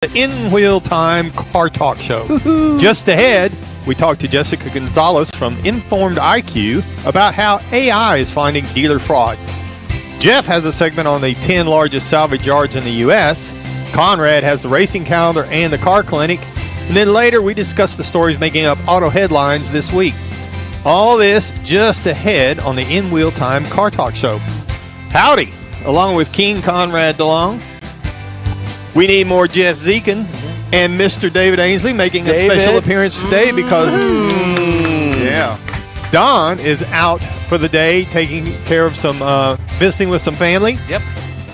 The In-Wheel Time Car Talk Show. Just ahead, we talk to Jessica Gonzalez from Informed IQ about how AI is finding dealer fraud. Jeff has a segment on the 10 largest salvage yards in the U.S. Conrad has the racing calendar and the car clinic. And then later, we discuss the stories making up auto headlines this week. All this just ahead on the In-Wheel Time Car Talk Show. Howdy, along with King Conrad DeLong. We need more Jeff Zekin and Mr. David Ainsley making a special appearance today because Don is out for the day taking care of some visiting with some family. Yep.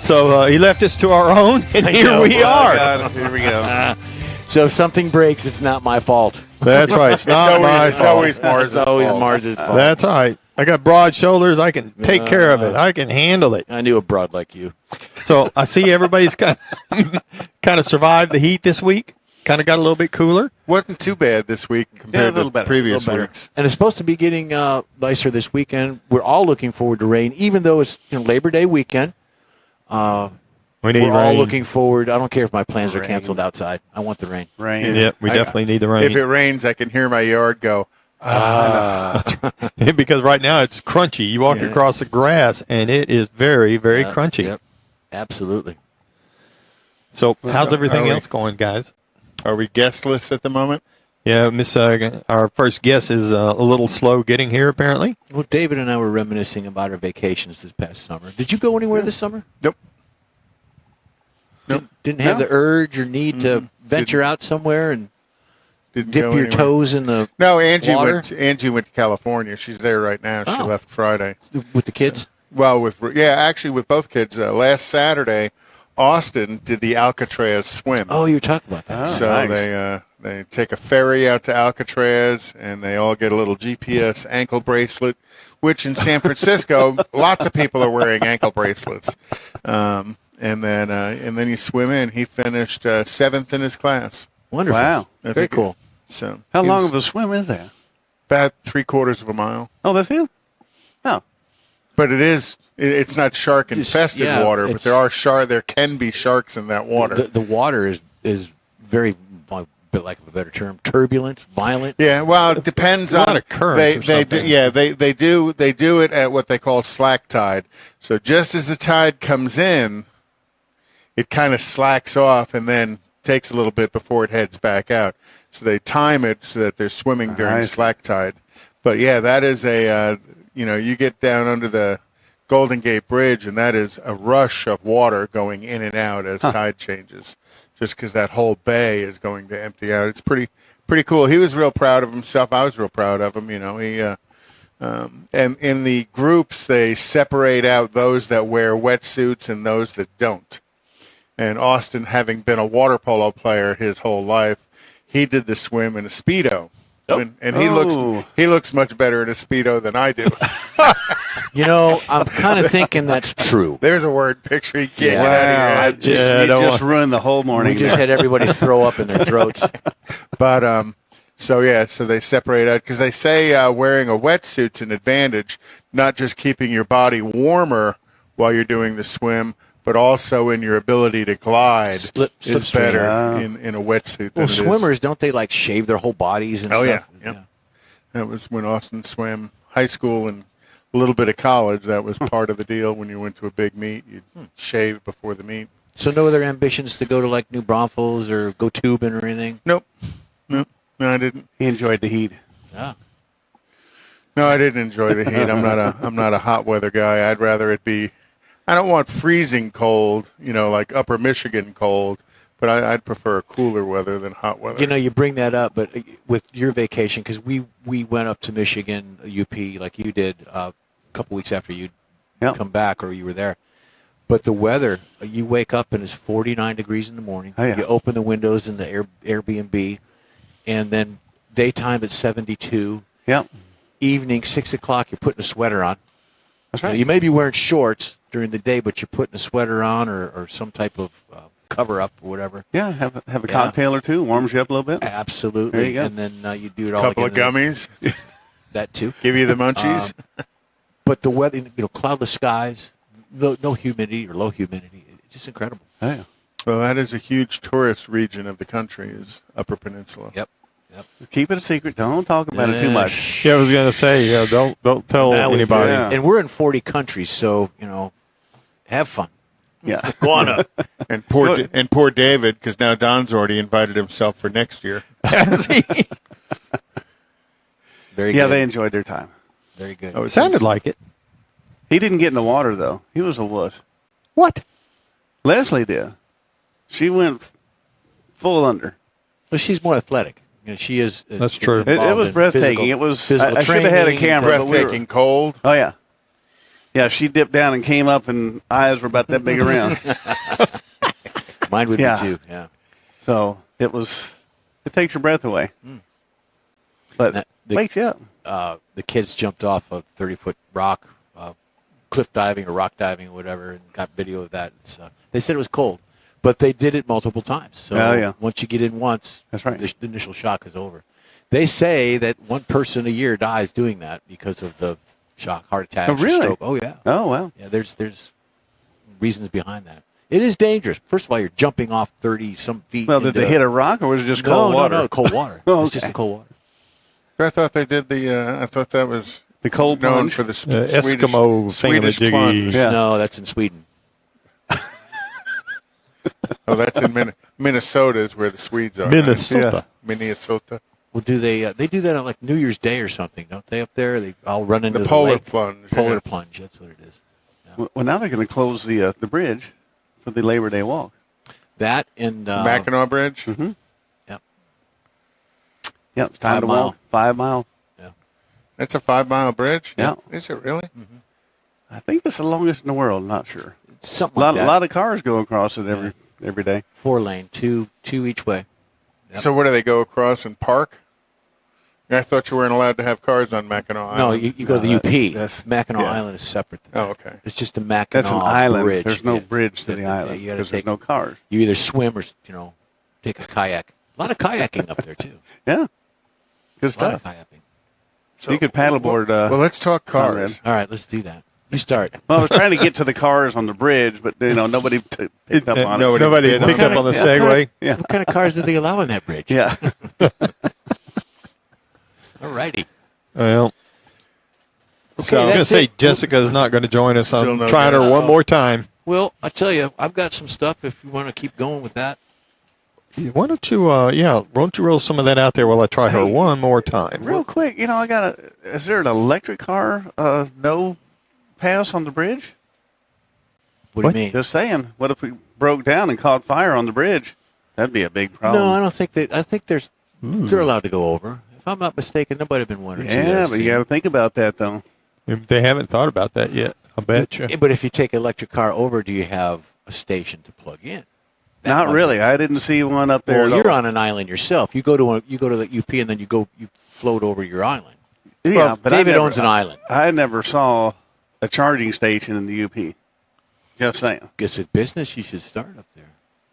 So he left us to our own, and here we are. Here we go. So if something breaks, it's not my fault. That's right. It's not my It's fault. always Mars' It's always fault. Mars' fault. That's right. I got broad shoulders. I can take care of it. I can handle it. I knew a broad like you. So I see everybody's kind of survived the heat this week. Kind of got a little bit cooler. Wasn't too bad this week compared to previous weeks. And it's supposed to be getting nicer this weekend. We're all looking forward to rain, even though it's Labor Day weekend. We need We're all rain. looking forward. I don't care if my plans are Rain. canceled outside. I want the rain. Rain. Yep, we definitely need the rain. If it rains, I can hear my yard go. Because right now it's crunchy. You walk across the grass, and it is very, very crunchy. Yep, absolutely. So how's everything are we- else going, guys? Are we guestless at the moment? Yeah, Miss. Our first guest is a little slow getting here, apparently. Well, David and I were reminiscing about our vacations this past summer. Did you go anywhere this summer? Nope. Nope. Didn't have No. the urge or need to venture out somewhere and Didn't dip go your anywhere. toes in the No, Angie water? went to California. She's there right now. She Oh. left Friday. with the kids? Well, actually with both kids. Last Saturday, Austin did the Alcatraz swim. Oh, you were talking about that. So they take a ferry out to Alcatraz, and they all get a little GPS ankle bracelet, which in San Francisco, lots of people are wearing ankle bracelets. And then you swim in. He finished 7th in his class. Wonderful. Wow. I Very think cool. So How he long was of a swim is that? About 3/4 of a mile. Oh, that's him? Oh. But it's not shark infested yeah, water, but there can be sharks in that water. The water is very, a bit like a better term, turbulent, violent. Yeah, well, it depends A lot on of currents or They something. they do it at what they call slack tide. So just as the tide comes in, it kind of slacks off and then takes a little bit before it heads back out. So they time it so that they're swimming during I see. slack tide. But yeah, that is you get down under the Golden Gate Bridge, and that is a rush of water going in and out as tide changes, just because that whole bay is going to empty out. It's pretty cool. He was real proud of himself. I was real proud of him. And in the groups, they separate out those that wear wetsuits and those that don't. And Austin, having been a water polo player his whole life, he did the swim in a Speedo. And he looks much better in a Speedo than I do. I'm kind of thinking that's true. There's a word picture you can't get out Wow. of your head. You just ruined the whole morning. We just had everybody throw up in their throats. But so they separate out because they say wearing a wetsuit's an advantage, not just keeping your body warmer while you're doing the swim, but also in your ability to glide is Slipstream. better in a wetsuit. Well, than it is. swimmers, don't they shave their whole bodies and Oh stuff? yeah. That was when Austin swam high school and a little bit of college. That was part of the deal. When you went to a big meet, you'd shave before the meet. So no other ambitions to go to New Braunfels or go tubing or anything? Nope. No, I didn't. He enjoyed the heat. Yeah. No, I didn't enjoy the heat. I'm not a hot weather guy. I'd rather it be. I don't want freezing cold, like upper Michigan cold, but I'd prefer cooler weather than hot weather. You bring that up, but with your vacation, because we went up to Michigan, UP, like you did, a couple weeks after you'd come back or you were there. But the weather, you wake up and it's 49 degrees in the morning. Oh, yeah. You open the windows in the Airbnb, and then daytime it's 72. Yep. Evening, 6 o'clock, you're putting a sweater on. That's right. You may be wearing shorts during the day, but you're putting a sweater on or some type of cover up or whatever. Yeah, have a cocktail or two, warms you up a little bit. Absolutely. There you go. And then you do it all Couple of again. gummies, That too. give you the munchies. But the weather, cloudless skies, no humidity or low humidity, it's just incredible. Oh, yeah. Well, that is a huge tourist region of the country, is Upper Peninsula. Yep. Keep it a secret. Don't talk about it too much. Yeah, I was going to say, don't tell Now we- anybody. Yeah. And we're in 40 countries, so, have fun. Yeah. Go on up. And poor David, because now Don's already invited himself for next year. Very Yeah, good. they enjoyed their time. Very good. Oh, it sounded like it. He didn't get in the water, though. He was a wuss. What? Leslie did. She went full under. Well, she's more athletic. She is. That's true. involved It was in breathtaking. It was. I should have had a training, camera. but we were- Breathtaking cold. Oh yeah, yeah. She dipped down and came up, and eyes were about that big around. Mine would Yeah. be too. Yeah. So it was. It takes your breath away, but Now, wakes you up. The kids jumped off a 30-foot rock, cliff diving or rock diving or whatever, and got video of that. They said it was cold, but they did it multiple times. So Oh, yeah. once you get in once, That's right. the initial shock is over. They say that one person a year dies doing that because of the shock, heart attack, Oh, really? stroke. Oh yeah. Oh well. Yeah, there's reasons behind that. It is dangerous. First of all, you're jumping off 30-some feet. Well, did they hit a rock or was it just no, cold water? No, cold water. Oh, It's just okay. the cold water. I thought they did I thought that was The cold known plunge? for the Eskimo Swedish thingamajiggy. plunge. Yeah. No, that's in Sweden. Oh, that's in Minnesota is where the Swedes are. Minnesota. Minnesota. Well, do they do that on like New Year's Day or something? Don't they up there? They all run into The the polar lake. plunge. Polar yeah. plunge. That's what it is. Well, now they're going to close the bridge for the Labor Day walk. That and Mackinac Bridge. Mm-hmm. Yep. Yeah, it's time 5 to mile. walk. 5 mile. That's a 5-mile bridge. Yeah. Is it really? I think it's the longest in the world. Not sure. Something A lot, like that. lot of cars go across it every day. 4-lane, two each way. Yep. So where do they go across and park? I thought you weren't allowed to have cars on Mackinac No, Island. you go to the UP. that's- Mackinac yeah. Island is separate. than Oh, that. okay. It's just a Mackinac That's an island. bridge. There's no Yeah. bridge to the Yeah, island you gotta because take, there's no cars. You either swim or take a kayak. A lot of kayaking up there too. Yeah, good A lot of stuff. kayaking. So you could paddleboard. Well, let's talk Conrad. cars. All right, let's do that. You start. Well, I was trying to get to the cars on the bridge, but nody picked up on it. Nobody did. picked up on the segue. Yeah, What kind of cars do they allow on that bridge? yeah. All righty. Well, So- I'm going to that's say it. Jessica's not going to join us. Still I'm no trying her guess. one more time. Well, I tell you, I've got some stuff if you want to keep going with that. Why don't you, why don't you roll some of that out there while I try her Hey. one more time? Real quick, I got is there an electric car no pass on the bridge? What do you mean? Just saying. What if we broke down and caught fire on the bridge? That'd be a big problem. No, I don't think that. I think they're allowed to go over. If I'm not mistaken, nobody have been one or two. that Yeah, I've but you seen. got to think about that though. They haven't thought about that yet. I bet you. But if you take an electric car over, do you have a station to plug in? That Not might really. be- I didn't see one up there. Well, at you're all. on an island yourself. You go to the UP and then you float over your island. Yeah, Well, but I David never- owns an island. I never saw a charging station in the UP. Just saying. It's a business you should start up there.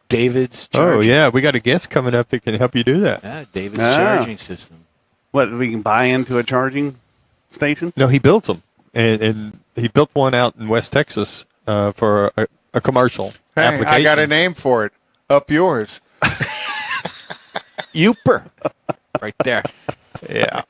David's Oh, charging. yeah. We got a guest coming up that can help you do that. Yeah, David's Ah. charging system. What, we can buy into a charging station? No, he builds them. And he built one out in West Texas for a commercial Hey, application. I got a name for it. Up yours. Uper. Right there. Yeah.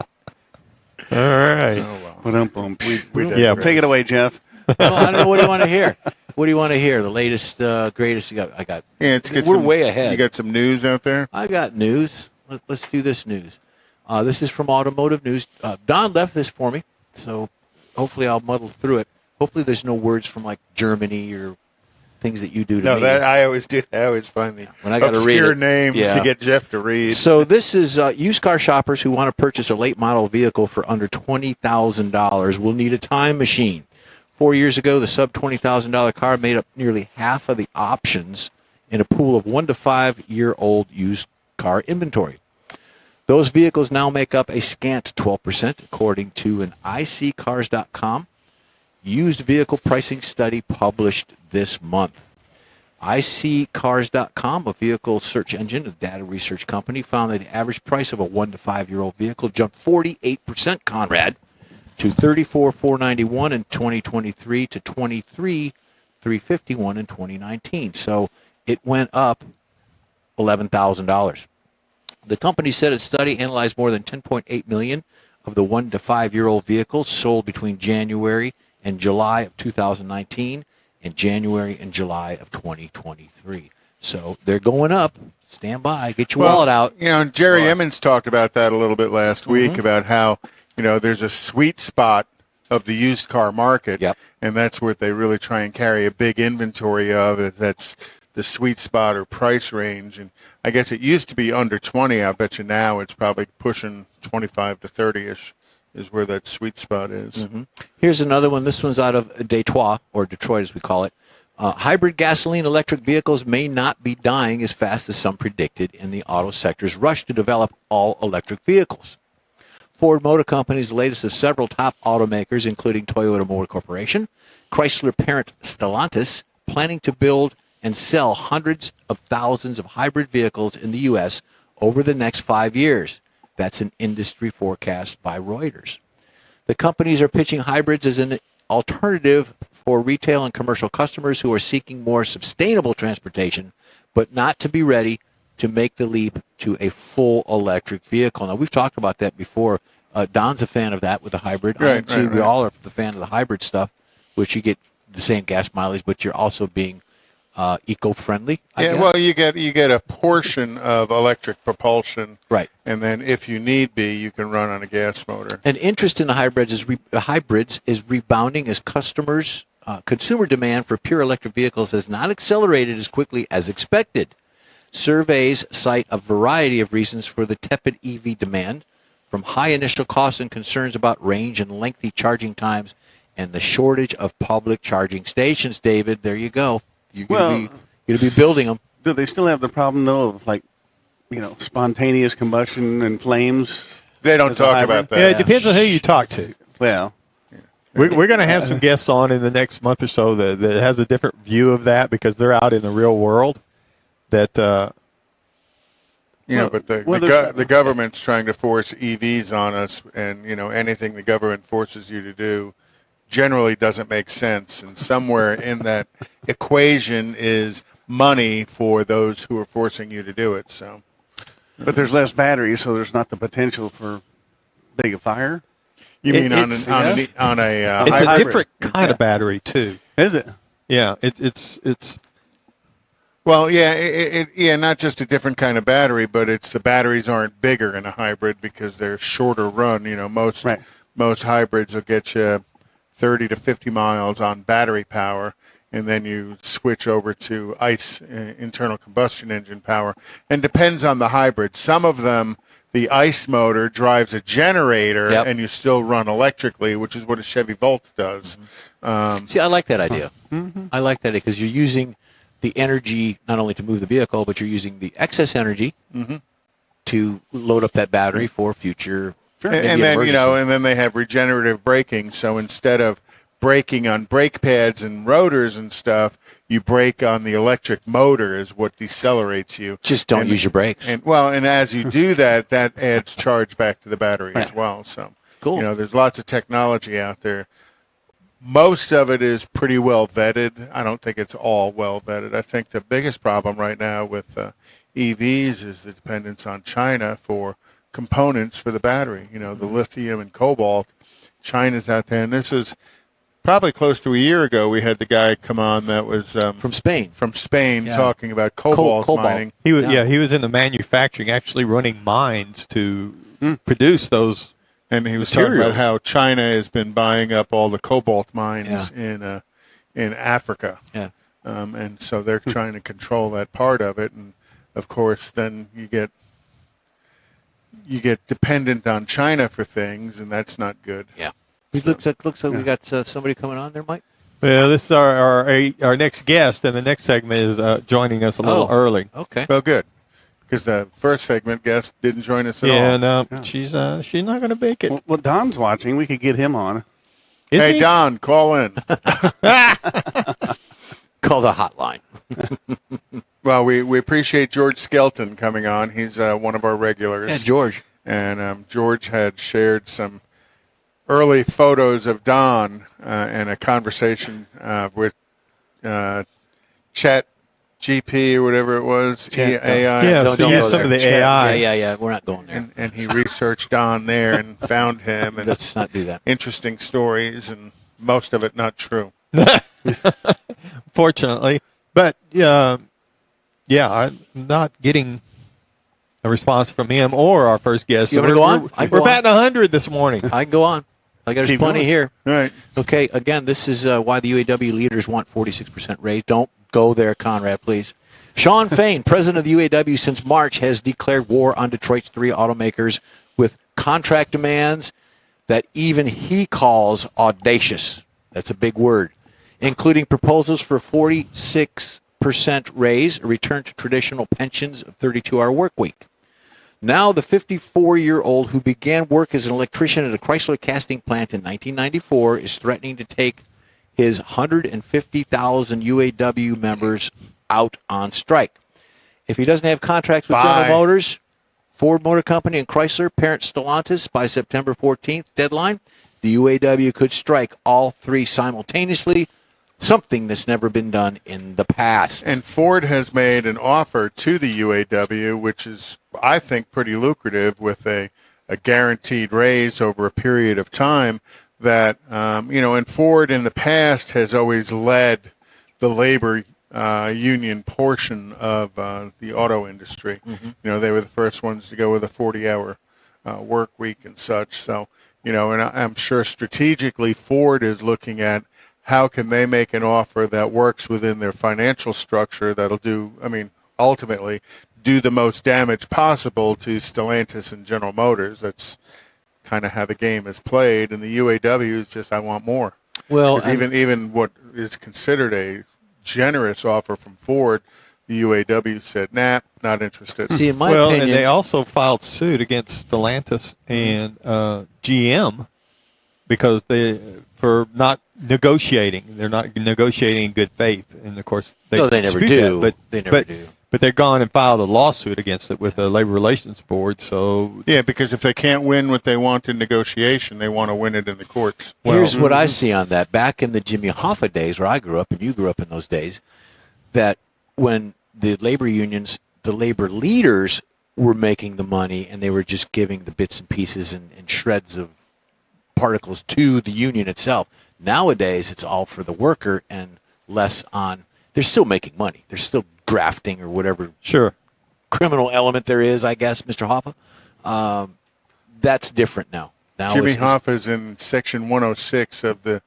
All right. Ba-dum-bum. We Yeah. Take it away, Jeff. Well, I don't know. What do you want to hear? What do you want to hear? The latest, greatest you got? I got. Yeah, it's get We're some- way ahead. You got some news out there? I got news. Let's do this news. This is from Automotive News. Don left this for me, so hopefully I'll muddle through it. Hopefully there's no words from like Germany or things that you do to No, me. that I always do. I always find the When I gotta read obscure it. names Yeah. to get Jeff to read. So this is used car shoppers who want to purchase a late model vehicle for under $20,000 will need a time machine. 4 years ago, the sub $20,000 car made up nearly half of the options in a pool of 1 to 5 year old used car inventory. Those vehicles now make up a scant 12%, according to an iSeeCars.com used vehicle pricing study published this month. iSeeCars.com, a vehicle search engine, a data research company, found that the average price of a 1 to 5 year old vehicle jumped 48%, Conrad, to $34,491 in 2023 to $23,351 in 2019. So it went up $11,000. The company said its study analyzed more than 10.8 million of the 1 to 5 year old vehicles sold between January and July of 2019 and January and July of 2023. So they're going up. Stand by. Get your wallet out. And Jerry Emmons talked about that a little bit last week about how, there's a sweet spot of the used car market. Yep. And that's what they really try and carry a big inventory of. That's the sweet spot or price range. And I guess it used to be under 20. I bet you now it's probably pushing 25 to 30-ish is where that sweet spot is. Mm-hmm. Here's another one. This one's out of Detroit, or Detroit as we call it. Hybrid gasoline electric vehicles may not be dying as fast as some predicted in the auto sector's rush to develop all-electric vehicles. Ford Motor Company's latest of several top automakers, including Toyota Motor Corporation, Chrysler parent Stellantis, planning to build and sell hundreds of thousands of hybrid vehicles in the U.S. over the next 5 years. That's an industry forecast by Reuters. The companies are pitching hybrids as an alternative for retail and commercial customers who are seeking more sustainable transportation, but not to be ready to make the leap to a full electric vehicle. Now, we've talked about that before. Don's a fan of that with the hybrid. I am too. We all are the fan of the hybrid stuff, which you get the same gas mileage, but you're also being eco-friendly. I guess. Well, you get a portion of electric propulsion, right? And then, if you need be, you can run on a gas motor. And interest in the hybrids is rebounding as consumer demand for pure electric vehicles has not accelerated as quickly as expected. Surveys cite a variety of reasons for the tepid EV demand, from high initial costs and concerns about range and lengthy charging times, and the shortage of public charging stations. David, there you go. You're going to be building them. Do they still have the problem, though, of spontaneous combustion and flames? They don't talk about that. Yeah, it depends on who you talk to. Well, we're going to have some guests on in the next month or so that has a different view of that because they're out in the real world. That but the government's trying to force EVs on us, and anything the government forces you to do generally doesn't make sense. And somewhere in that equation is money for those who are forcing you to do it. So, but there's less batteries, so there's not the potential for big a fire. You mean it's a different kind of battery too? Is it? Yeah, it's. Well, yeah, not just a different kind of battery, but it's the batteries aren't bigger in a hybrid because they're shorter run. Most hybrids will get you 30 to 50 miles on battery power, and then you switch over to ICE, internal combustion engine power. And depends on the hybrid. Some of them, the ICE motor drives a generator, and you still run electrically, which is what a Chevy Volt does. See, I like that idea. I like that because you're using the energy not only to move the vehicle, but you're using the excess energy to load up that battery for future. And then and then they have regenerative braking. So instead of braking on brake pads and rotors and stuff, you brake on the electric motor is what decelerates you. Just don't use your brakes. And as you do that, that adds charge back to the battery as well. So cool. There's lots of technology out there. Most of it is pretty well vetted. I don't think it's all well vetted. I think the biggest problem right now with EVs is the dependence on China for components for the battery. The lithium and cobalt. China's out there, and this is probably close to a year ago. We had the guy come on that was from Spain. Talking about cobalt mining. He was in the manufacturing, actually running mines to produce those. And he was talking about how China has been buying up all the cobalt mines in Africa. Yeah. And so they're trying to control that part of it. And, of course, then you get dependent on China for things, and that's not good. Yeah. It looks like we got somebody coming on there, Mike. Well, this is our next guest, and the next segment is joining us a little early. Okay. Well, good. Because the first segment guest didn't join us at all. Yeah, no, she's not going to make it. Well, Don's watching. We could get him on. Hey, Don, call in. Call the hotline. Well, we appreciate George Skelton coming on. He's one of our regulars. Yeah, George. And George had shared some early photos of Don and a conversation with Chet GP or whatever it was, AI. Yeah, Don't so go use some there. of the AI. Yeah. We're not going there. And he researched on there and found him and Let's not do that. interesting stories, and most of it not true. Fortunately. But, yeah, I'm not getting a response from him or our first guest. You want me to go on? I can We're go batting 100 this morning. I can go on. There's Keep plenty going. here. All right. Okay, again, this is why the UAW leaders want 46% raise. Don't go there, Conrad, please. Sean Fain, president of the UAW since March, has declared war on Detroit's 3 automakers with contract demands that even he calls audacious. That's a big word. Including proposals for 46% raise, a return to traditional pensions of 32-hour work week. Now the 54-year-old who began work as an electrician at a Chrysler casting plant in 1994 is threatening to take his 150,000 UAW members out on strike. If he doesn't have contracts with General Motors, Ford Motor Company, and Chrysler, parent Stellantis, by September 14th deadline, the UAW could strike all 3 simultaneously, something that's never been done in the past. And Ford has made an offer to the UAW, which is, I think, pretty lucrative, with a guaranteed raise over a period of time that, and Ford in the past has always led the labor union portion of the auto industry. Mm-hmm. They were the first ones to go with a 40-hour work week and such. So, and I'm sure strategically Ford is looking at how can they make an offer that works within their financial structure that'll ultimately do the most damage possible to Stellantis and General Motors. That's kind of how the game is played, and the UAW is just, I want more. Well, even what is considered a generous offer from Ford, the UAW said, nah, not interested. See, in my opinion, and they also filed suit against Stellantis and GM because for not negotiating. They're not negotiating in good faith, and of course they never do. That, they never do. But they're gone and filed a lawsuit against it with the Labor Relations Board. So yeah, because if they can't win what they want in negotiation, they want to win it in the courts. Here's what I see on that. Back in the Jimmy Hoffa days, where I grew up, and you grew up in those days, that when the labor unions, the labor leaders were making the money, and they were just giving the bits and pieces and shreds of particles to the union itself. Nowadays, it's all for the worker and less on. They're still making money. They're still grafting or whatever criminal element there is, I guess, Mr. Hoffa. That's different now. Jimmy Hoffa's in Section 106 of the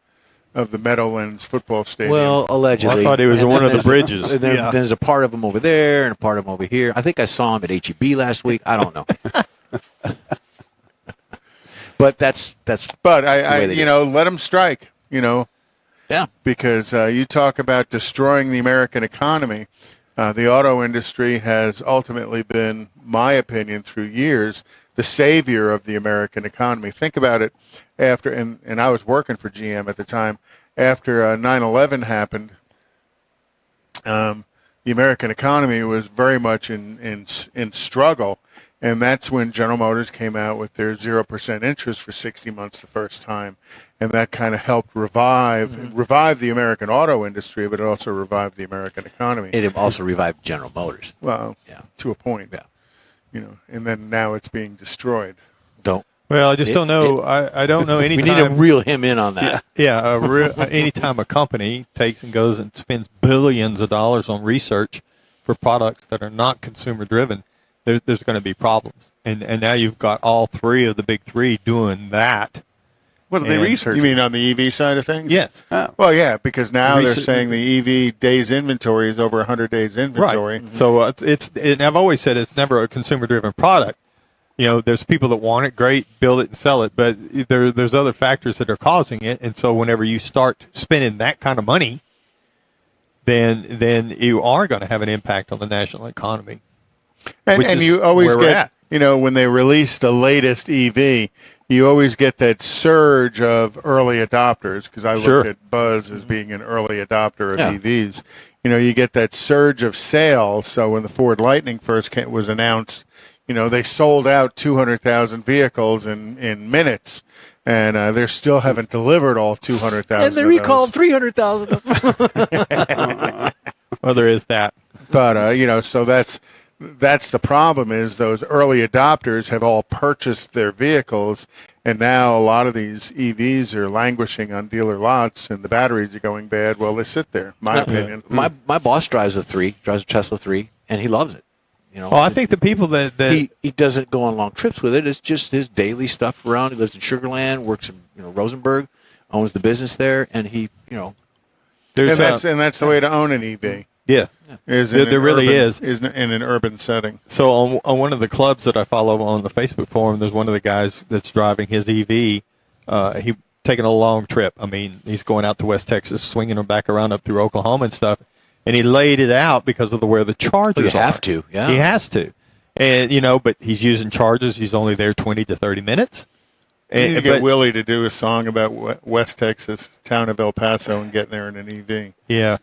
Meadowlands football stadium. Well, allegedly. I thought he was in one of the bridges. And there's a part of him over there and a part of him over here. I think I saw him at HEB last week. I don't know. But that's. But I let him strike. Yeah. Because you talk about destroying the American economy. The auto industry has ultimately been, my opinion, through years, the savior of the American economy. Think about it after, and I was working for GM at the time, after 9/11 happened, the American economy was very much in struggle. And that's when General Motors came out with their 0% interest for 60 months the first time. And that kind of helped revive the American auto industry, but it also revived the American economy. It also revived General Motors. Well, yeah, to a point. Yeah. And then now it's being destroyed. Well, I just don't know. I don't know any we time. need to reel him in on that. Anytime a company takes and goes and spends billions of dollars on research for products that are not consumer driven, there's going to be problems. And now you've got all 3 of the big 3 doing that. What are they researching? You mean on the EV side of things? Yes. Oh. Well, yeah, because now they're saying the EV days inventory is over 100 days inventory. Right. So and I've always said it's never a consumer-driven product. There's people that want it, great, build it and sell it, but there's other factors that are causing it. And so whenever you start spending that kind of money, then you are going to have an impact on the national economy. And you always get, when they release the latest EV, you always get that surge of early adopters, because I look at Buzz as being an early adopter of EVs. You get that surge of sales. So when the Ford Lightning first was announced, they sold out 200,000 vehicles in minutes. And they still haven't delivered all 200,000. And they recalled 300,000 of them. Well, there is that. But so that's the problem is those early adopters have all purchased their vehicles, and now a lot of these EVs are languishing on dealer lots, and the batteries are going bad. Well, they sit there. My opinion. My boss drives a Tesla 3, and he loves it. Well, I think the people that he doesn't go on long trips with it. It's just his daily stuff around. He lives in Sugar Land, works in Rosenberg, owns the business there, and he that's the way to own an EV. Yeah, there really is in an urban setting. So on one of the clubs that I follow on the Facebook forum, there's one of the guys that's driving his EV. He taking a long trip. I mean, he's going out to West Texas, swinging them back around up through Oklahoma and stuff. And he laid it out because of where the chargers are. You have to, yeah. He has to. And, but he's using chargers. He's only there 20 to 30 minutes. And you get Willie to do a song about West Texas, town of El Paso, and getting there in an EV. Yeah.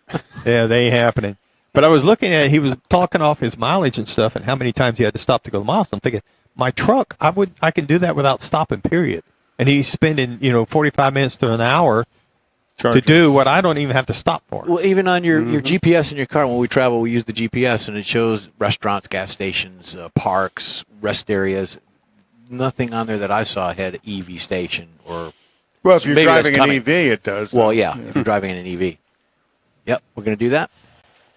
Yeah, they ain't happening. But I was looking at it. He was talking off his mileage and stuff and how many times he had to stop to go the miles. I'm thinking, my truck, I can do that without stopping, period. And he's spending, 45 minutes to an hour to do what I don't even have to stop for. Well, even on your GPS in your car, when we travel, we use the GPS, and it shows restaurants, gas stations, parks, rest areas. Nothing on there that I saw had EV station or. Well, if you're driving an EV, it does. Well, yeah, if you're driving an EV. Yep, we're going to do that.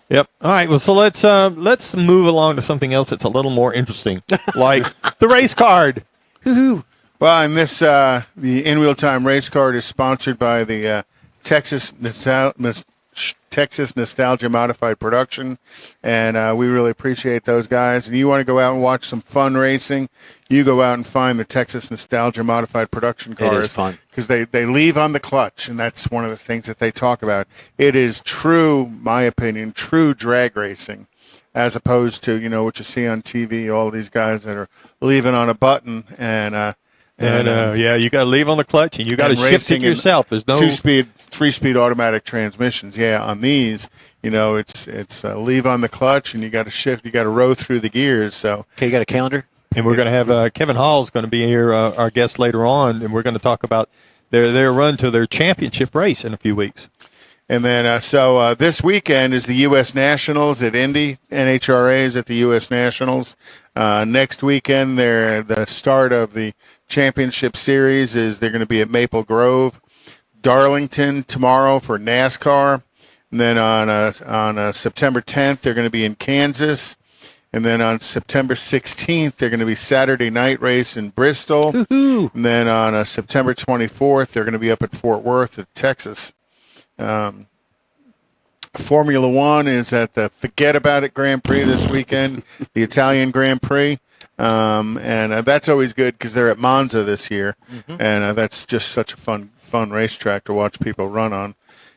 Yep. All right. Well, so let's move along to something else that's a little more interesting, like the race card. Woohoo! Well, and this the In Wheel Time race card is sponsored by the Texas Nostalgia Modified Production, and we really appreciate those guys. And you want to go out and watch some fun racing, you go out and find the Texas Nostalgia Modified Production cars. It is fun. Because they leave on the clutch, and that's one of the things that they talk about. It is true, my opinion, true drag racing, as opposed to, what you see on TV, all these guys that are leaving on a button and you got to leave on the clutch, and you got to shift it yourself. There's no 2-speed, 3-speed automatic transmissions. Yeah, on these, it's leave on the clutch, and you got to shift. You got to row through the gears. So okay, you got a calendar, and we're going to have Kevin Hall's going to be here, our guest later on, and we're going to talk about their run to their championship race in a few weeks. And then, so this weekend is the U.S. Nationals at Indy. NHRA's at the U.S. Nationals. Next weekend, the start of the championship series they're going to be at Maple Grove. Darlington tomorrow for NASCAR. And then on September 10th, they're going to be in Kansas. And then on September 16th, they're going to be Saturday night race in Bristol. Woo-hoo. And then on September 24th, they're going to be up at Fort Worth at Texas. Formula One is at the Forget About It Grand Prix this weekend, the Italian Grand Prix. And that's always good because they're at Monza this year. Mm-hmm. And that's just such a fun racetrack to watch people run on.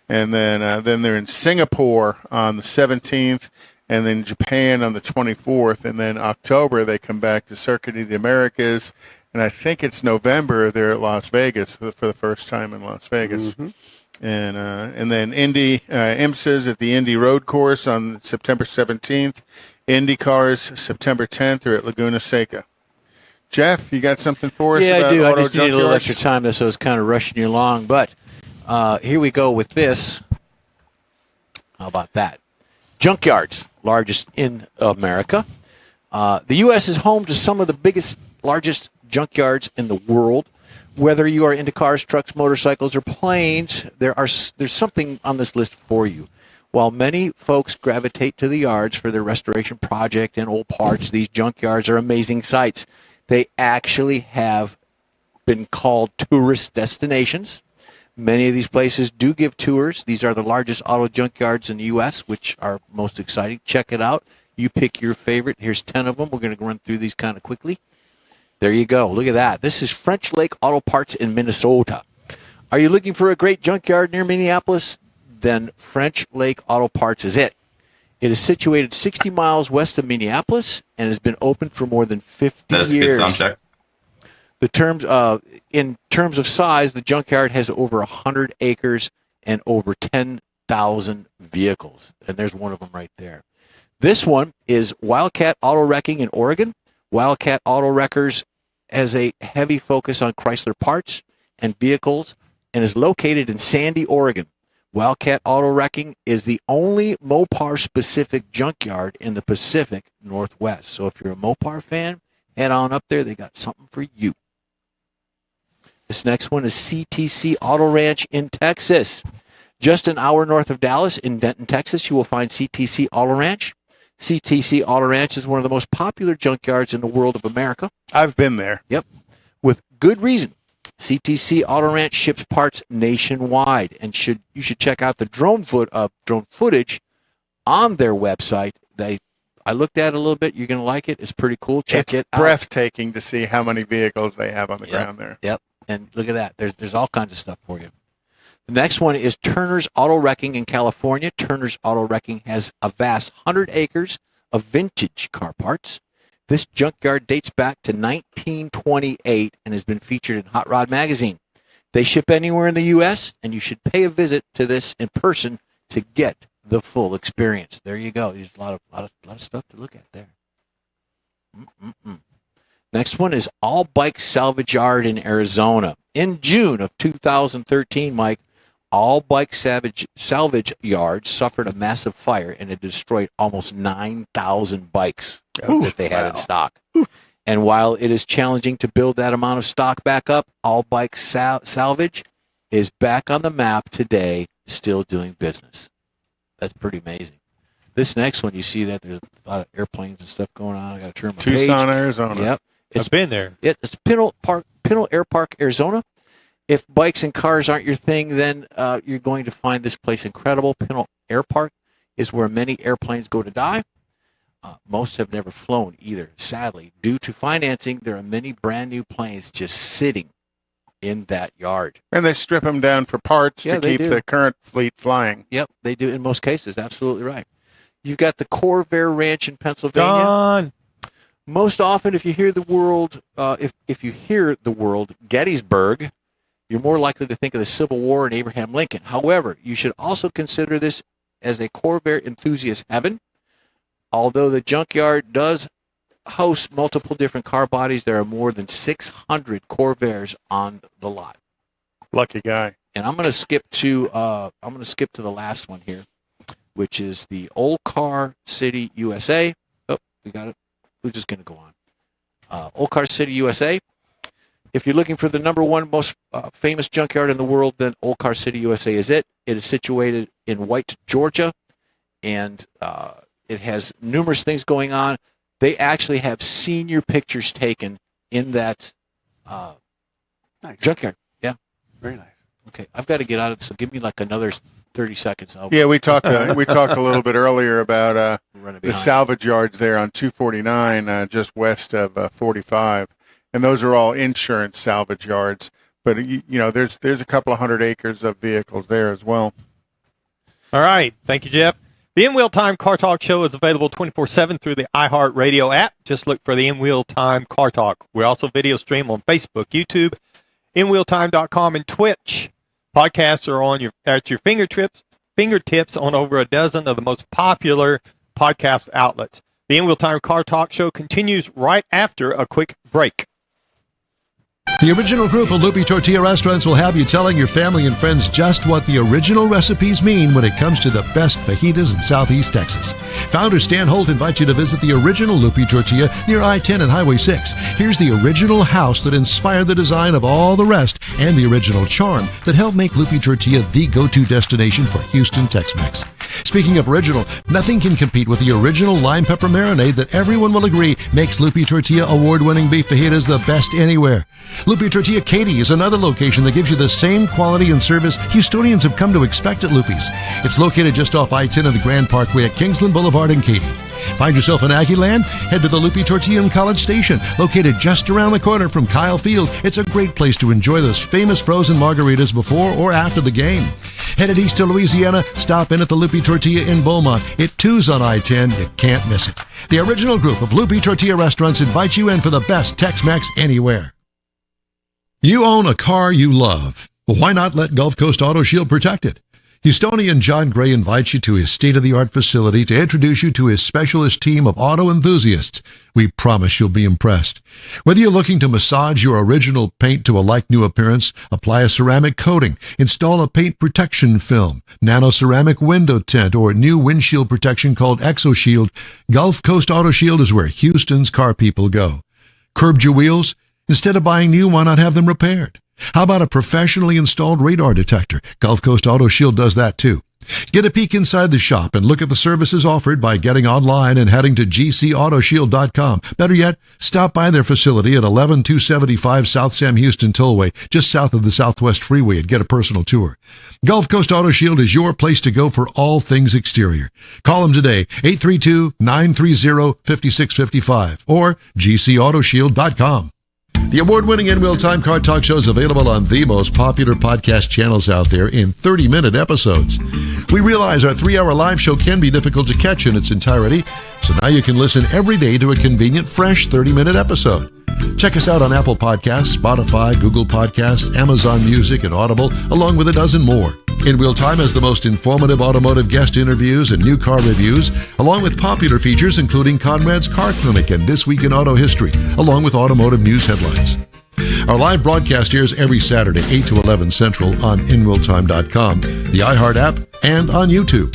And then they're in Singapore on the 17th, and then Japan on the 24th. And then October, they come back to Circuit of the Americas. And I think it's November, they're at Las Vegas for the first time in Las Vegas. Mm-hmm. And then Indy IMSA's at the Indy Road Course on September 17th. Indy Cars September 10th are at Laguna Seca. Jeff, you got something for us? Yeah, about I do. auto I just need a little junkyards? extra time, so I was kind of rushing you along. But here we go with this. How about that? Junkyards, largest in America. The U.S. is home to some of the largest junkyards in the world. Whether you are into cars, trucks, motorcycles, or planes, there's something on this list for you. While many folks gravitate to the yards for their restoration project and old parts, these junkyards are amazing sites. They actually have been called tourist destinations. Many of these places do give tours. These are the largest auto junkyards in the U.S., which are most exciting. Check it out. You pick your favorite. Here's 10 of them. We're going to run through these kind of quickly. There you go. Look at that. This is French Lake Auto Parts in Minnesota. Are you looking for a great junkyard near Minneapolis? Then French Lake Auto Parts is it. It is situated 60 miles west of Minneapolis and has been open for more than 50 years. That's a good sound check. In terms of size, the junkyard has over 100 acres and over 10,000 vehicles. And there's one of them right there. This one is Wildcat Auto Wrecking in Oregon. Wildcat Auto Wreckers has a heavy focus on Chrysler parts and vehicles and is located in Sandy, Oregon. Wildcat Auto Wrecking is the only Mopar-specific junkyard in the Pacific Northwest. So if you're a Mopar fan, head on up there. They got something for you. This next one is CTC Auto Ranch in Texas. Just an hour north of Dallas in Denton, Texas, you will find CTC Auto Ranch. CTC Auto Ranch is one of the most popular junkyards in the world of America. I've been there. Yep, with good reason. CTC Auto Ranch ships parts nationwide, and you should check out the drone footage on their website. I looked at it a little bit. You're going to like it. It's pretty cool. Check it out. Breathtaking to see how many vehicles they have on the ground there. Yep, and look at that. There's all kinds of stuff for you. The next one is Turner's Auto Wrecking in California. Turner's Auto Wrecking has a vast 100 acres of vintage car parts. This junkyard dates back to 1928 and has been featured in Hot Rod Magazine. They ship anywhere in the U.S., and you should pay a visit to this in person to get the full experience. There you go. There's a lot of stuff to look at there. Next one is All Bike Salvage Yard in Arizona. In June of 2013, Mike, All Bike Salvage Yard suffered a massive fire, and it destroyed almost 9,000 bikes that they had in stock. And while it is challenging to build that amount of stock back up, All Bike Salvage is back on the map today, still doing business. That's pretty amazing. This next one, you see that there's a lot of airplanes and stuff going on. I got to turn my Tucson, page. Arizona. Yep. I've been there. It's Pinal Air Park, Arizona. If bikes and cars aren't your thing, then you're going to find this place incredible. Pinal Air Park is where many airplanes go to die. Most have never flown either. Sadly, due to financing, there are many brand new planes just sitting in that yard. And they strip them down for parts to keep the current fleet flying. Yep, they do in most cases. Absolutely right. You've got the Corvair Ranch in Pennsylvania. Gone. Most often, if you hear the word Gettysburg, you're more likely to think of the Civil War and Abraham Lincoln. However, you should also consider this as a Corvair enthusiast heaven. Although the junkyard does host multiple different car bodies, there are more than 600 Corvairs on the lot. Lucky guy. And I'm going to skip to the last one here, which is the Old Car City, USA. Oh, we got it. We're just going to go on. Old Car City, USA. If you're looking for the number one most famous junkyard in the world, then Old Car City, USA is it. It is situated in White, Georgia, and it has numerous things going on. They actually have senior pictures taken in that junkyard. Yeah. Very nice. Okay, I've got to get out of it, so give me like another 30 seconds. Yeah, we talked a little bit earlier about the salvage yards there on 249, just west of 45. And those are all insurance salvage yards. But, there's a couple of 100 acres of vehicles there as well. All right. Thank you, Jeff. The In Wheel Time Car Talk Show is available 24/7 through the iHeartRadio app. Just look for the In Wheel Time Car Talk. We're also video stream on Facebook, YouTube, InWheelTime.com, and Twitch. Podcasts are at your fingertips on over a dozen of the most popular podcast outlets. The In Wheel Time Car Talk Show continues right after a quick break. The original group of Lupi Tortilla Restaurants will have you telling your family and friends just what the original recipes mean when it comes to the best fajitas in Southeast Texas. Founder Stan Holt invites you to visit the original Lupi Tortilla near I-10 and Highway 6. Here's the original house that inspired the design of all the rest and the original charm that helped make Lupi Tortilla the go-to destination for Houston Tex-Mex. Speaking of original, nothing can compete with the original lime pepper marinade that everyone will agree makes Lupi Tortilla award-winning beef fajitas the best anywhere. Lupi Tortilla Katy is another location that gives you the same quality and service Houstonians have come to expect at Lupi's. It's located just off I-10 of the Grand Parkway at Kingsland Boulevard in Katy. Find yourself in Aggie Land? Head to the Lupi Tortilla in College Station, located just around the corner from Kyle Field. It's a great place to enjoy those famous frozen margaritas before or after the game. Headed east to Louisiana, stop in at the Lupi Tortilla in Beaumont. It too's on I-10. You can't miss it. The original group of Lupi Tortilla restaurants invites you in for the best Tex-Mex anywhere. You own a car you love. Well, why not let Gulf Coast Auto Shield protect it? Houstonian John Gray invites you to his state-of-the-art facility to introduce you to his specialist team of auto enthusiasts. We promise you'll be impressed. Whether you're looking to massage your original paint to a like-new appearance, apply a ceramic coating, install a paint protection film, nano-ceramic window tint, or new windshield protection called ExoShield, Gulf Coast Auto Shield is where Houston's car people go. Curbed your wheels? Instead of buying new, why not have them repaired? How about a professionally installed radar detector? Gulf Coast Auto Shield does that too. Get a peek inside the shop and look at the services offered by getting online and heading to gcautoshield.com. Better yet, stop by their facility at 11275 South Sam Houston Tollway, just south of the Southwest Freeway, and get a personal tour. Gulf Coast Auto Shield is your place to go for all things exterior. Call them today, 832-930-5655 or gcautoshield.com. The award-winning In Real Time Car Talk Show is available on the most popular podcast channels out there in 30-minute episodes. We realize our 3-hour live show can be difficult to catch in its entirety, so now you can listen every day to a convenient, fresh 30-minute episode. Check us out on Apple Podcasts, Spotify, Google Podcasts, Amazon Music, and Audible, along with a dozen more. In Real Time has the most informative automotive guest interviews and new car reviews, along with popular features including Conrad's Car Clinic and This Week in Auto History, along with automotive news headlines. Our live broadcast airs every Saturday, 8 to 11 Central on InRealTime.com, the iHeart app, and on YouTube.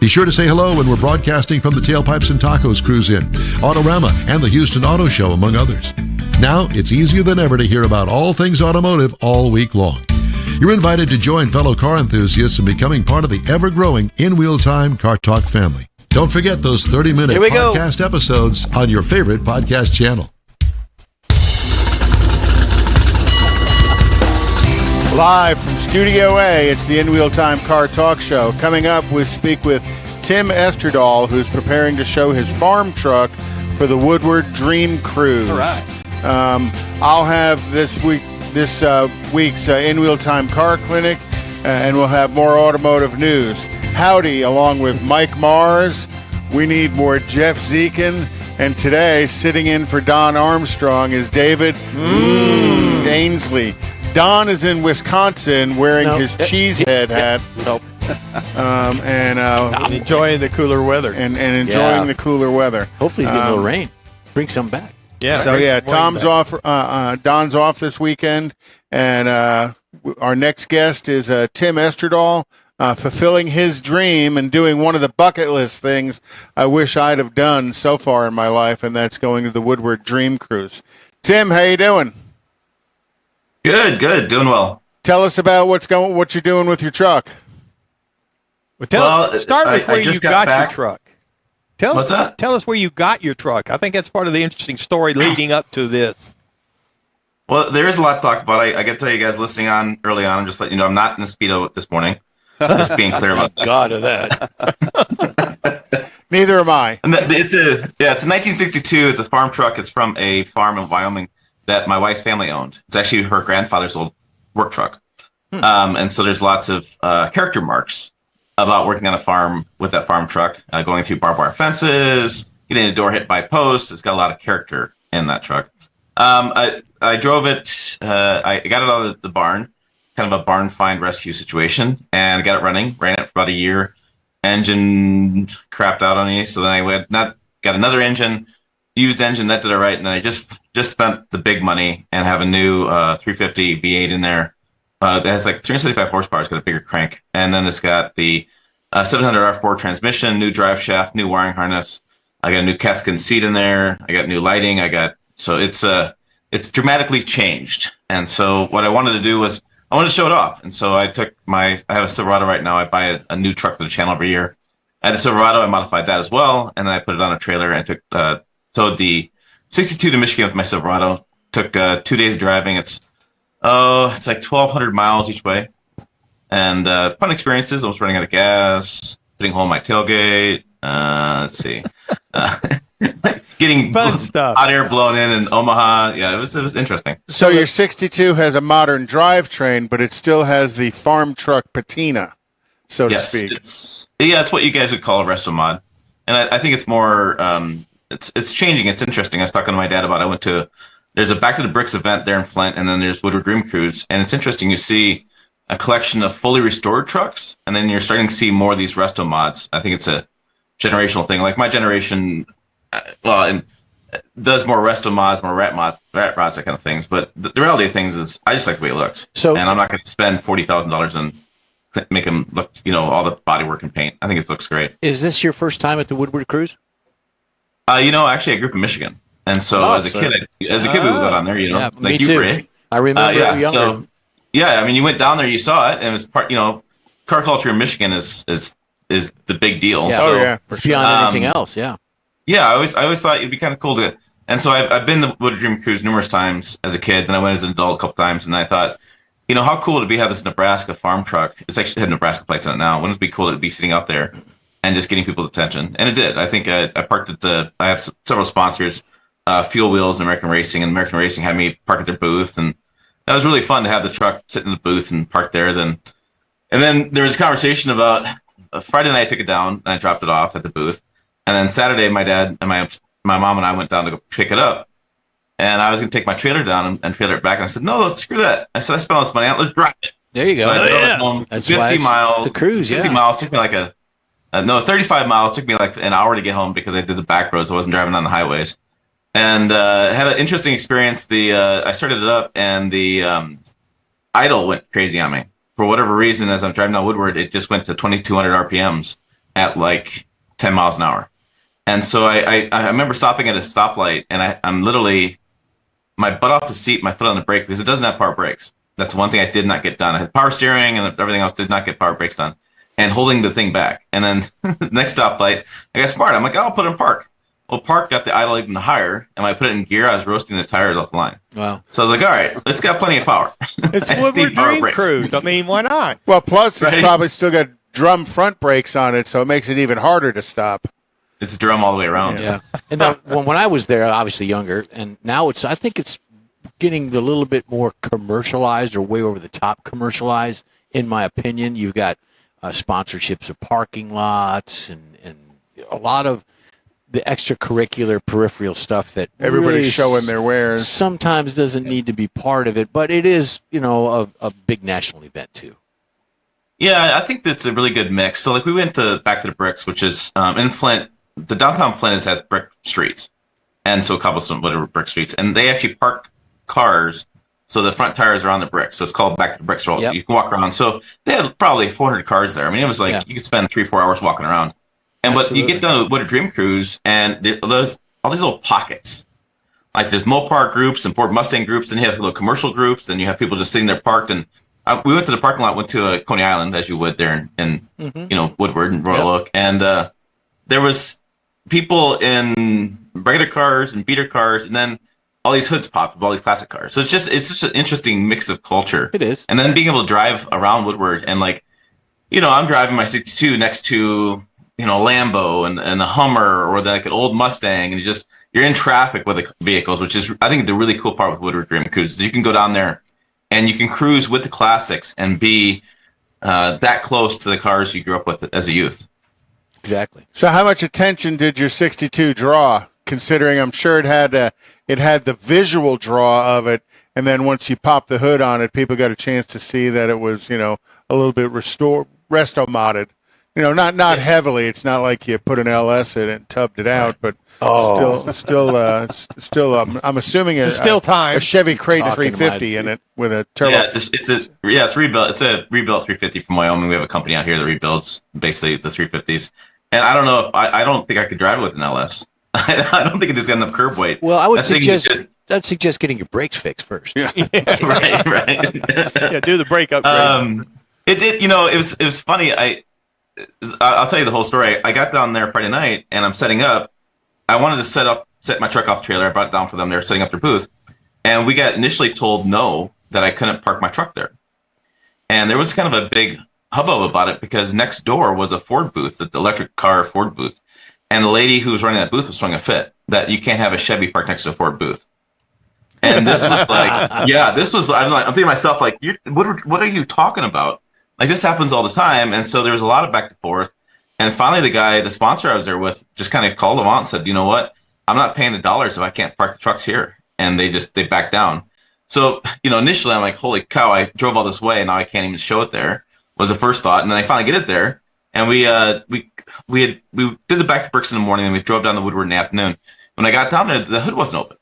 Be sure to say hello when we're broadcasting from the Tailpipes and Tacos Cruise In, Autorama, and the Houston Auto Show, among others. Now, it's easier than ever to hear about all things automotive all week long. You're invited to join fellow car enthusiasts in becoming part of the ever-growing In Real Time Car Talk family. Don't forget those 30-minute podcast episodes on your favorite podcast channel. Live from Studio A, it's the In Real Time Car Talk Show. Coming up, we speak with Tim Esterdahl, who's preparing to show his farm truck for the Woodward Dream Cruise. All right. I'll have this week's In Real Time Car Clinic, and we'll have more automotive news. Howdy, along with Mike Mars. We need more Jeff Zekin. And today, sitting in for Don Armstrong is David Ainsley. Don is in Wisconsin wearing his cheesehead hat. And enjoying the cooler weather. And enjoying the cooler weather. Hopefully he's getting a little rain. Bring some back. Yeah. So Tom's off. Don's off this weekend, and our next guest is Tim Esterdahl, fulfilling his dream and doing one of the bucket list things I wish I'd have done so far in my life, and that's going to the Woodward Dream Cruise. Tim, how you doing? Good, doing well. Tell us about what you're doing with your truck. Start with where you got your truck. What's that? Tell us where you got your truck. I think that's part of the interesting story leading up to this. Well, there is a lot to talk about. I got to tell you guys listening on early on, I'm just letting you know I'm not in a Speedo this morning. Just being clear about that. God of that. Neither am I. And it's a 1962. It's a farm truck. It's from a farm in Wyoming that my wife's family owned. It's actually her grandfather's old work truck. And so there's lots of character marks about working on a farm with that farm truck, going through barbed wire fences, getting a door hit by posts. It's got a lot of character in that truck. I drove it. I got it out of the barn, kind of a barn find rescue situation, and I got it running. Ran it for about a year. Engine crapped out on me, so then I got another engine, used engine that did it right, and I just spent the big money and have a new 350 V8 in there. It has like 375 horsepower. It's got a bigger crank, and then it's got the 700 R4 transmission, new drive shaft, new wiring harness. I got a new Keskin seat in there. I got new lighting. So it's dramatically changed. And so what I wanted to do was I wanted to show it off. And so I have a Silverado right now. I buy a new truck for the channel every year. I had a Silverado. I modified that as well, and then I put it on a trailer and towed the 62 to Michigan with my Silverado. Took 2 days of driving. It's like 1,200 miles each way, and fun experiences. I was running out of gas, putting a hole in my tailgate. Let's see, getting fun stuff, hot air blown in Omaha. Yeah, it was interesting. So your 62 has a modern drivetrain, but it still has the farm truck patina, so to speak. It's what you guys would call a resto mod, and I think it's more. It's changing. It's interesting. I was talking to my dad about it. There's a Back to the Bricks event there in Flint, and then there's Woodward Dream Cruise. And it's interesting. You see, a collection of fully restored trucks, and then you're starting to see more of these resto mods. I think it's a generational thing. Like my generation, and does more resto mods, more rat rods, that kind of things. But the reality of things is, I just like the way it looks. So, and I'm not going to spend $40,000 on make them look, all the bodywork and paint. I think it looks great. Is this your first time at the Woodward Cruise? Actually, I grew up in Michigan, and so as a kid, we would go down there. Yeah, like me you, too. Ray. I remember younger. So, I mean, you went down there, you saw it, and it was part. Car culture in Michigan is the big deal. Yeah. So, it's beyond anything else. Yeah. Yeah, I always thought it'd be kind of cool to. And so I've been to the Woodward Dream Cruise numerous times as a kid, and I went as an adult a couple times, and I thought, how cool would it be to have this Nebraska farm truck? It's actually had Nebraska plates on it now. Wouldn't it be cool to be sitting out there and just getting people's attention? And it did. I think I parked at I have several sponsors, Fuel Wheels and American Racing had me park at their booth, and that was really fun to have the truck sit in the booth and park there. And then there was a conversation about Friday night I took it down and I dropped it off at the booth, and then Saturday my dad and my mom and I went down to go pick it up. And I was going to take my trailer down and trailer it back. And I said, no, screw that. I said, I spent all this money out. Let's drive it. There you go. So I drove it home. That's 50 miles. The cruise, 50 miles took me like 35 miles took me like an hour to get home because I did the back roads. I wasn't driving on the highways. And had an interesting experience. I started it up, and the idle went crazy on me. For whatever reason, as I'm driving down Woodward, it just went to 2,200 RPMs at like 10 miles an hour. And so I remember stopping at a stoplight, and I'm literally my butt off the seat, my foot on the brake, because it doesn't have power brakes. That's the one thing I did not get done. I had power steering and everything else, did not get power brakes done, and holding the thing back. And then next stoplight, I got smart. I'm like, I'll put it in park. Well, park got the idle even higher, and when I put it in gear, I was roasting the tires off the line. Wow. So I was like, all right, it's got plenty of power. It's Woodward Dream Cruise. I mean, why not? Well, plus it's probably still got drum front brakes on it, so it makes it even harder to stop. It's drum all the way around. Yeah. And now, when I was there, obviously younger, and now I think it's getting a little bit more commercialized or way over the top commercialized, in my opinion. You've got sponsorships of parking lots and a lot of the extracurricular peripheral stuff that everybody's really showing their wares. Sometimes doesn't need to be part of it, but it is, a big national event too. Yeah, I think that's a really good mix. So like we went back to the Bricks, which is in Flint. The downtown Flint has brick streets, and so cobblestone, whatever, brick streets, and they actually park cars so the front tires are on the bricks. So it's called Back to the Bricks Road. Yep. You can walk around. So they had probably 400 cars there. I mean, it was like you could spend 3-4 hours walking around. And but you get done with Woodward Dream Cruise, and there's all these little pockets. Like there's Mopar groups and Ford Mustang groups, and you have little commercial groups, and you have people just sitting there parked. And we went to the parking lot, went to Coney Island, as you would there in Woodward and Royal Oak, and there was people in regular cars and beater cars, and then all these hoods popped with all these classic cars. So it's just an interesting mix of culture. It is. And then being able to drive around Woodward, and like, I'm driving my 62 next to, a Lambo and a Hummer or like an old Mustang, and you're in traffic with the vehicles, which is, I think, the really cool part with Woodward Dream Cruise is you can go down there and you can cruise with the classics and be that close to the cars you grew up with as a youth. Exactly. So how much attention did your 62 draw, considering I'm sure it had the visual draw of it, and then once you pop the hood on it, people got a chance to see that it was, a little bit resto modded. Not heavily. It's not like you put an LS in it and tubbed it out, but still, I'm assuming a Chevy Crate 350 in it with a turbo. Yeah, it's rebuilt. It's a rebuilt 350 from Wyoming. We have a company out here that rebuilds basically the 350s. And I don't know if I don't think I could drive it with an LS. I don't think it just got enough curb weight. Well, I'd suggest getting your brakes fixed first. Yeah. right. Yeah, do the brake upgrade. It did. It was funny. I'll tell you the whole story. I got down there Friday night, and I'm setting up. I wanted to set my truck off the trailer. I brought it down for them. They were setting up their booth, and we got initially told no, that I couldn't park my truck there. And there was kind of a big hubbub about it because next door was a Ford booth, the electric car Ford booth. And the lady who was running that booth was throwing a fit that you can't have a Chevy parked next to a Ford booth. And this was like, I'm thinking to myself, like, what are you talking about? Like, this happens all the time. And so there was a lot of back and forth. And finally, the sponsor I was there with, just kind of called them out and said, you know what? I'm not paying the dollars if I can't park the trucks here. And they backed down. So, initially I'm like, holy cow, I drove all this way and now I can't even show it there, was the first thought. And then I finally get it there. And we did it back to Brooks in the morning and we drove down the Woodward in the afternoon. When I got down there, the hood wasn't open.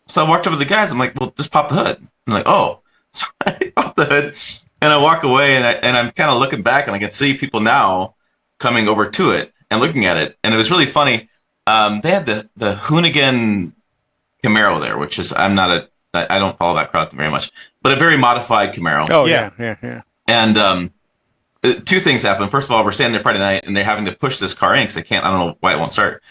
So I walked over to the guys. I'm like, well, just pop the hood. I'm like, oh. So I pop the hood and I walk away and I'm kind of looking back and I can see people now coming over to it and looking at it. And it was really funny. They had the Hoonigan Camaro there, which is, I don't follow that crowd very much, but a very modified Camaro. Oh, yeah. And two things happened. First of all, we're standing there Friday night and they're having to push this car in because I don't know why it won't start.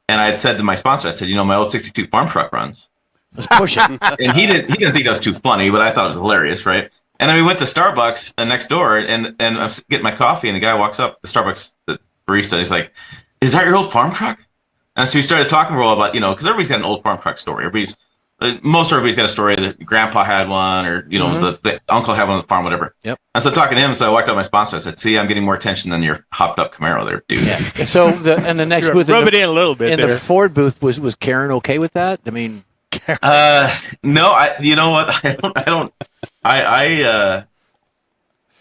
And I had said to my sponsor, I said, my old 62 farm truck runs. Let's push it. And he didn't think that was too funny, but I thought it was hilarious, right? And then we went to Starbucks next door and I'm getting my coffee and the guy walks up, the Starbucks the barista, and he's like, is that your old farm truck? And so we started talking for a while about, because everybody's got an old farm truck story. Most everybody's got a story that grandpa had one or, the uncle had one on the farm, whatever. Yep. And so talking to him, so I walked up to my sponsor. I said, see, I'm getting more attention than your hopped up Camaro there, dude. Yeah. So the next booth, rub it in a little bit. In the Ford booth, was Karen okay with that? I mean, no, you know what?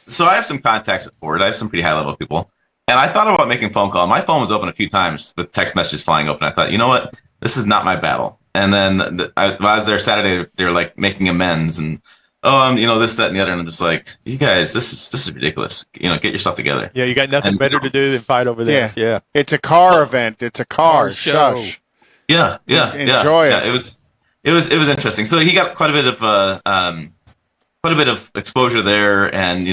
So I have some contacts at Ford. I have some pretty high level people. And I thought about making a phone call. My phone was open a few times with text messages flying open. I thought, you know what? This is not my battle. And then I was there Saturday. They were like making amends and, this, that, and the other. And I'm just like, you guys, this is ridiculous. Get yourself together. Yeah, you got nothing better to do than fight over this. Yeah. It's a car event. It's a car show. Shush. Yeah. Enjoy it. Yeah, it was interesting. So he got quite a bit of exposure there, and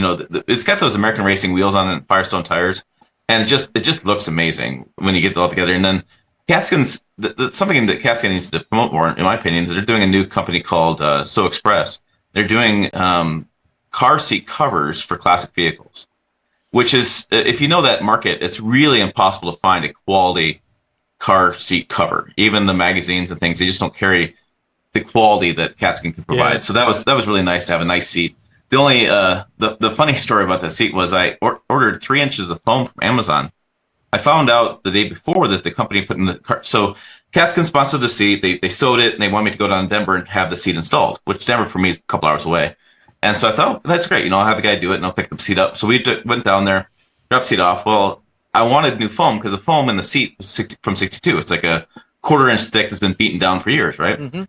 it's got those American racing wheels on it, and Firestone tires, and it just looks amazing when you get it all together. And then Katzkin's something that Katzkin needs to promote more, in my opinion, is they're doing a new company called So Express. They're doing car seat covers for classic vehicles, which is, if you know that market, it's really impossible to find a quality car seat cover. Even the magazines and things, they just don't carry the quality that Katzkin can provide. Yeah. So that was really nice to have a nice seat. The only the funny story about that seat was I ordered 3 inches of foam from Amazon. I found out the day before that the company put in the car. So Katzkin sponsored the seat. They sewed it and they wanted me to go down to Denver and have the seat installed, which Denver for me is a couple hours away. And so I thought, that's great. I'll have the guy do it and I'll pick the seat up. So we went down there, dropped the seat off. Well, I wanted new foam because the foam in the seat was from 62. It's like a 1/4 inch thick that's been beaten down for years, right? Mm-hmm.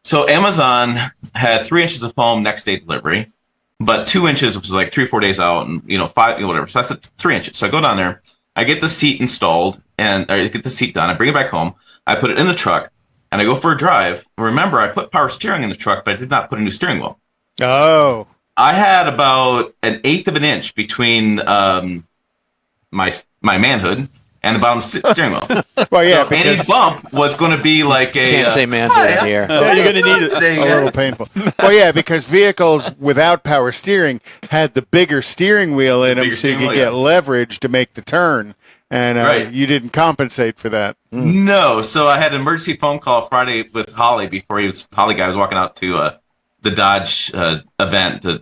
So Amazon had 3 inches of foam next day delivery, but 2 inches was like 3 or 4 days out, and 5, whatever. So that's 3 inches. So I go down there, I get the seat installed, and I get the seat done. I bring it back home, I put it in the truck, and I go for a drive. Remember, I put power steering in the truck, but I did not put a new steering wheel. Oh, I had about 1/8 of an inch between my manhood and the bottom steering wheel. Well, yeah, so any bump was going to be like a... Can't say manhood in the air. Yeah, you're going to need it. A little painful. Well, yeah, because vehicles without power steering had the bigger steering wheel in them so you could get leverage to make the turn. And you didn't compensate for that. No. So I had an emergency phone call Friday with Holly before Holly guy was walking out to the Dodge event, I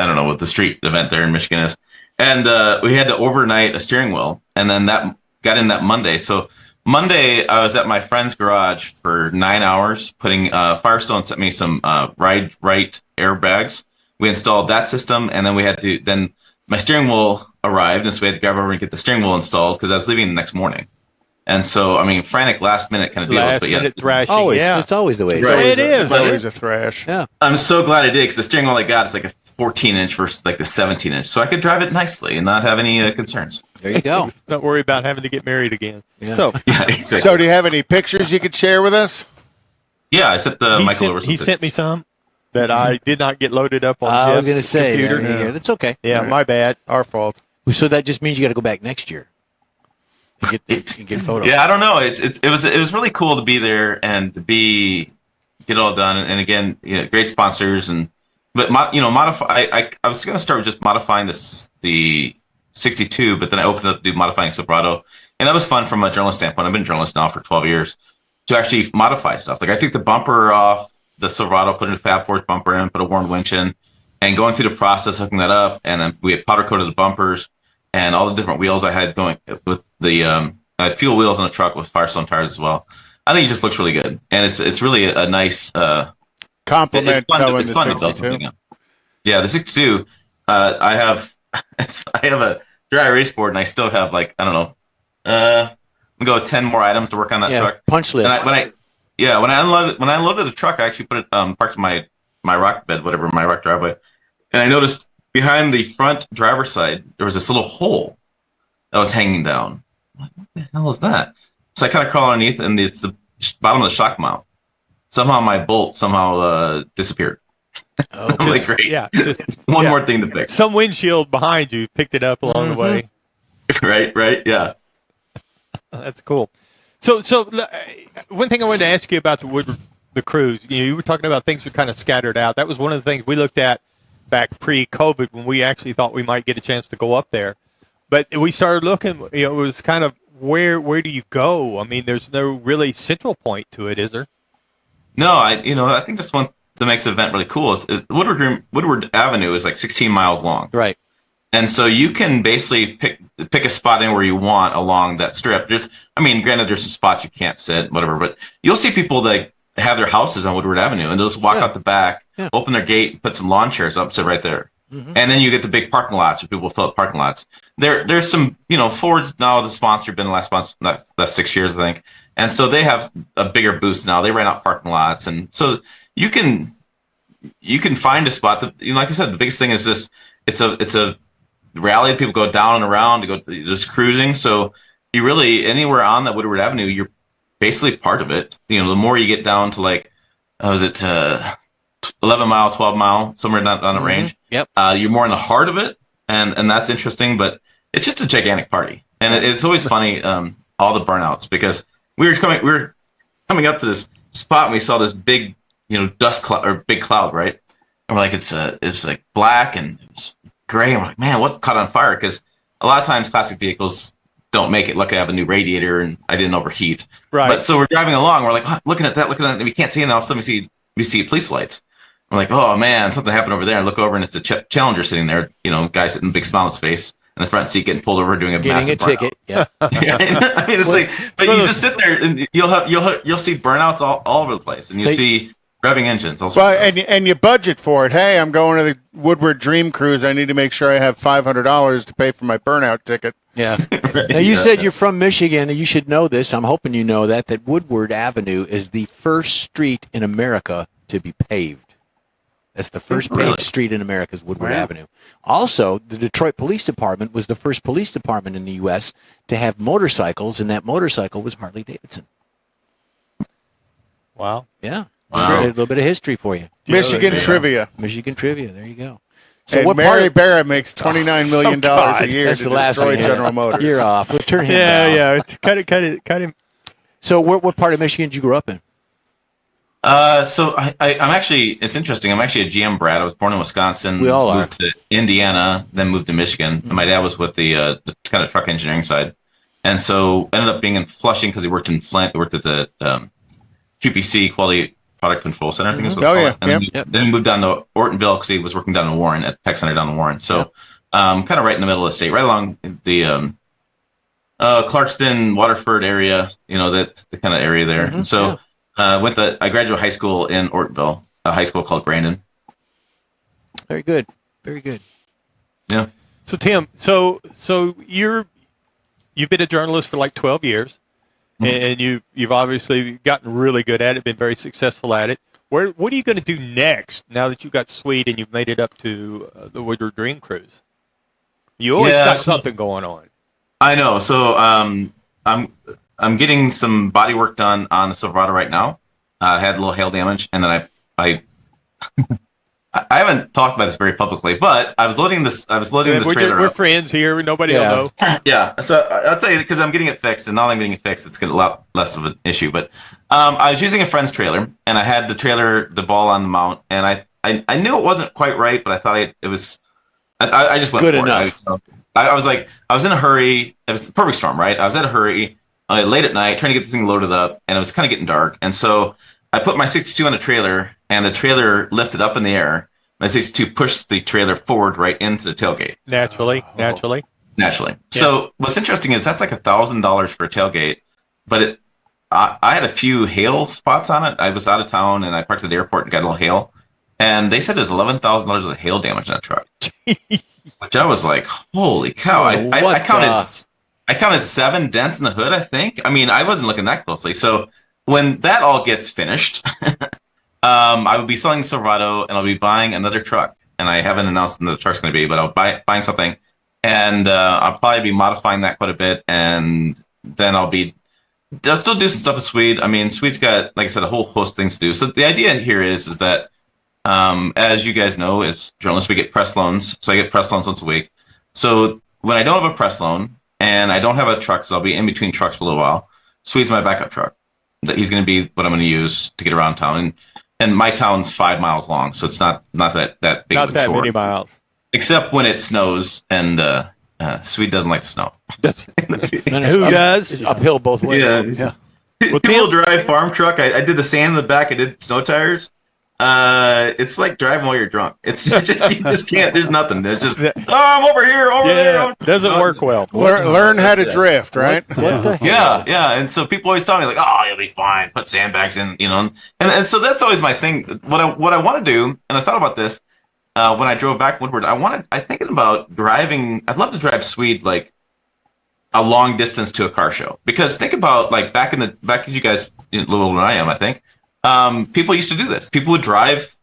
don't know what the street event there in Michigan is. And we had to overnight a steering wheel. And then that got in that Monday. So Monday, I was at my friend's garage for 9 hours putting Firestone sent me some ride right airbags. We installed that system, and then then my steering wheel arrived, and so we had to drive over and get the steering wheel installed because I was leaving the next morning. And so, frantic last minute kind of deals. But yes, thrashing. Always, it's always the way it is. It's always a thrash. Yeah. I'm so glad I did because the steering wheel I got is like a 14 inch versus like the 17 inch, so I could drive it nicely and not have any concerns. There you go. Don't worry about having to get married again. Yeah. So, exactly. So, do you have any pictures you could share with us? Yeah, I sent Michael over. He sent me some that I did not get loaded up on. I was going to say, computer. that's okay. Yeah, my bad. Our fault. So that just means you got to go back next year and get photos. Yeah, I don't know. It was really cool to be there and to get it all done. And again, great sponsors modify. I was going to start with just modifying the 62, but then I opened up to do modifying Silverado, and that was fun from a journalist standpoint. I've been a journalist now for 12 years to actually modify stuff. Like I took the bumper off the Silverado, put a Fab Forge bumper in, put a worn winch in, and going through the process, hooking that up, and then we had powder coated the bumpers and all the different wheels I had going with the I had fuel wheels on the truck with Firestone tires as well. I think it just looks really good, and it's really a nice compliment it's fun towing to the build 62. something up. Yeah, the 62. I have a dry erase board, and I still have like I don't know. I'm gonna go 10 more items to work on that truck. Punch list. And when I unloaded the truck, I actually put it parked in my rock bed, whatever, my rock driveway, and I noticed behind the front driver's side there was this little hole that was hanging down. I'm like, what the hell is that? So I kind of crawl underneath, and it's the bottom of the shock mount. Somehow my bolt disappeared. Oh, I'm like, great. Yeah, just One more thing to fix. some windshield behind you picked it up along the way. Right, yeah. That's cool. So one thing I wanted to ask you about the cruise. You were talking about things are kind of scattered out. That was one of the things we looked at back pre-COVID when we actually thought we might get a chance to go up there. But we started looking. It was kind of where do you go? I mean, there's no really central point to it, is there? No, I think that's one that makes the event really cool. Is Woodward Avenue is like 16 miles long. Right. And so you can basically pick a spot anywhere you want along that strip. Granted, there's some spots you can't sit, whatever, but you'll see people that have their houses on Woodward Avenue, and they'll just walk out the back, open their gate, put some lawn chairs up, sit right there. Mm-hmm. And then you get the big parking lots where people fill up parking lots. There's some, Ford's now the sponsor, been the last sponsor, that's 6 years, I think. And so they have a bigger boost now. They rent out parking lots. And so you can find a spot that, like I said, the biggest thing is just, it's a rally. People go down and around to go just cruising. So you really, anywhere on that Woodward Avenue, you're basically part of it. The more you get down to like, 11 mile, 12 mile, somewhere on the range. Yep. You're more in the heart of it. And that's interesting, but it's just a gigantic party. And it's always funny, all the burnouts, because we were coming up to this spot and we saw this big, dust cloud or big cloud, right? And we're like, it's like black and it's gray. And we're like, man, what caught on fire? Because a lot of times classic vehicles don't make it. Luckily, I have a new radiator and I didn't overheat. Right. But so we're driving along. We're like, oh, looking at that, and we can't see it. And all of a sudden we see police lights. I'm like, oh man, something happened over there. And look over, and it's a Challenger sitting there. Guy sitting, big smile on his face, in the front seat, getting pulled over, doing getting a ticket. Yeah. I mean, it's like, but you just sit there, and you'll see burnouts all over the place, and you see revving engines. Well, and you budget for it. Hey, I'm going to the Woodward Dream Cruise. I need to make sure I have $500 to pay for my burnout ticket. Yeah. Now, you said you're from Michigan, and you should know this. I'm hoping you know that Woodward Avenue is the first street in America to be paved. That's the first paved street in America is Woodward Avenue. Also, the Detroit Police Department was the first police department in the U.S. to have motorcycles, and that motorcycle was Harley Davidson. Wow. Yeah. Wow. A little bit of history for you. Michigan trivia. Michigan trivia. There you go. So and Mary Barra makes $29 million a year That's to the last destroy one. General Motors. You're off. We'll turn him down. Yeah. Cut him. So what part of Michigan did you grow up in? So I'm actually, it's interesting. I'm actually a GM brat. I was born in Wisconsin. We all moved to Indiana, then moved to Michigan. And my dad was with the kind of truck engineering side. And so ended up being in Flushing because he worked in Flint. He worked at the QPC, Quality Product Control Center, I think is what it's called. And then he moved down to Ortonville because he was working down in Warren at the Tech Center down in Warren. So kind of right in the middle of the state, right along the Clarkston, Waterford area, the kind of area there. And so I graduated high school in Ortonville, a high school called Grandin. Very good. Very good. Yeah. So Tim, so you've been a journalist for like 12 years. And you've obviously gotten really good at it, been very successful at it. What are you going to do next now that you've got Sweet and you've made it up to the Woodward Dream Cruise? You always got something going on. I know. So I'm getting some body work done on the Silverado right now. I had a little hail damage, and then I haven't talked about this very publicly, but I was loading the trailer. We're friends here. Nobody will know. Yeah. So I'll tell you, because I'm getting it fixed, and now that I'm getting it fixed, it's getting a lot less of an issue. But I was using a friend's trailer, and I had the ball on the mount, and I knew it wasn't quite right, but I thought it was. I just went good for enough. it. I was in a hurry. It was a perfect storm, right? I was in a hurry, late at night, trying to get this thing loaded up, and it was kind of getting dark, and so I put my 62 on the trailer, and the trailer lifted up in the air. My 62 pushed the trailer forward right into the tailgate. Naturally. Yeah. So what's interesting is that's like $1,000 for a tailgate, but I had a few hail spots on it. I was out of town and I parked at the airport and got a little hail. And they said there's $11,000 of hail damage on that truck. Which I was like, holy cow. I counted 7 dents in the hood, I think. I mean, I wasn't looking that closely. So when that all gets finished, I will be selling the Silverado and I'll be buying another truck. And I haven't announced when the truck's going to be, but I'll buying something. And I'll probably be modifying that quite a bit. And then I'll still do some stuff with Swede. I mean, Swede's got, like I said, a whole host of things to do. So the idea here is that, as you guys know, as journalists, we get press loans. So I get press loans once a week. So when I don't have a press loan and I don't have a truck, because I'll be in between trucks for a little while, Swede's my backup truck. That he's going to be what I'm going to use to get around town. And my town's 5 miles long, so it's not that big. Not of a that chore. many miles. Except when it snows, and Swede doesn't like the snow. Who does? It's uphill both ways. Yeah. Two-wheel drive farm truck. I did the sand in the back. I did snow tires. It's like driving while you're drunk. It's just you just can't. There's nothing. It's just I'm over here, there. Doesn't work well. Learn how to drift, right? What the hell? Yeah. And so people always tell me like, "Oh, you'll be fine. Put sandbags in," And so that's always my thing. What I want to do, and I thought about this when I drove back Woodward. I thinking about driving. I'd love to drive Swede like a long distance to a car show, because think about like back as you guys a little older than I am, I think. People used to do this. People would drive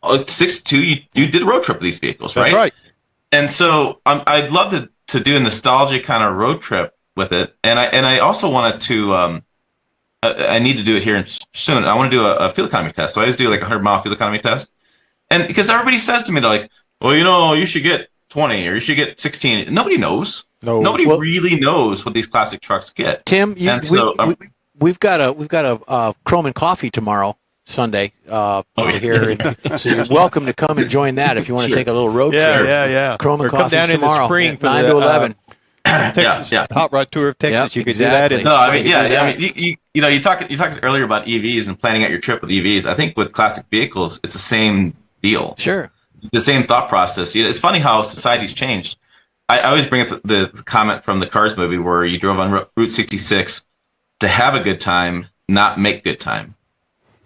6'2". You did a road trip with these vehicles, right? That's right. And so I'd love to do a nostalgic kind of road trip with it. And I also wanted to. I need to do it here soon. I want to do a fuel economy test. So I always do like a 100-mile fuel economy test. And because everybody says to me, they're like, "Well, you should get 20 or you should get 16." Nobody knows. Nobody really knows what these classic trucks get. Tim, we've got a Chrome and Coffee tomorrow, Sunday, over here. And so you're welcome to come and join that if you want to take a little road trip. Yeah. Chrome and Or come Coffee down tomorrow, in the spring for 9 to 11. Texas Hot Rod Tour of Texas. Yep, you could exactly. do that. I mean, you talked earlier about EVs and planning out your trip with EVs. I think with classic vehicles, it's the same deal. Sure. The same thought process. It's funny how society's changed. I always bring up the comment from the Cars movie where you drove on Route 66 to have a good time, not make good time.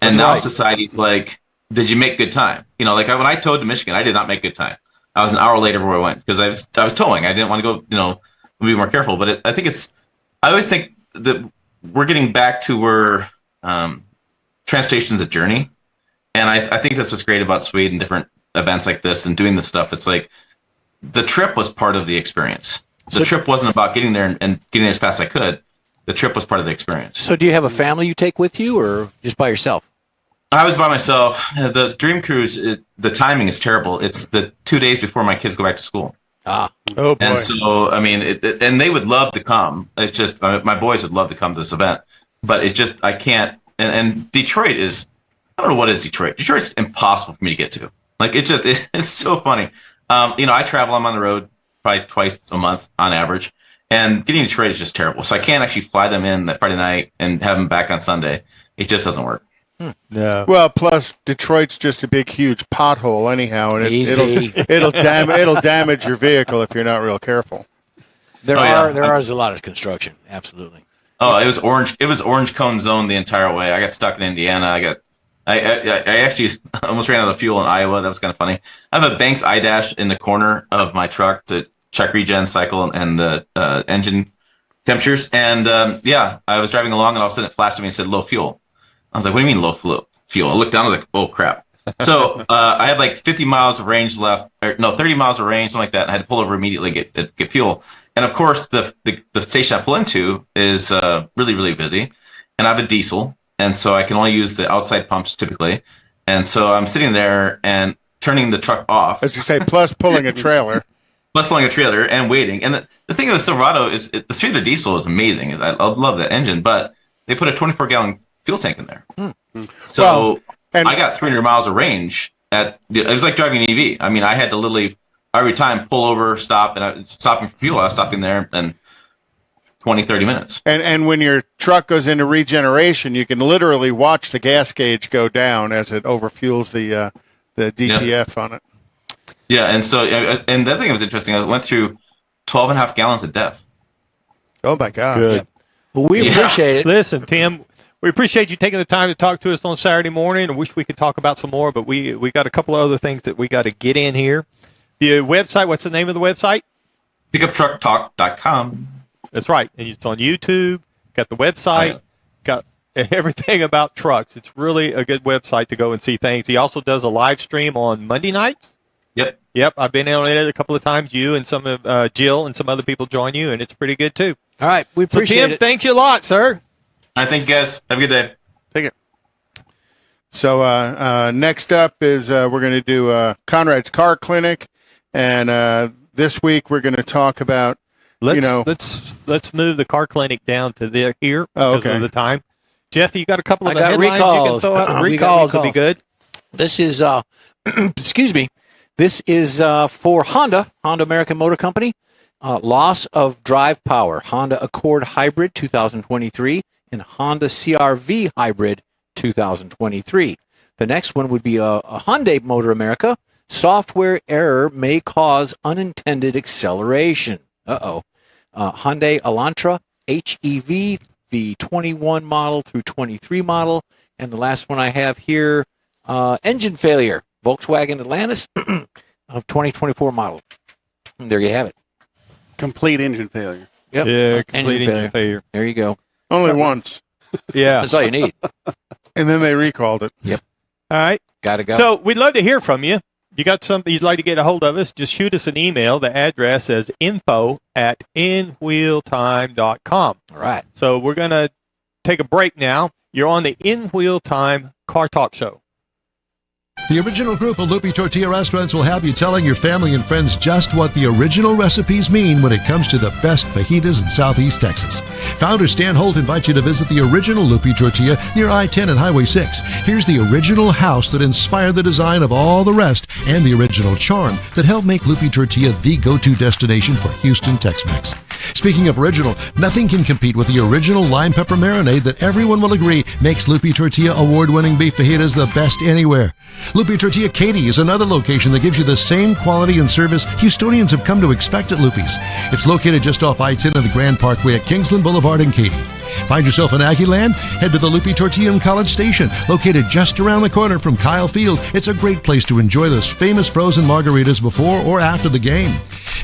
And now society's like, did you make good time? Like when I towed to Michigan, I did not make good time. I was an hour later where I went because I was towing. I didn't want to go, be more careful. But I always think that we're getting back to where transportation's a journey. And I think that's what's great about Swede and different events like this and doing this stuff. It's like the trip was part of the experience. The trip wasn't about getting there and getting there as fast as I could. The trip was part of the experience. So do you have a family you take with you or just by yourself? I was by myself. The Dream Cruise, the timing is terrible. It's the 2 days before my kids go back to school. Oh, boy. And so, I mean, and they would love to come. It's just, my boys would love to come to this event. But I can't. And Detroit is, I don't know what is Detroit. Detroit's impossible for me to get to. Like, it's so funny. I travel, I'm on the road probably twice a month on average. And getting to Detroit is just terrible. So I can't actually fly them in that Friday night and have them back on Sunday. It just doesn't work. No. Well, plus Detroit's just a big, huge pothole anyhow, and it'll damage your vehicle if you're not real careful. There is a lot of construction. Absolutely. Oh, it was orange. It was orange cone zone the entire way. I got stuck in Indiana. I actually almost ran out of fuel in Iowa. That was kind of funny. I have a Banks iDash in the corner of my truck to check regen cycle and the engine temperatures. And I was driving along and all of a sudden it flashed at me and said low fuel. I was like, what do you mean low fuel? I looked down, I was like, oh crap. So I had like 50 miles of range left, 30 miles of range, something like that. And I had to pull over immediately and get fuel. And of course the station I pull into is really, really busy. And I have a diesel. And so I can only use the outside pumps typically. And so I'm sitting there and turning the truck off. As you say, plus pulling a trailer. Plus pulling a trailer and waiting. And the thing with the Silverado is the 3-liter diesel is amazing. I love that engine, but they put a 24-gallon fuel tank in there. So I got 300 miles of range. It was like driving an EV. I mean, I had to literally every time pull over, stop, and I was stopping for fuel. I was stopping there and 20, 30 minutes. And when your truck goes into regeneration, you can literally watch the gas gauge go down as it overfuels the DPF on it. Yeah, and so, and that thing was interesting. I went through 12.5 gallons of DEF. Oh, my gosh. Good. Well, we appreciate it. Listen, Tim, we appreciate you taking the time to talk to us on Saturday morning. I wish we could talk about some more, but we got a couple of other things that we got to get in here. The website, what's the name of the website? PickupTruckTalk.com. That's right. And it's on YouTube. Got the website. Got everything about trucks. It's really a good website to go and see things. He also does a live stream on Monday nights. Yep. I've been on it a couple of times. You and some of Jill and some other people join you, and it's pretty good too. All right. We appreciate Tim, thanks you a lot, sir. I think, guys, have a good day. Take it. So next up is we're going to do Conrad's Car Clinic, and this week we're going to talk about let's move the car clinic down to here because of the time. Jeff, you got a couple of headlines recalls. you can throw out? Recalls would be good. This is excuse me. This is for Honda American Motor Company. Loss of drive power, Honda Accord Hybrid 2023 and Honda CR-V Hybrid 2023. The next one would be a Hyundai Motor America. Software error may cause unintended acceleration. Hyundai Elantra HEV, the 21 model through 23 model. And the last one I have here, engine failure, Volkswagen Atlantis of 2024 model. And there you have it. Complete engine failure. Yep. Yeah, complete engine failure. There you go. only once, Yeah. That's all you need. and then they recalled it. Yep. All right. Got to go. So we'd love to hear from you. You got something you'd like to get a hold of us, just shoot us an email. The address is info@inwheeltime.com. All right. So we're going to take a break now. You're on the In Wheel Time Car Talk Show. The original group of Loopy Tortilla restaurants will have you telling your family and friends just what the original recipes mean when it comes to the best fajitas in Southeast Texas. Founder Stan Holt invites you to visit the original Loopy Tortilla near I-10 and Highway 6. Here's the original house that inspired the design of all the rest and the original charm that helped make Loopy Tortilla the go-to destination for Houston Tex-Mex. Speaking of original, nothing can compete with the original lime pepper marinade that everyone will agree makes Loopy Tortilla award-winning beef fajitas the best anywhere. Loopy Tortilla Katy is another location that gives you the same quality and service Houstonians have come to expect at Loopy's. It's located just off I-10 and the Grand Parkway at Kingsland Boulevard in Katy. Find yourself in Aggie Land? Head to the Loopy Tortilla in College Station, located just around the corner from Kyle Field. It's a great place to enjoy those famous frozen margaritas before or after the game.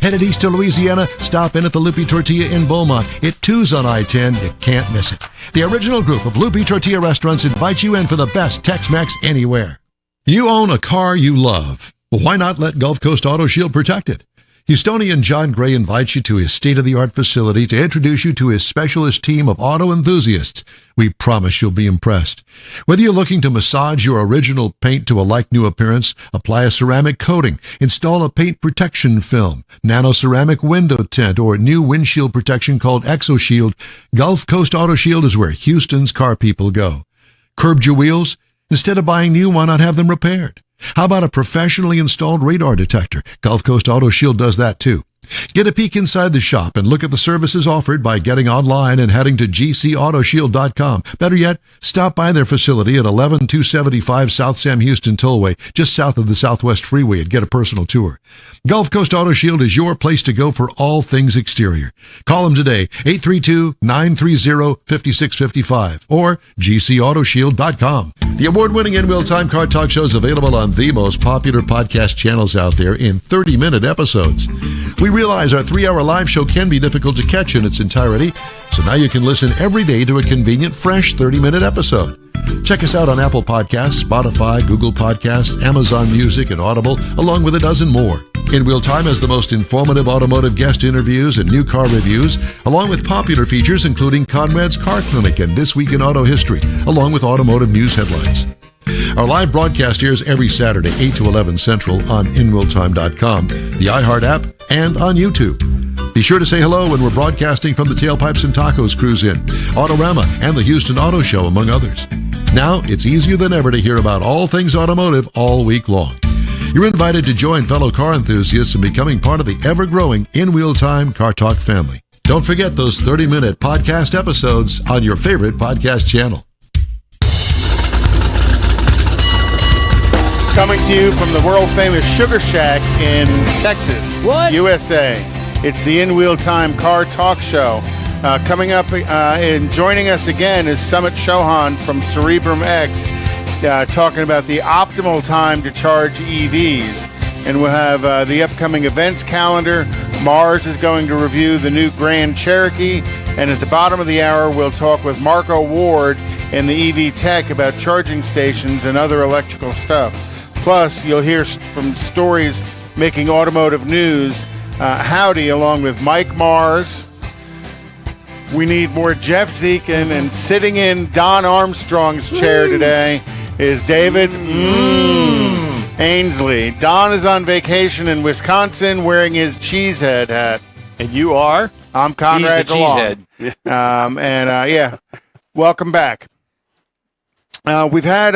Headed east to Louisiana, stop in at the Loopy Tortilla in Beaumont. It too's on I-10. You can't miss it. The original group of Loopy Tortilla restaurants invites you in for the best Tex-Mex anywhere. You own a car you love. Well, why not let Gulf Coast Auto Shield protect it? Houstonian John Gray invites you to his state-of-the-art facility to introduce you to his specialist team of auto enthusiasts. We promise you'll be impressed. Whether you're looking to massage your original paint to a like-new appearance, apply a ceramic coating, install a paint protection film, nano-ceramic window tint, or new windshield protection called ExoShield, Gulf Coast Auto Shield is where Houston's car people go. Curbed your wheels? Instead of buying new, why not have them repaired? How about a professionally installed radar detector? Gulf Coast Auto Shield does that too. Get a peek inside the shop and look at the services offered by getting online and heading to gcautoshield.com. Better yet, stop by their facility at 11275 South Sam Houston Tollway, just south of the Southwest Freeway, and get a personal tour. Gulf Coast Auto Shield is your place to go for all things exterior. Call them today, 832-930-5655 or gcautoshield.com. The award-winning In-Wheel Time Car Talk Show is available on the most popular podcast channels out there in 30-minute episodes. We realize our 3-hour live show can be difficult to catch in its entirety, so now you can listen every day to a convenient, fresh 30-minute episode. Check us out on Apple Podcasts, Spotify, Google Podcasts, Amazon Music, and Audible, along with a dozen more. In Wheel Time has the most informative automotive guest interviews and new car reviews, along with popular features including Conrad's Car Clinic and This Week in Auto History, along with automotive news headlines. Our live broadcast airs every Saturday, 8 to 11 Central on InWheelTime.com, the iHeart app, and on YouTube. Be sure to say hello when we're broadcasting from the Tailpipes and Tacos Cruise In, Autorama, and the Houston Auto Show, among others. Now, it's easier than ever to hear about all things automotive all week long. You're invited to join fellow car enthusiasts in becoming part of the ever-growing In-Wheel Time Car Talk family. Don't forget those 30-minute podcast episodes on your favorite podcast channel. Coming to you from the world-famous Sugar Shack in Texas, USA. It's the In-Wheel Time Car Talk Show. Coming up and joining us again is Sumit Chauhan from Cerebrum X, talking about the optimal time to charge EVs. And we'll have the upcoming events calendar. Mars is going to review the new Grand Cherokee. And at the bottom of the hour, we'll talk with Marco Ward in the EV Tech about charging stations and other electrical stuff. Plus, you'll hear from stories making automotive news. Howdy, along with Mike Mars. We need more Jeff Zekin, and sitting in Don Armstrong's chair today is David Ainsley. Don is on vacation in Wisconsin wearing his cheesehead hat. And you are? I'm Conrad He's the cheesehead. Welcome back. We've had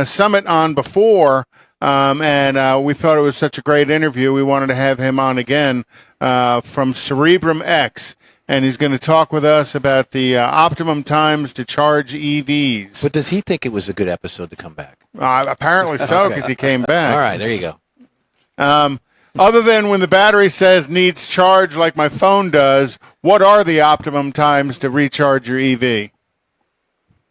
Sumit on before, and we thought it was such a great interview. We wanted to have him on again from Cerebrum X. And he's going to talk with us about the optimum times to charge EVs. But does he think it was a good episode to come back? Apparently so, because he came back. All right, there you go. Other than when the battery says needs charge like my phone does, what are the optimum times to recharge your EV?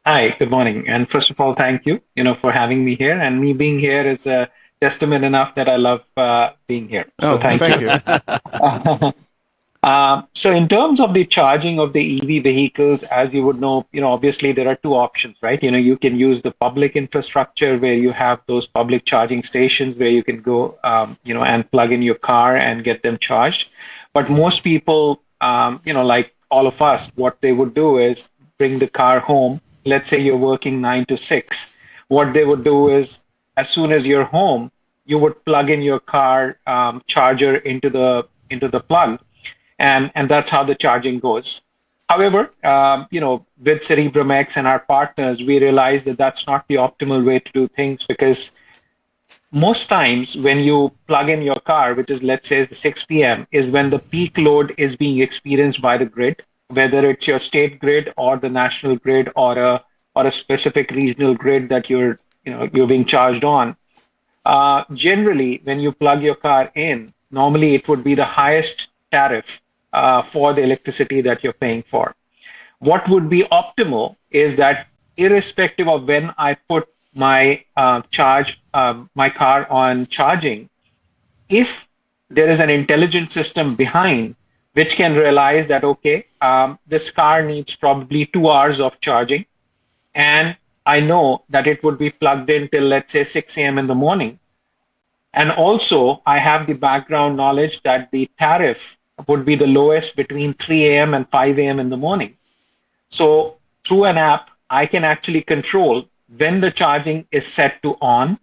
Hi, good morning. And first of all, thank you, for having me here. And me being here is a testament enough that I love being here. So thank you. So in terms of the charging of the EV vehicles, as you would know, obviously there are two options, right? You can use the public infrastructure where you have those public charging stations where you can go, and plug in your car and get them charged. But most people, like all of us, what they would do is bring the car home. Let's say you're working 9 to 6. What they would do is, as soon as you're home, you would plug in your car charger into the plug. And that's how the charging goes. However, with Cerebrum X and our partners, we realized that that's not the optimal way to do things, because most times when you plug in your car, which is, let's say, 6 p.m., is when the peak load is being experienced by the grid, whether it's your state grid or the national grid or a specific regional grid that you're being charged on. Generally, when you plug your car in, normally it would be the highest tariff for the electricity that you're paying for. What would be optimal is that irrespective of when I put my my car on charging, if there is an intelligent system behind which can realize that, okay, this car needs probably 2 hours of charging, and I know that it would be plugged in till, let's say, 6 a.m. in the morning. And also, I have the background knowledge that the tariff would be the lowest between 3 a.m. and 5 a.m. in the morning. So through an app, I can actually control when the charging is set to on,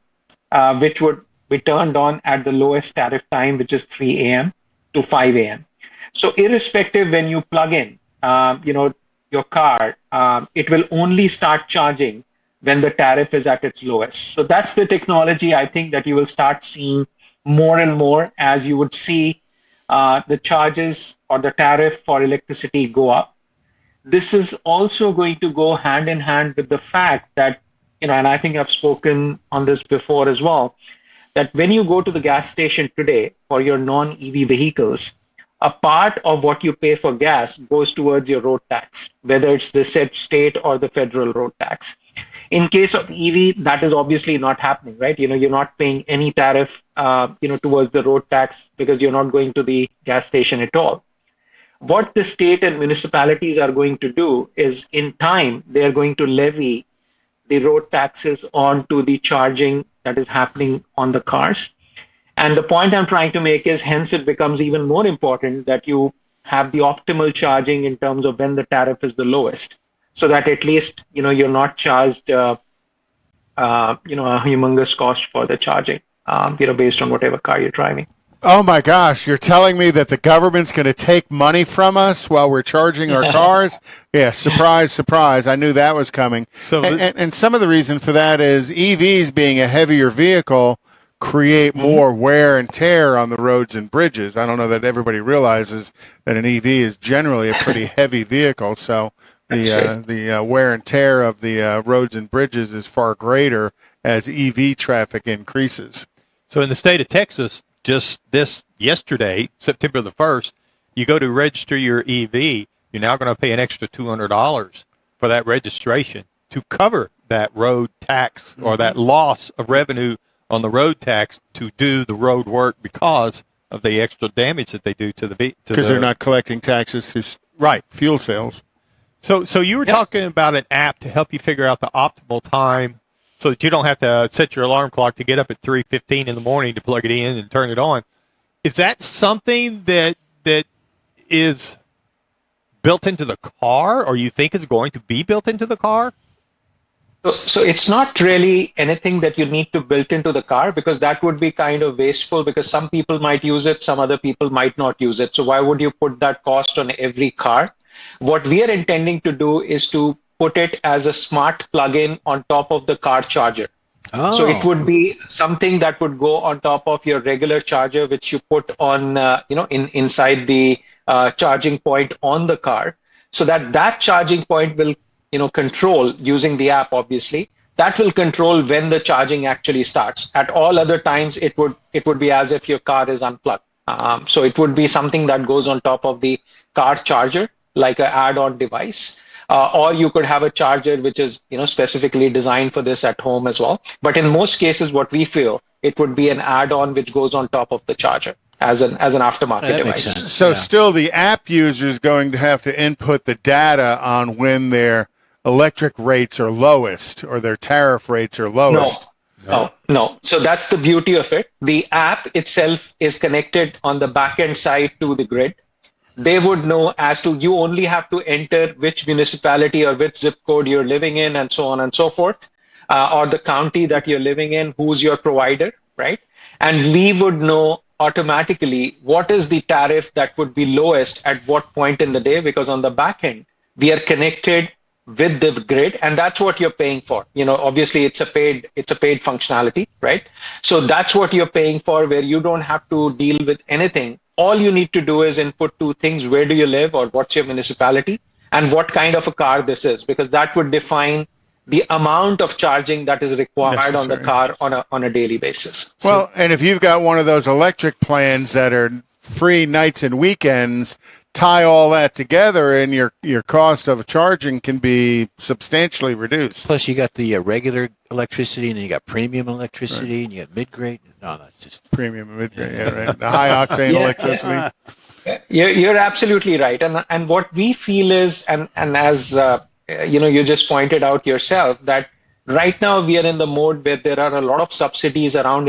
which would be turned on at the lowest tariff time, which is 3 a.m. to 5 a.m. So irrespective when you plug in, your car, it will only start charging when the tariff is at its lowest. So that's the technology I think that you will start seeing more and more as you would see the charges or the tariff for electricity go up. This is also going to go hand in hand with the fact that, and I think I've spoken on this before as well, that when you go to the gas station today for your non-EV vehicles, a part of what you pay for gas goes towards your road tax, whether it's the said state or the federal road tax. In case of EV, that is obviously not happening, right? You're not paying any tariff, towards the road tax because you're not going to the gas station at all. What the state and municipalities are going to do is, in time, they are going to levy the road taxes onto the charging that is happening on the cars. And the point I'm trying to make is, hence it becomes even more important that you have the optimal charging in terms of when the tariff is the lowest, so that at least, you're not charged, a humongous cost for the charging, based on whatever car you're driving. Oh my gosh, you're telling me that the government's going to take money from us while we're charging our cars? Yeah, surprise, surprise. I knew that was coming. And some of the reason for that is EVs being a heavier vehicle create more wear and tear on the roads and bridges. I don't know that everybody realizes that an EV is generally a pretty heavy vehicle, so the wear and tear of the roads and bridges is far greater as EV traffic increases. So in the state of Texas, just yesterday, September the 1st, you go to register your EV, you're now going to pay an extra $200 for that registration to cover that road tax or that loss of revenue on the road tax to do the road work because of the extra damage that they do to the because they're not collecting taxes through fuel sales. So you were talking about an app to help you figure out the optimal time so that you don't have to set your alarm clock to get up at 3:15 in the morning to plug it in and turn it on. Is that something that is built into the car, or you think is going to be built into the car? So it's not really anything that you need to build into the car, because that would be kind of wasteful, because some people might use it, some other people might not use it. So why would you put that cost on every car? What we are intending to do is to put it as a smart plug-in on top of the car charger. Oh. So it would be something that would go on top of your regular charger, which you put on, inside the charging point on the car, so that charging point will, control using the app. Obviously, that will control when the charging actually starts. At all other times, it would be as if your car is unplugged. So it would be something that goes on top of the car charger, like an add-on device. Or you could have a charger which is, specifically designed for this at home as well. But in most cases, what we feel, it would be an add-on which goes on top of the charger as an aftermarket device. So still the app user is going to have to input the data on when their electric rates are lowest or their tariff rates are lowest. No. So that's the beauty of it. The app itself is connected on the back-end side to the grid. They would know as to, you only have to enter which municipality or which zip code you're living in, and so on and so forth, or the county that you're living in, who's your provider, right? And we would know automatically what is the tariff that would be lowest at what point in the day, because on the back end, we are connected with the grid, and that's what you're paying for. Obviously it's a paid functionality, right? So that's what you're paying for, where you don't have to deal with anything. All you need to do is input two things: where do you live, or what's your municipality, and what kind of a car this is, because that would define the amount of charging that is required on the car on a daily basis. Well, and if you've got one of those electric plans that are free nights and weekends, tie all that together, and your cost of charging can be substantially reduced. Plus, you got the regular electricity, and then you got premium electricity, and you got mid-grade. No, that's just premium and mid-grade. Yeah, right. The high-octane electricity. You're absolutely right, and what we feel is, and as you just pointed out yourself, that right now we are in the mode where there are a lot of subsidies around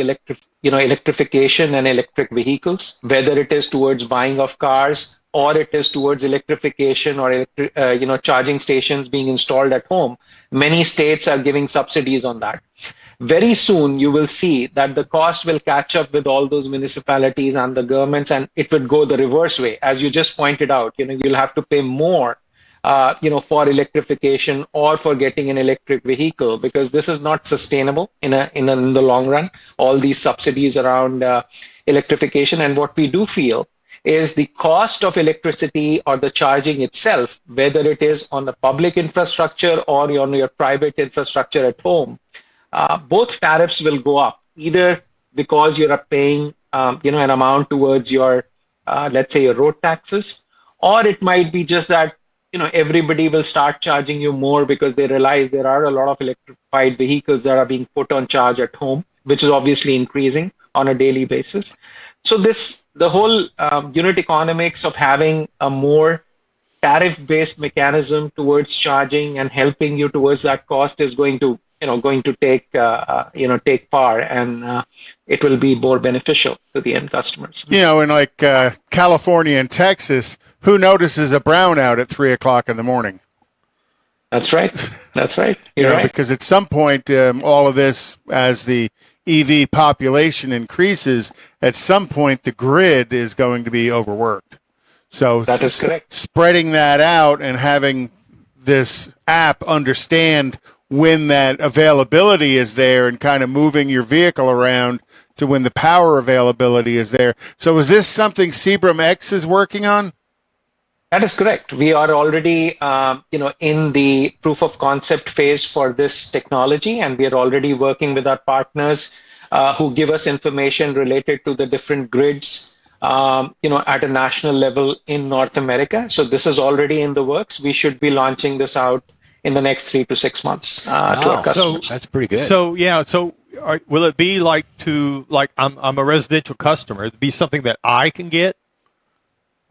electrification and electric vehicles, whether it is towards buying of cars, or it is towards electrification or charging stations being installed at home. Many states are giving subsidies on that. Very soon you will see that the cost will catch up with all those municipalities and the governments, and it would go the reverse way. As you just pointed out, you'll have to pay more for electrification or for getting an electric vehicle, because this is not sustainable in the long run, all these subsidies around electrification. And what we do feel is the cost of electricity or the charging itself, whether it is on the public infrastructure or on your private infrastructure at home, both tariffs will go up, either because you are paying an amount towards your, let's say, your road taxes, or it might be just that everybody will start charging you more because they realize there are a lot of electrified vehicles that are being put on charge at home, which is obviously increasing on a daily basis. So the whole unit economics of having a more tariff-based mechanism towards charging and helping you towards that cost is going to take far, and it will be more beneficial to the end customers. In like California and Texas, who notices a brownout at 3:00 in the morning? That's right. You're right. Because at some point, all of this, as the EV population increases, at some point the grid is going to be overworked. So that is correct. Spreading that out and having this app understand when that availability is there and kind of moving your vehicle around to when the power availability is there. So is this something Seabram X is working on? That is correct. We are already, in the proof of concept phase for this technology, and we are already working with our partners who give us information related to the different grids, at a national level in North America. So this is already in the works. We should be launching this out in the next 3 to 6 months to our customers. That's pretty good. So will it be like I'm a residential customer? It'd be something that I can get?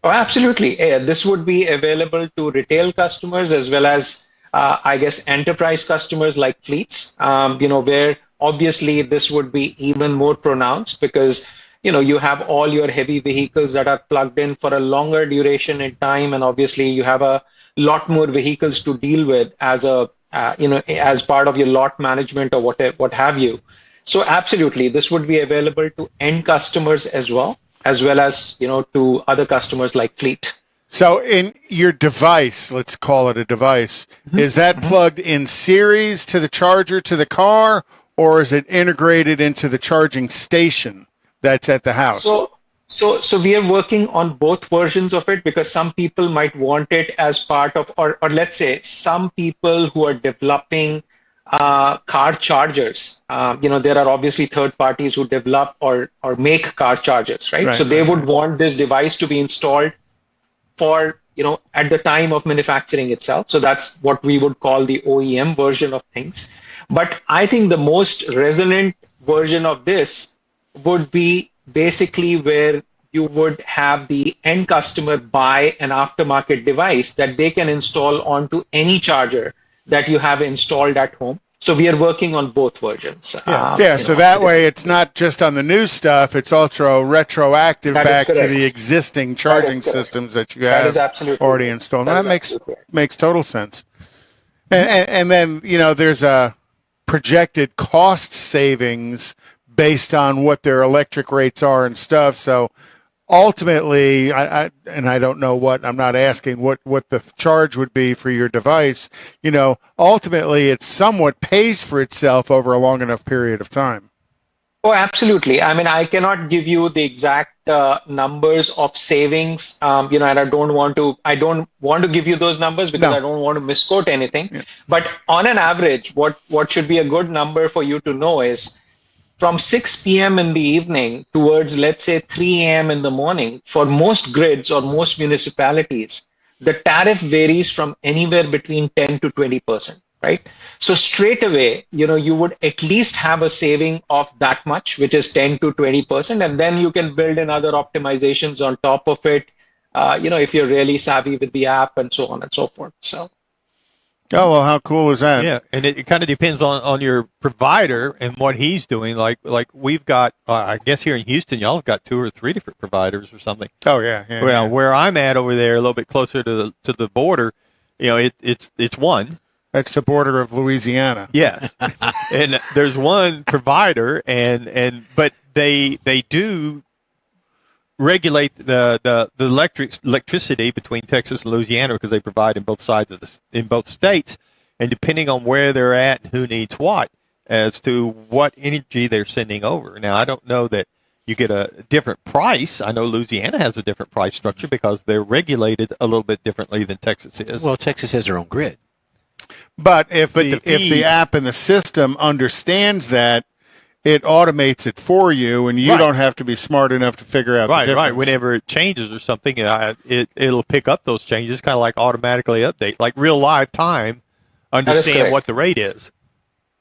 Oh, absolutely. This would be available to retail customers as well as, I guess, enterprise customers like fleets, where obviously this would be even more pronounced because, you have all your heavy vehicles that are plugged in for a longer duration in time. And obviously you have a lot more vehicles to deal with as as part of your lot management or what have you. So absolutely, this would be available to end customers as well as, to other customers like fleet. So in your device, let's call it a device, is that plugged in series to the charger to the car, or is it integrated into the charging station that's at the house? So we are working on both versions of it because some people might want it as part of, or let's say some people who are developing car chargers, there are obviously third parties who develop or make car chargers, right? So they would want this device to be installed for, at the time of manufacturing itself. So that's what we would call the OEM version of things. But I think the most resonant version of this would be basically where you would have the end customer buy an aftermarket device that they can install onto any charger that you have installed at home. So we are working on both versions. So that way it's not just on the new stuff, it's also retroactive back to the existing charging systems that you have already installed. That makes total sense. And then, there's a projected cost savings based on what their electric rates are and stuff. So ultimately, I don't know I'm not asking what the charge would be for your device. Ultimately, it somewhat pays for itself over a long enough period of time. Oh, absolutely. I mean, I cannot give you the exact numbers of savings, and I don't want to give you those numbers because I don't want to misquote anything. Yeah. But on an average, what should be a good number for you to know is from 6 p.m. in the evening towards, let's say, 3 a.m. in the morning, for most grids or most municipalities, the tariff varies from anywhere between 10 to 20%, right? So straight away, you would at least have a saving of that much, which is 10 to 20%. And then you can build in other optimizations on top of it, if you're really savvy with the app and so on and so forth. So. Oh, well, how cool is that? Yeah, and it kind of depends on your provider and what he's doing. Like we've got, I guess here in Houston, y'all have got 2 or 3 different providers or something. Oh, yeah. Well, where I'm at over there, a little bit closer to the border, it's one. That's the border of Louisiana. Yes, and there's one provider, but they do regulate the electricity between Texas and Louisiana because they provide in both sides of in both states, and depending on where they're at and who needs what as to what energy they're sending over. Now, I don't know that you get a different price. I know Louisiana has a different price structure because they're regulated a little bit differently than Texas is. Well, Texas has their own grid. But if the app in the system understands that, it automates it for you, and you don't have to be smart enough to figure out the difference. Right. Whenever it changes or something, it'll pick up those changes, kind of like automatically update, like real live time, understand what the rate is.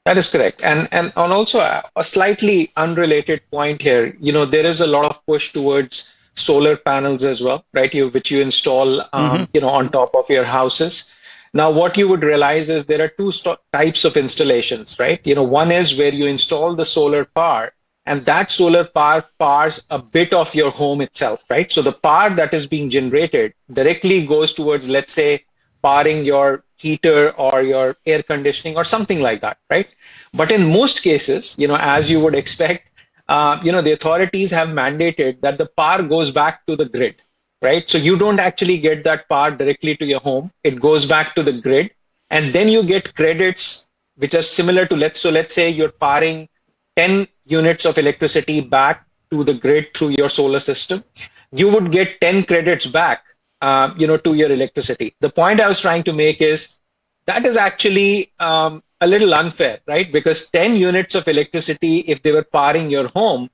That is correct. And also a slightly unrelated point here, there is a lot of push towards solar panels as well, right? Which you install, on top of your houses. Now, what you would realize is there are 2 types of installations, right? One is where you install the solar power, and that solar power powers a bit of your home itself, right? So the power that is being generated directly goes towards, let's say, powering your heater or your air conditioning or something like that, right? But in most cases, as you would expect, the authorities have mandated that the power goes back to the grid. Right? So you don't actually get that power directly to your home. It goes back to the grid, and then you get credits which are similar to let's say you're powering 10 units of electricity back to the grid through your solar system. You would get 10 credits back, to your electricity. The point I was trying to make is that is actually a little unfair, right? Because 10 units of electricity, if they were powering your home,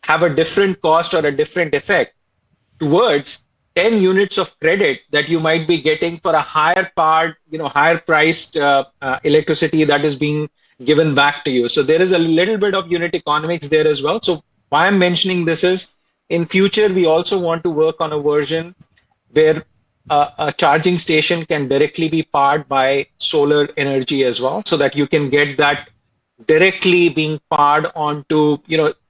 have a different cost or a different effect towards 10 units of credit that you might be getting for a higher priced electricity that is being given back to you. So there is a little bit of unit economics there as well. So why I'm mentioning this is, in future, we also want to work on a version where a charging station can directly be powered by solar energy as well, so that you can get that directly being powered onto,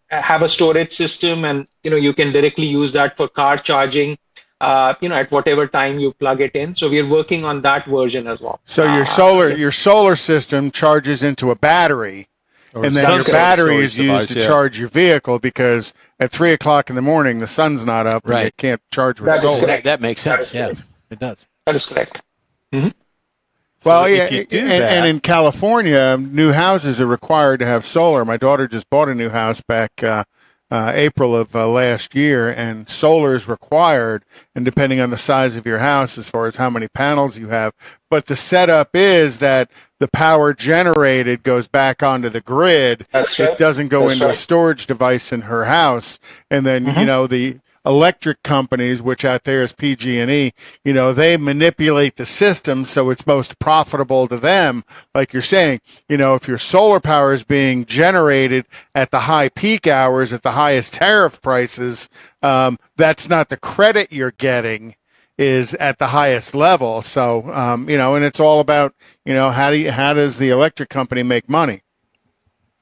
have a storage system, and, you can directly use that for car charging, at whatever time you plug it in. So we're working on that version as well. So your solar system charges into a battery, and then your battery is used to charge your vehicle, because at 3 o'clock in the morning the sun's not up, and you can't charge with solar. That makes sense. Yeah, it does. That is correct. Mm-hmm. Well, and in California, new houses are required to have solar. My daughter just bought a new house back April of last year, and solar is required, and depending on the size of your house as far as how many panels you have. But the setup is that the power generated goes back onto the grid. That's right. It doesn't go into a storage device in her house. And then, the electric companies, which out there is PG&E, they manipulate the system so it's most profitable to them. Like you're saying, if your solar power is being generated at the high peak hours at the highest tariff prices, that's not the credit you're getting is at the highest level. So, and it's all about, how does the electric company make money?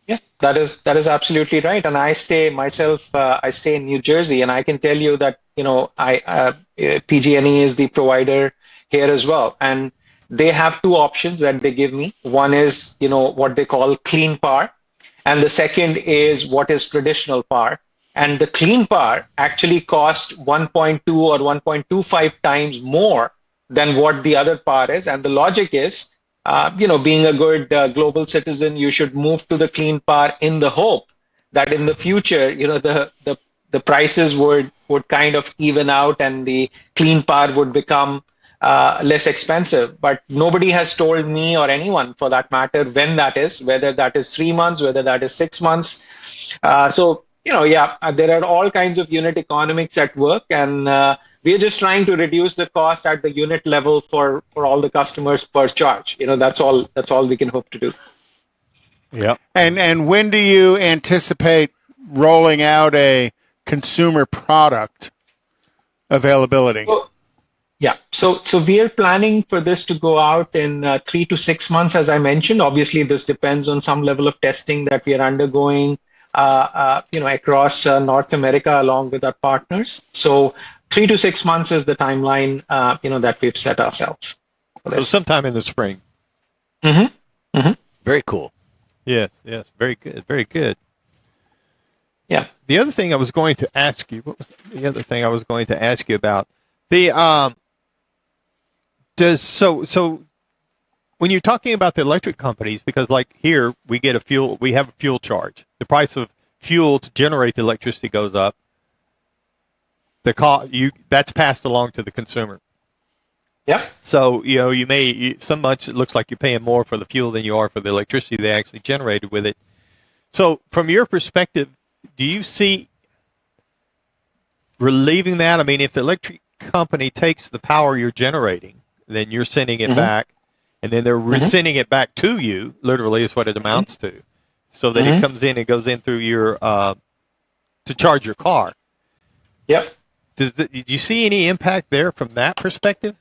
Yeah, that is absolutely right. And I stay in New Jersey, and I can tell you that, PG&E is the provider here as well. And they have two options that they give me. One is, what they call clean power. And the second is what is traditional power. And the clean power actually costs 1.2 or 1.25 times more than what the other power is. And the logic is, being a good global citizen, you should move to the clean power in the hope that in the future, the prices would kind of even out and the clean power would become less expensive. But nobody has told me, or anyone for that matter, when that is, whether that is 3 months, whether that is 6 months. There are all kinds of unit economics at work, and we're just trying to reduce the cost at the unit level for all the customers per charge. That's all we can hope to do. Yeah. And when do you anticipate rolling out a consumer product availability? So we are planning for this to go out in 3 to 6 months, as I mentioned. Obviously, this depends on some level of testing that we are undergoing across North America along with our partners. So 3 to 6 months is the timeline, that we've set ourselves. So sometime in the spring. Mm-hmm. Mm-hmm. Very cool. Yes. Very good. Very good. Yeah. The other thing I was going to ask you, what was the other thing I was going to ask you about? So when you're talking about the electric companies, because like here we have a fuel charge. The price of fuel to generate the electricity goes up. That's passed along to the consumer. Yeah. So some months it looks like you're paying more for the fuel than you are for the electricity they actually generated with it. So from your perspective, do you see relieving that? I mean, if the electric company takes the power you're generating, then you're sending it back. And then they're sending it back to you, literally is what it amounts to, so that it comes in and goes in through your, to charge your car. Yep. Do you see any impact there from that perspective?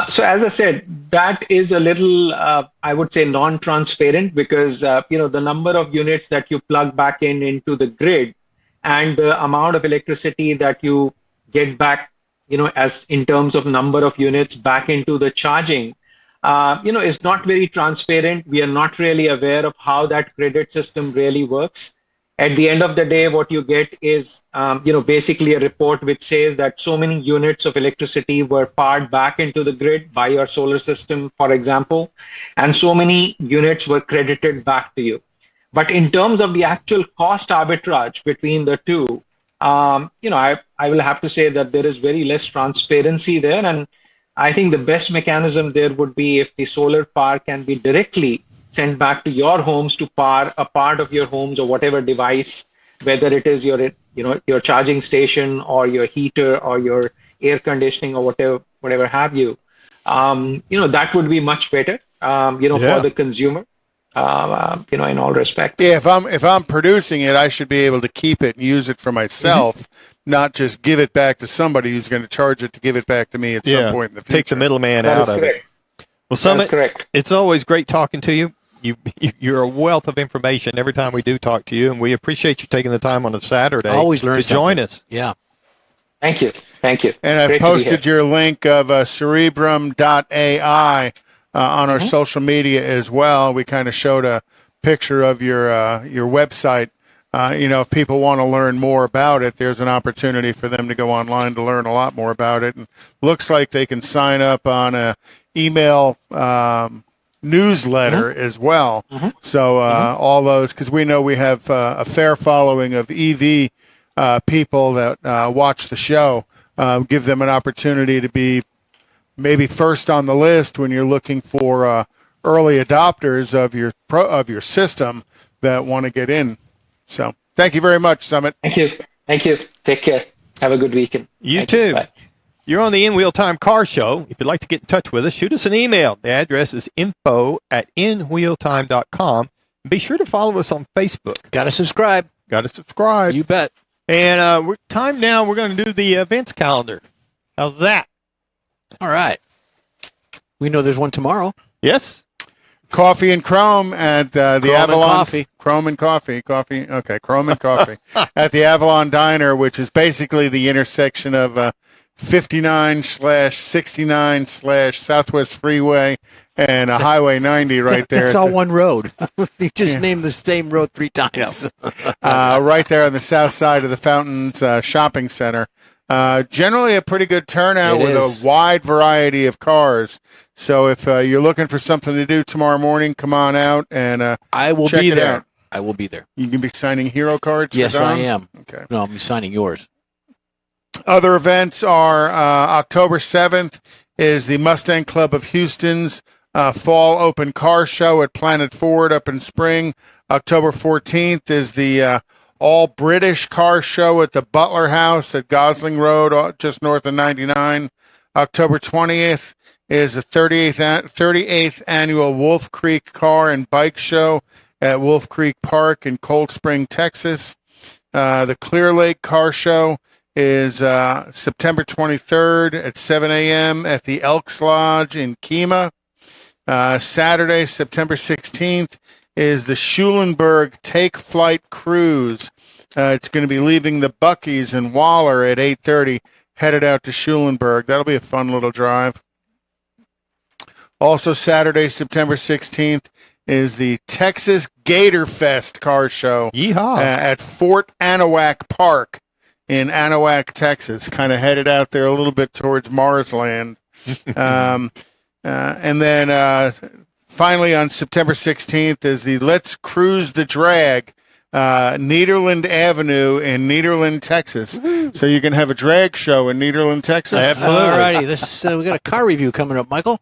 So as I said, that is a little, I would say, non-transparent, because, the number of units that you plug back into the grid and the amount of electricity that you get back, as in terms of number of units back into the charging, is not very transparent. We are not really aware of how that credit system really works. At the end of the day, what you get is, basically a report which says that so many units of electricity were powered back into the grid by your solar system, for example, and so many units were credited back to you. But in terms of the actual cost arbitrage between the two, I will have to say that there is very less transparency there. And I think the best mechanism there would be if the solar power can be directly sent back to your homes to power a part of your homes or whatever device whether it is your charging station or your heater or your air conditioning or whatever have you. That would be much better, for the consumer, in all respect. Yeah, if I'm producing it, I should be able to keep it and use it for myself, not just give it back to somebody who's going to charge it to give it back to me at some point in the future. Take the middleman That out is of correct. it. Well, Summit, correct. It's always great talking to you. You're a wealth of information every time we do talk to you, and we appreciate you taking the time on a Saturday always learn to join something. us. Yeah. Thank you. And I've Great to be posted here. your link of cerebrum.ai on our social media as well. We kind of showed a picture of your website. If people want to learn more about it, there's an opportunity for them to go online to learn a lot more about it. And looks like they can sign up on a email newsletter as well. So all those, because we know we have a fair following of EV people that watch the show, give them an opportunity to be maybe first on the list when you're looking for early adopters of your system that want to get in. So thank you very much, Summit. Thank you. Take care. Have a good weekend. You too. Bye. You're on the In Wheel Time Car Show. If you'd like to get in touch with us, shoot us an email. The address is info@inwheeltime.com. Be sure to follow us on Facebook. Got to subscribe. You bet. And we're going to do the events calendar. How's that? All right. We know there's one tomorrow. Yes. Coffee and Chrome at the Chrome Avalon. and coffee. Chrome and coffee. Okay, Chrome and coffee at the Avalon Diner, which is basically the intersection of 59/69/ Southwest Freeway and Highway 90 right there. That's all one road. You just named the same road 3 times. Right there on the south side of the Fountains Shopping Center. Generally a pretty good turnout with a wide variety of cars. So if you're looking for something to do tomorrow morning, come on out and I will check be it there. out. I will be there. You can be signing hero cards. Yes, for Don? I am. Okay. No, I'll be signing yours. Other events are October 7th is the Mustang Club of Houston's Fall Open Car Show at Planet Ford up in Spring. October 14th is the All British Car Show at the Butler House at Gosling Road, just north of 99. October 20th is the 38th Annual Wolf Creek Car and Bike Show at Wolf Creek Park in Cold Spring, Texas. The Clear Lake Car Show is September 23rd at 7 a.m. at the Elks Lodge in Kemah. Saturday, September 16th, is the Schulenburg Take Flight Cruise. It's going to be leaving the Buc-ee's in Waller at 8:30, headed out to Schulenburg. That'll be a fun little drive. Also, Saturday, September 16th, is the Texas Gator Fest Car Show at Fort Anahuac Park in Anahuac, Texas, kind of headed out there a little bit towards Marsland. And then finally on September 16th is the Let's Cruise the Drag, Nederland Avenue in Nederland, Texas. So you can have a drag show in Nederland, Texas. Absolutely. All righty. We got a car review coming up, Michael.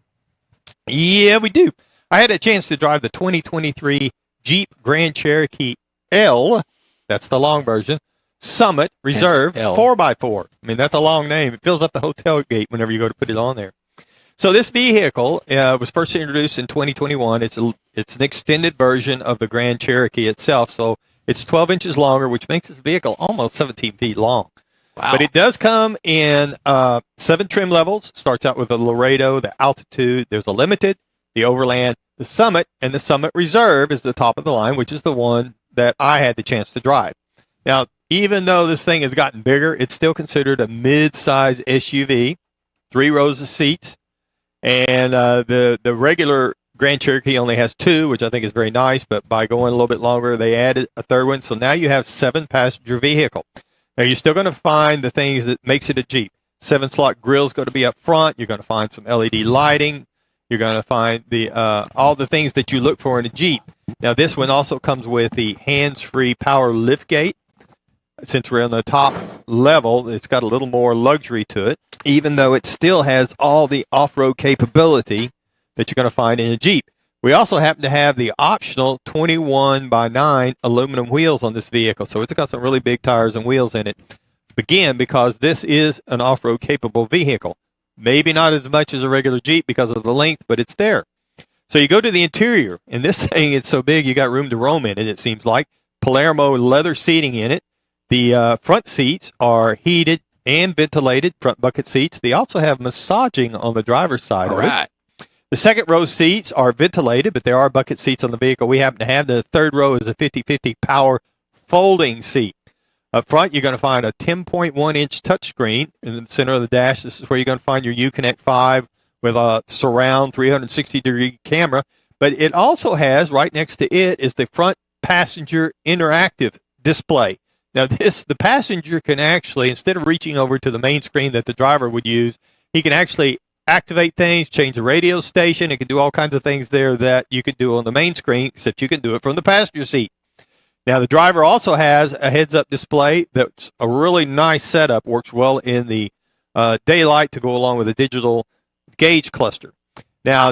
Yeah, we do. I had a chance to drive the 2023 Jeep Grand Cherokee L. That's the long version. Summit Reserve 4x4. I mean, that's a long name. It fills up the hotel gate whenever you go to put it on there. So this vehicle was first introduced in 2021. It's an extended version of the Grand Cherokee itself. So it's 12 inches longer, which makes this vehicle almost 17 feet long. Wow. But it does come in 7 trim levels. Starts out with the Laredo, the Altitude. There's a Limited, the Overland, the Summit, and the Summit Reserve is the top of the line, which is the one that I had the chance to drive. Now, even though this thing has gotten bigger, it's still considered a mid-size SUV, 3 rows of seats, and the regular Grand Cherokee only has 2, which I think is very nice, but by going a little bit longer, they added a 3rd one, so now you have 7-passenger vehicle. Now, you're still going to find the things that makes it a Jeep. 7-slot grill's going to be up front. You're going to find some LED lighting. You're going to find all the things that you look for in a Jeep. Now, this one also comes with the hands-free power liftgate. Since we're on the top level, it's got a little more luxury to it, even though it still has all the off-road capability that you're going to find in a Jeep. We also happen to have the optional 21x9 aluminum wheels on this vehicle. So it's got some really big tires and wheels in it. Again, because this is an off-road capable vehicle. Maybe not as much as a regular Jeep because of the length, but it's there. So you go to the interior, and this thing is so big you got room to roam in it, it seems like. Palermo leather seating in it. The front seats are heated and ventilated, front bucket seats. They also have massaging on the driver's side. All right. The second row seats are ventilated, but there are bucket seats on the vehicle. We happen to have the third row is a 50/50 power folding seat. Up front, you're going to find a 10.1-inch touchscreen in the center of the dash. This is where you're going to find your Uconnect 5 with a surround 360-degree camera. But it also has, right next to it, is the front passenger interactive display. Now, the passenger can actually, instead of reaching over to the main screen that the driver would use, he can actually activate things, change the radio station. It can do all kinds of things there that you could do on the main screen, except you can do it from the passenger seat. Now, the driver also has a heads-up display that's a really nice setup, works well in the daylight to go along with a digital gauge cluster. Now,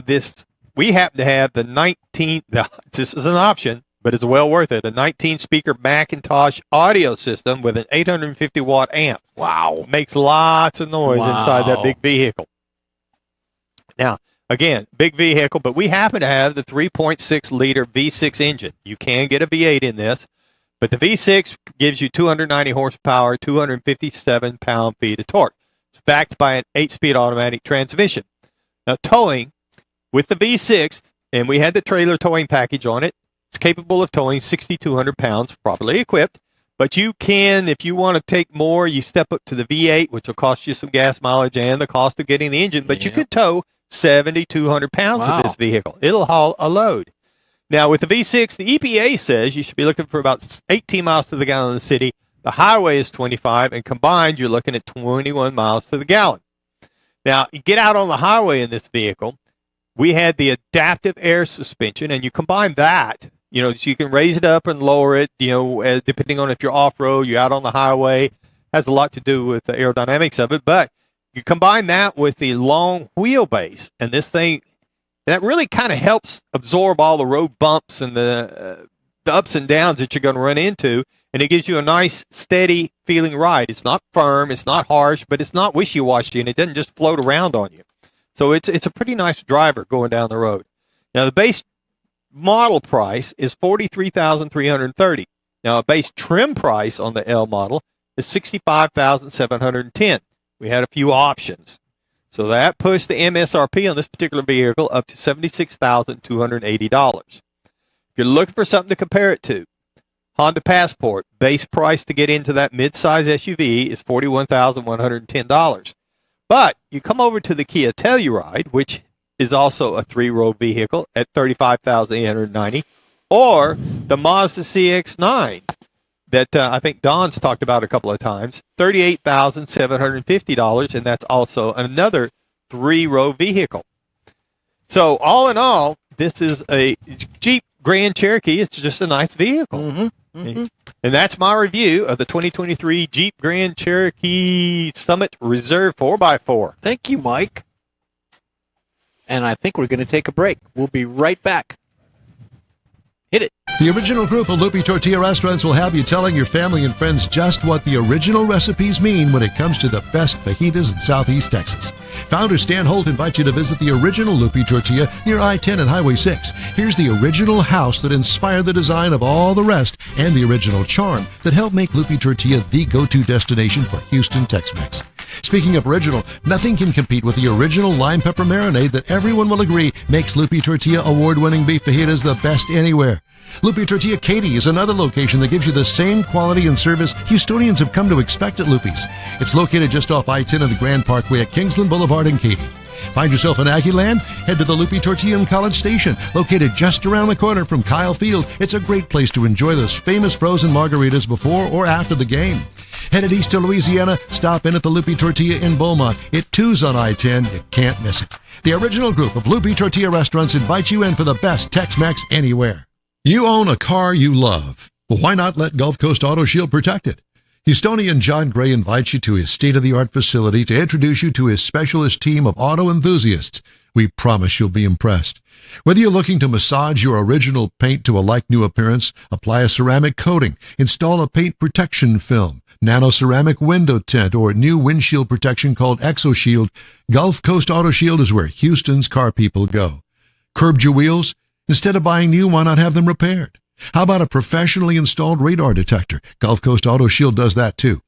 we happen to have the 19, this is an option, but it's well worth it, a 19-speaker Macintosh audio system with an 850-watt amp. Wow. Makes lots of noise inside that big vehicle. Now, again, big vehicle, but we happen to have the 3.6-liter V6 engine. You can get a V8 in this, but the V6 gives you 290 horsepower, 257 pound-feet of torque. It's backed by an 8-speed automatic transmission. Now, towing with the V6, and we had the trailer towing package on it, it's capable of towing 6,200 pounds, properly equipped. But you can, if you want to take more, you step up to the V8, which will cost you some gas mileage and the cost of getting the engine. But you could tow 7,200 pounds of this vehicle. It'll haul a load. Now, with the V6, the EPA says you should be looking for about 18 miles to the gallon in the city. The highway is 25, and combined, you're looking at 21 miles to the gallon. Now, you get out on the highway in this vehicle. We had the adaptive air suspension, and you combine that, so you can raise it up and lower it, depending on if you're off-road, you're out on the highway. Has a lot to do with the aerodynamics of it, but you combine that with the long wheelbase, and this thing, that really kind of helps absorb all the road bumps and the ups and downs that you're going to run into, and it gives you a nice, steady feeling ride. It's not firm, it's not harsh, but it's not wishy-washy, and it doesn't just float around on you. So it's a pretty nice driver going down the road. Now, the base model price is $43,330. Now, a base trim price on the L model is $65,710. We had a few options. So that pushed the MSRP on this particular vehicle up to $76,280. If you're looking for something to compare it to, Honda Passport, base price to get into that midsize SUV is $41,110. But you come over to the Kia Telluride, which is also a 3-row vehicle at $35,890, or the Mazda CX-9 that I think Don's talked about a couple of times, $38,750, and that's also another 3-row vehicle. So all in all, this is a Jeep Grand Cherokee. It's just a nice vehicle. Mm-hmm. Mm-hmm. And that's my review of the 2023 Jeep Grand Cherokee Summit Reserve 4x4. Thank you, Mike. And I think we're going to take a break. We'll be right back. Hit it. The original group of Lupi Tortilla Restaurants will have you telling your family and friends just what the original recipes mean when it comes to the best fajitas in Southeast Texas. Founder Stan Holt invites you to visit the original Lupi Tortilla near I-10 and Highway 6. Here's the original house that inspired the design of all the rest and the original charm that helped make Lupi Tortilla the go-to destination for Houston Tex-Mex. Speaking of original, nothing can compete with the original lime pepper marinade that everyone will agree makes Lupi Tortilla award-winning beef fajitas the best anywhere. Lupi Tortilla Katy is another location that gives you the same quality and service Houstonians have come to expect at Lupi's. It's located just off I-10 and the Grand Parkway at Kingsland Boulevard in Katy. Find yourself in Aggie Land? Head to the Lupi Tortilla in College Station, located just around the corner from Kyle Field. It's a great place to enjoy those famous frozen margaritas before or after the game. Headed east to Louisiana, stop in at the Lupi Tortilla in Beaumont. It too's on I-10. You can't miss it. The original group of Lupi Tortilla restaurants invites you in for the best Tex-Mex anywhere. You own a car you love. Well, why not let Gulf Coast Auto Shield protect it? Houstonian John Gray invites you to his state-of-the-art facility to introduce you to his specialist team of auto enthusiasts. We promise you'll be impressed. Whether you're looking to massage your original paint to a like-new appearance, apply a ceramic coating, install a paint protection film, nano-ceramic window tint, or new windshield protection called ExoShield, Gulf Coast Auto Shield is where Houston's car people go. Curbed your wheels? Instead of buying new, why not have them repaired? How about a professionally installed radar detector? Gulf Coast Auto Shield does that too.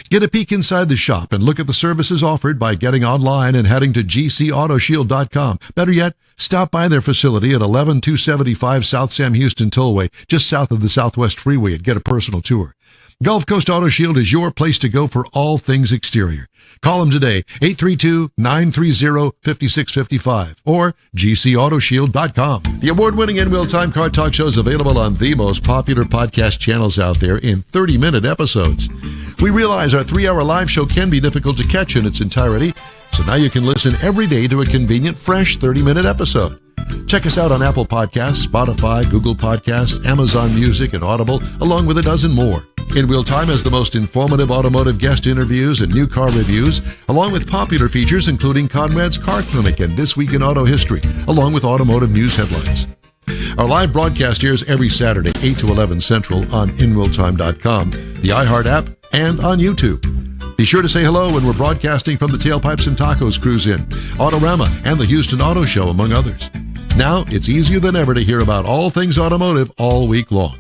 Get a peek inside the shop and look at the services offered by getting online and heading to gcautoshield.com. Better yet, stop by their facility at 11275 South Sam Houston Tollway, just south of the Southwest Freeway, and get a personal tour. Gulf Coast Auto Shield is your place to go for all things exterior. Call them today, 832-930-5655 or gcautoshield.com. The award-winning In Real Time Car Talk Show is available on the most popular podcast channels out there in 30-minute episodes. We realize our 3-hour live show can be difficult to catch in its entirety, so now you can listen every day to a convenient, fresh 30-minute episode. Check us out on Apple Podcasts, Spotify, Google Podcasts, Amazon Music, and Audible, along with a dozen more. In Real Time has the most informative automotive guest interviews and new car reviews, along with popular features including Conrad's Car Clinic and This Week in Auto History, along with automotive news headlines. Our live broadcast airs every Saturday, 8 to 11 Central on InRealTime.com, the iHeart app, and on YouTube. Be sure to say hello when we're broadcasting from the Tailpipes and Tacos Cruise In, Autorama, and the Houston Auto Show, among others. Now, it's easier than ever to hear about all things automotive all week long.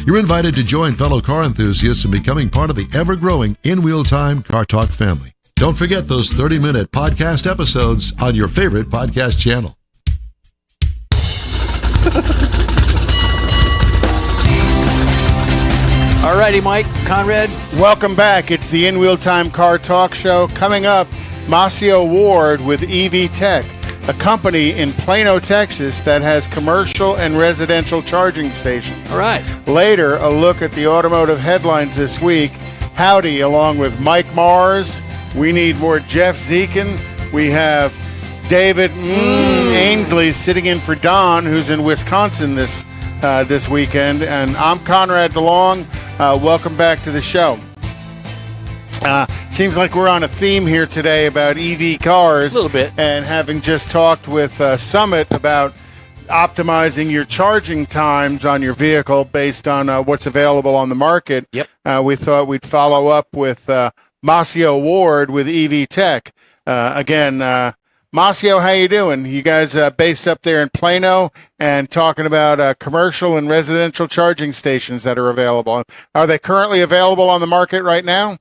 You're invited to join fellow car enthusiasts in becoming part of the ever-growing In Real Time Car Talk family. Don't forget those 30-minute podcast episodes on your favorite podcast channel. All righty, Mike, Conrad. Welcome back. It's the In Real Time Car Talk Show. Coming up, Masio Ward with EV Tech, a company in Plano, Texas that has commercial and residential charging stations. All right. Later, a look at the automotive headlines this week. Howdy, along with Mike Mars. We need more Jeff Zekin. We have David Ainsley sitting in for Don, who's in Wisconsin this weekend. And I'm Conrad DeLong. Welcome back to the show. Seems like we're on a theme here today about EV cars. A little bit. And having just talked with Summit about optimizing your charging times on your vehicle based on what's available on the market. Yep. We thought we'd follow up with Masio Ward with EV Tech. Again, Masio, how you doing? You guys based up there in Plano and talking about commercial and residential charging stations that are available. Are they currently available on the market right now?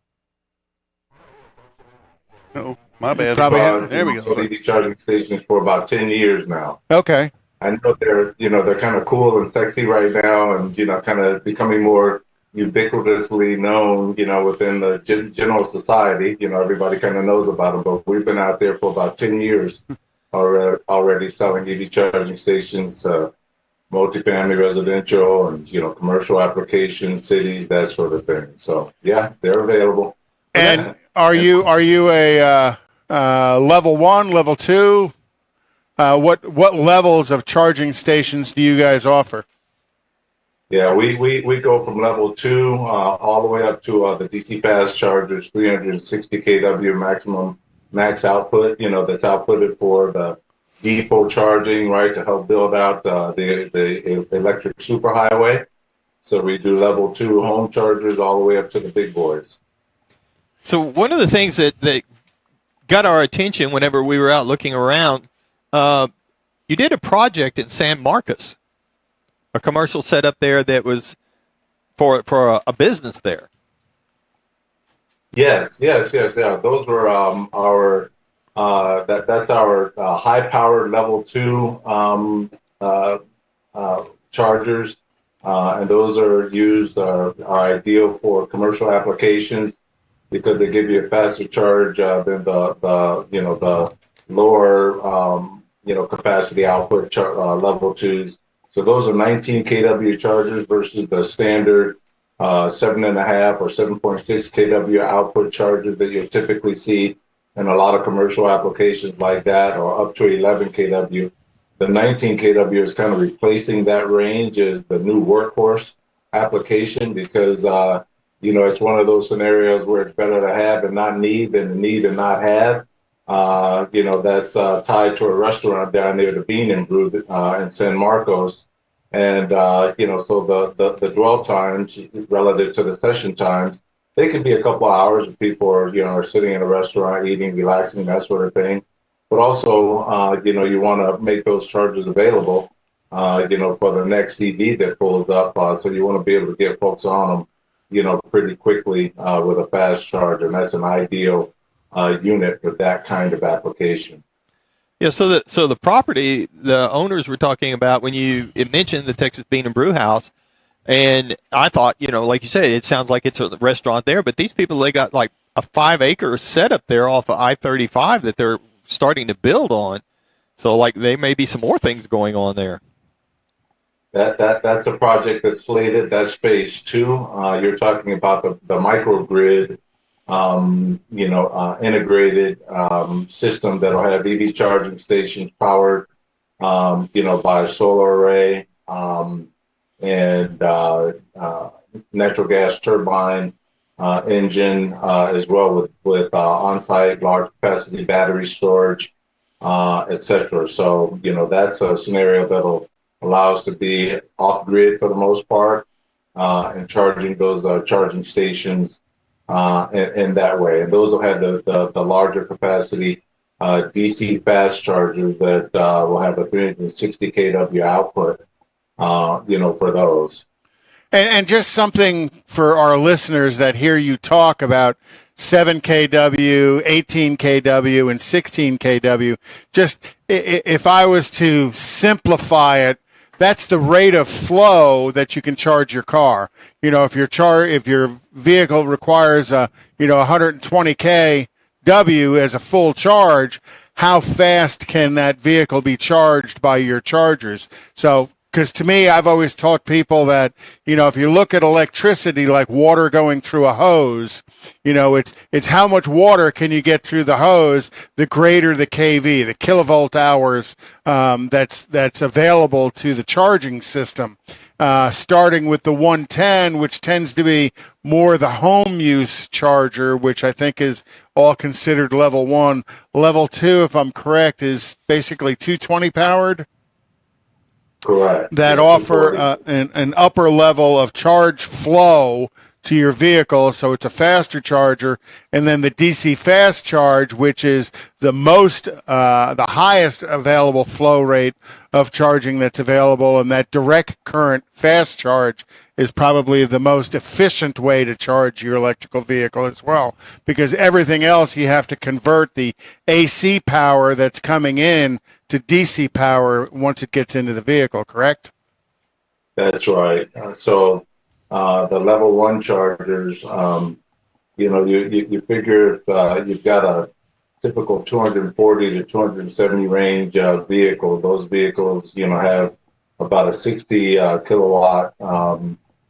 Oh, my bad. Probably there we go. EV charging stations for about 10 years now. Okay. I know they're kind of cool and sexy right now, and kind of becoming more ubiquitously known, within the general society. Everybody kind of knows about them, but we've been out there for about 10 years already selling EV charging stations to multifamily residential and, commercial applications, cities, that sort of thing. So, yeah, they're available. And are you a level 1, level 2? What levels of charging stations do you guys offer? Yeah, we go from level 2 all the way up to the DC fast chargers, 360 kW max output. That's outputted for the depot charging, right, to help build out the electric superhighway. So we do level 2 home chargers all the way up to the big boys. So one of the things that got our attention whenever we were out looking around, you did a project in San Marcos, a commercial setup there that was for a business there. Yes. Those were that's our high-powered level 2 chargers, and those are used are ideal for commercial applications, because they give you a faster charge than the lower capacity output level 2s. So those are 19 kW chargers versus the standard 7.5 or 7.6 kW output chargers that you typically see in a lot of commercial applications like that, or up to 11 kW. The 19 kW is kind of replacing that range as the new workhorse application, because it's one of those scenarios where it's better to have and not need than need and not have. That's tied to a restaurant down near the Bean and Brew in San Marcos. And, so the dwell times relative to the session times, they could be a couple of hours if people are sitting in a restaurant, eating, relaxing, that sort of thing. But also, you want to make those charges available, for the next EV that pulls up. So you want to be able to get folks on them, pretty quickly with a fast charge. And that's an ideal unit for that kind of application. Yeah, so the property, the owners were talking about when it mentioned the Texas Bean and Brew House, and I thought, like you said, it sounds like it's a restaurant there, but these people, they got like a 5-acre setup there off of I-35 that they're starting to build on. So like there may be some more things going on there. That's a project that's slated. That's phase 2. You're talking about the microgrid. Integrated system that'll have EV charging stations powered, by a solar array and natural gas turbine engine, as well with on-site large capacity battery storage, etc. So, that's a scenario that'll allow us to be off-grid for the most part and charging those charging stations in that way. And those will have the larger capacity DC fast chargers that will have a 360 kW output, for those. And just something for our listeners that hear you talk about 7 kW, 18 kW, and 16 kW, just if I was to simplify it, that's the rate of flow that you can charge your car. If your vehicle requires 120 kW as a full charge, how fast can that vehicle be charged by your chargers? So, because to me, I've always taught people that, if you look at electricity like water going through a hose, it's how much water can you get through the hose, the greater the kV, the kilovolt hours that's available to the charging system. Starting with the 110, which tends to be more the home use charger, which I think is all considered level 1. Level 2, if I'm correct, is basically 220 powered. Correct. That offer an upper level of charge flow to your vehicle, so it's a faster charger. And then the DC fast charge, which is the highest available flow rate of charging that's available, and that direct current fast charge is probably the most efficient way to charge your electrical vehicle as well, because everything else you have to convert the AC power that's coming in to DC power once it gets into the vehicle, correct? That's right. So the level 1 chargers, you figure if you've got a typical 240 to 270 range vehicle, those vehicles, have about a 60 kilowatt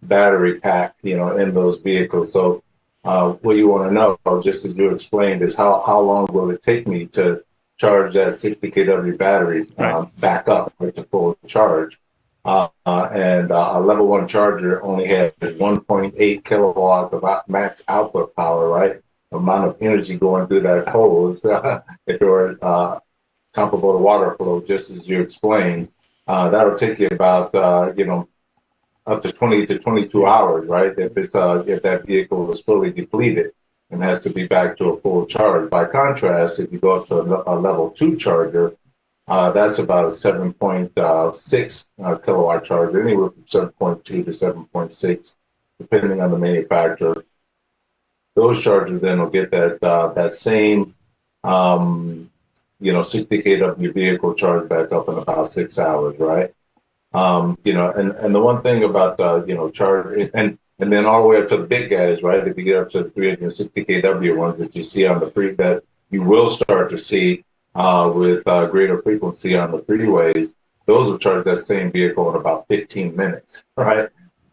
battery pack, in those vehicles. So what you want to know, just as you explained, is how long will it take me to charge that 60 kW battery back up to full charge. And a level 1 charger only has 1.8 kilowatts of max output power, right? The amount of energy going through that hose, if it were comparable to water flow, just as you explained, that'll take you about, up to 20 to 22 hours, right? If that vehicle is fully depleted and has to be back to a full charge. By contrast, if you go up to a level 2 charger, that's about a 7.6 kilowatt charger, anywhere from 7.2 to 7.6, depending on the manufacturer. Those chargers then will get that same 60 kW vehicle charged back up in about 6 hours, right? And the one thing about charge and then all the way up to the big guys, right? If you get up to the 360 kW ones that you see on the that you will start to see with greater frequency on the freeways, those will charge that same vehicle in about 15 minutes, right?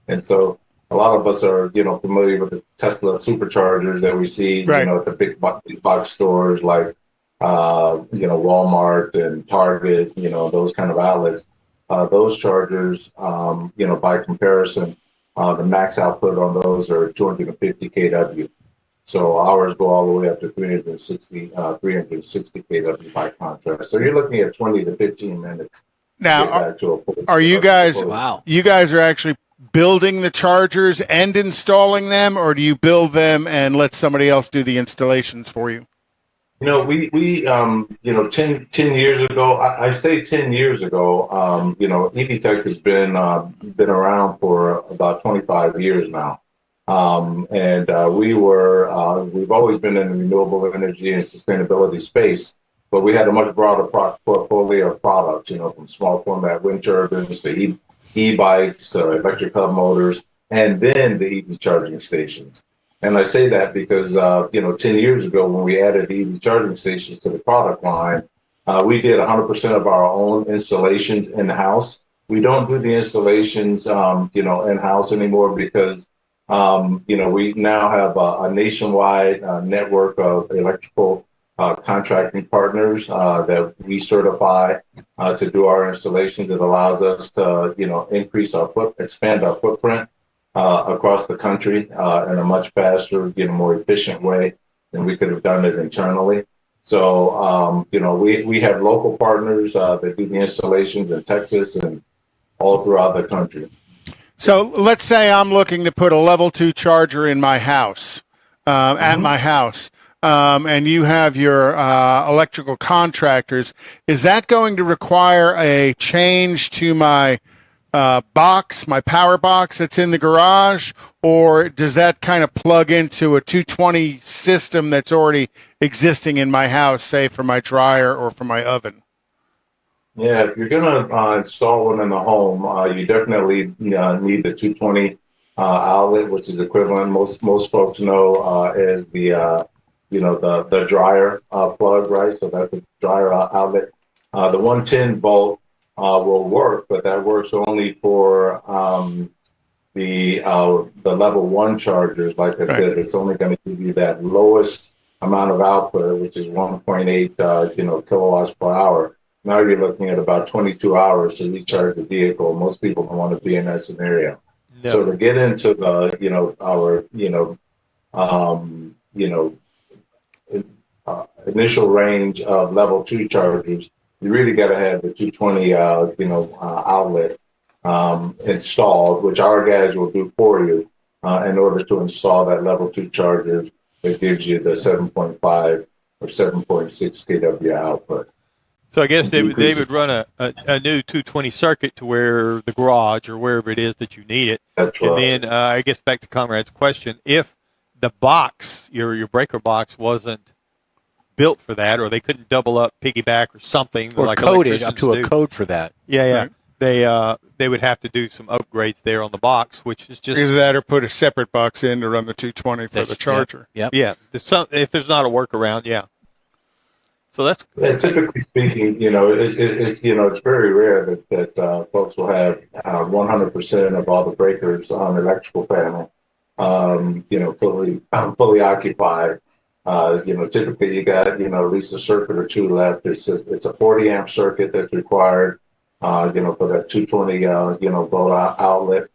And so a lot of us are, familiar with the Tesla superchargers that we see, right, at the big box stores like, Walmart and Target, those kind of outlets. Those chargers, by comparison, The max output on those are 250 kW. So ours go all the way up to 360 kW by contrast. So you're looking at 20 to 15 minutes. Now, are you guys? Wow. You guys are actually building the chargers and installing them, or do you build them and let somebody else do the installations for you? You know, we 10 years ago, I say 10 years ago, EV Tech has been around for about 25 years now. We've always been in the renewable energy and sustainability space, but we had a much broader portfolio of products, from small format wind turbines to e-bikes, electric hub motors, and then the EV charging stations. And I say that because, 10 years ago when we added the EV charging stations to the product line, we did 100% of our own installations in-house. We don't do the installations, in-house anymore because, we now have a nationwide network of electrical contracting partners that we certify to do our installations. It allows us to, expand our footprint across the country in a much faster, more efficient way than we could have done it internally. So, we have local partners that do the installations in Texas and all throughout the country. So let's say I'm looking to put a level 2 charger in my house, at my house, and you have your electrical contractors. Is that going to require a change to my box, my power box that's in the garage, or does that kind of plug into a 220 system that's already existing in my house, say for my dryer or for my oven? Yeah, if you're going to install one in the home, you definitely need the 220 outlet, which is equivalent. Most folks know as the dryer plug, right? So that's the dryer outlet. The 110 volt will work, but that works only for the level 1 chargers. Like I said, it's only going to give you that lowest amount of output, which is 1.8 kilowatts per hour. Now you're looking at about 22 hours to recharge the vehicle. Most people don't want to be in that scenario. No. So to get into the initial range of level 2 chargers, you really got to have the 220 outlet installed, which our guys will do for you in order to install that level 2 charger that gives you the 7.5 or 7.6 kW output. So I guess they would run a new 220 circuit to where the garage or wherever it is that you need it. That's right. And then I guess back to Conrad's question, if the box, your breaker box, wasn't built for that, or they couldn't double up, piggyback, or something, or like coded up to a code for that. Yeah. Right. They would have to do some upgrades there on the box, which is just either that or put a separate box in to run the 220 for the charger. Yep. Yeah. If there's not a workaround, yeah. So that's typically speaking, it's very rare that folks will have 100% of all the breakers on the electrical panel, fully occupied. Typically you got at least a circuit or two left. It's a 40 amp circuit that's required, for that 220 volt outlet,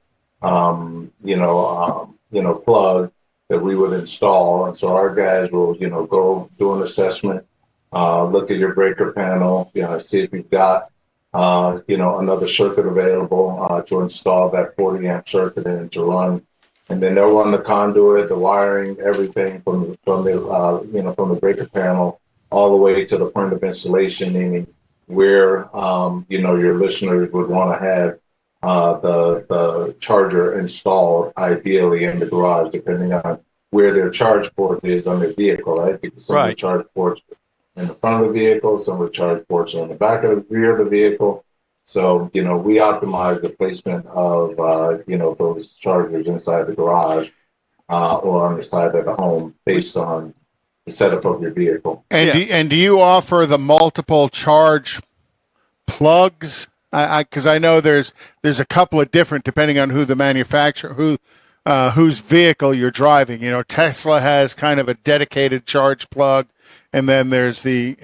plug that we would install. And so our guys will go do an assessment. Look at your breaker panel, see if you've got, another circuit available to install that 40 amp circuit in to run. And then they'll run the conduit, the wiring, everything from the breaker panel all the way to the point of installation, meaning where, your listeners would want to have the charger installed ideally in the garage, depending on where their charge port is on their vehicle, right? Because some of the charge ports in the front of the vehicle, some of the charge ports are in the back of the rear of the vehicle. So, we optimize the placement of, those chargers inside the garage or on the side of the home based on the setup of your vehicle. And do you offer the multiple charge plugs? Because I know there's a couple of different, depending on who the manufacturer, whose vehicle you're driving. Tesla has kind of a dedicated charge plug. And then there's the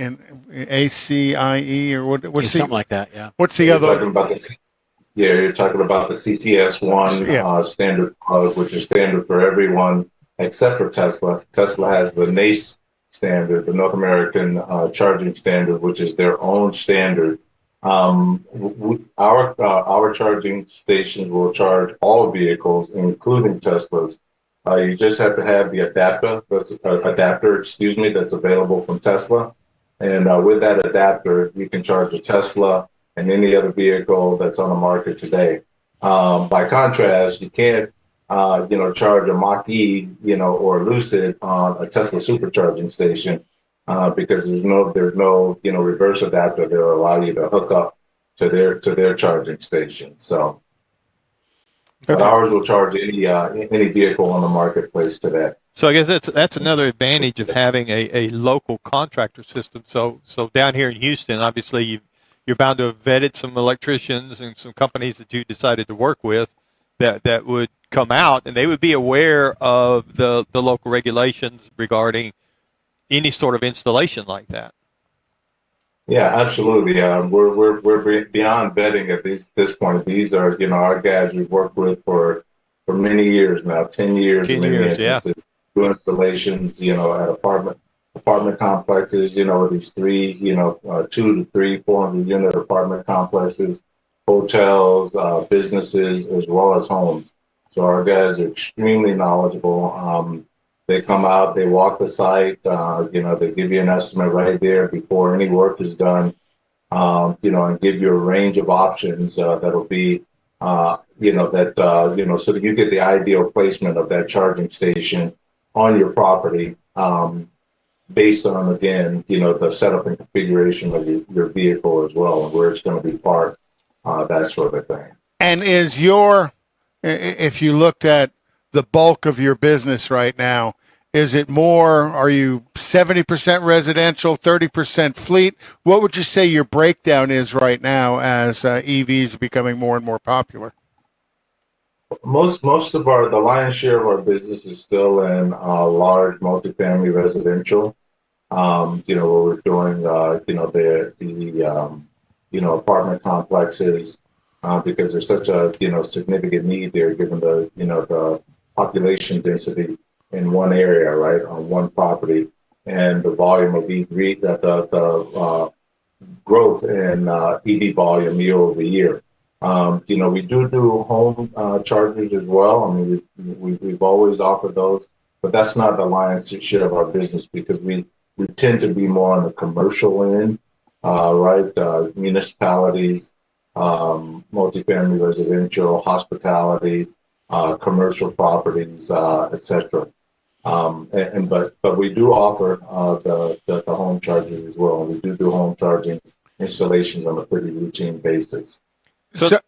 ACIE or what's something like that, yeah. What's the other? Yeah, you're talking about the CCS1 standard plug, which is standard for everyone except for Tesla. Tesla has the NACE standard, the North American charging standard, which is their own standard. Our charging stations will charge all vehicles, including Teslas. You just have to have the adapter that's available from Tesla, and with that adapter, you can charge a Tesla and any other vehicle that's on the market today. By contrast, you can't, charge a Mach-E, or Lucid on a Tesla supercharging station because there's no, reverse adapter that will allow you to hook up to their charging station. So, but ours will charge any vehicle on the marketplace today. So I guess that's another advantage of having a local contractor system. So down here in Houston, obviously you're bound to have vetted some electricians and some companies that you decided to work with that would come out, and they would be aware of the local regulations regarding any sort of installation like that. Yeah, absolutely. We're beyond vetting at this point. These are, our guys we've worked with for many years now, 10 years. 10 years, yeah. Do installations, at apartment complexes, with these 2 to 3, 400 unit apartment complexes, hotels, businesses, as well as homes. So our guys are extremely knowledgeable. They come out, they walk the site, they give you an estimate right there before any work is done, and give you a range of options that'll be, so that you get the ideal placement of that charging station on your property, based on, again, the setup and configuration of your vehicle as well, and where it's going to be parked, that sort of thing. And if you looked at the bulk of your business right now, is it more, are you 70% residential, 30% fleet? What would you say your breakdown is right now as EVs are becoming more and more popular? Most of the lion's share of our business is still in large multifamily residential. Where we're doing, the apartment complexes, because there's such a, significant need there, given the population density in one area, right, on one property, and the volume of EV, the growth in EV volume year over year. We do home chargers as well. I mean, we've always offered those, but that's not the lion's share of our business, because we tend to be more on the commercial end, right? Municipalities, multifamily residential, hospitality, commercial properties, etc. But we do offer the home charging as well. We do home charging installations on a pretty routine basis. So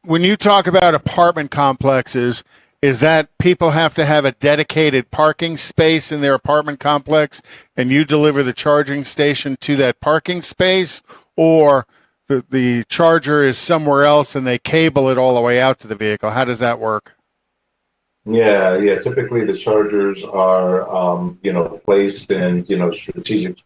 when you talk about apartment complexes, is that people have to have a dedicated parking space in their apartment complex and you deliver the charging station to that parking space, or the charger is somewhere else and they cable it all the way out to the vehicle? How does that work? Yeah. Typically the chargers are, placed in, strategic,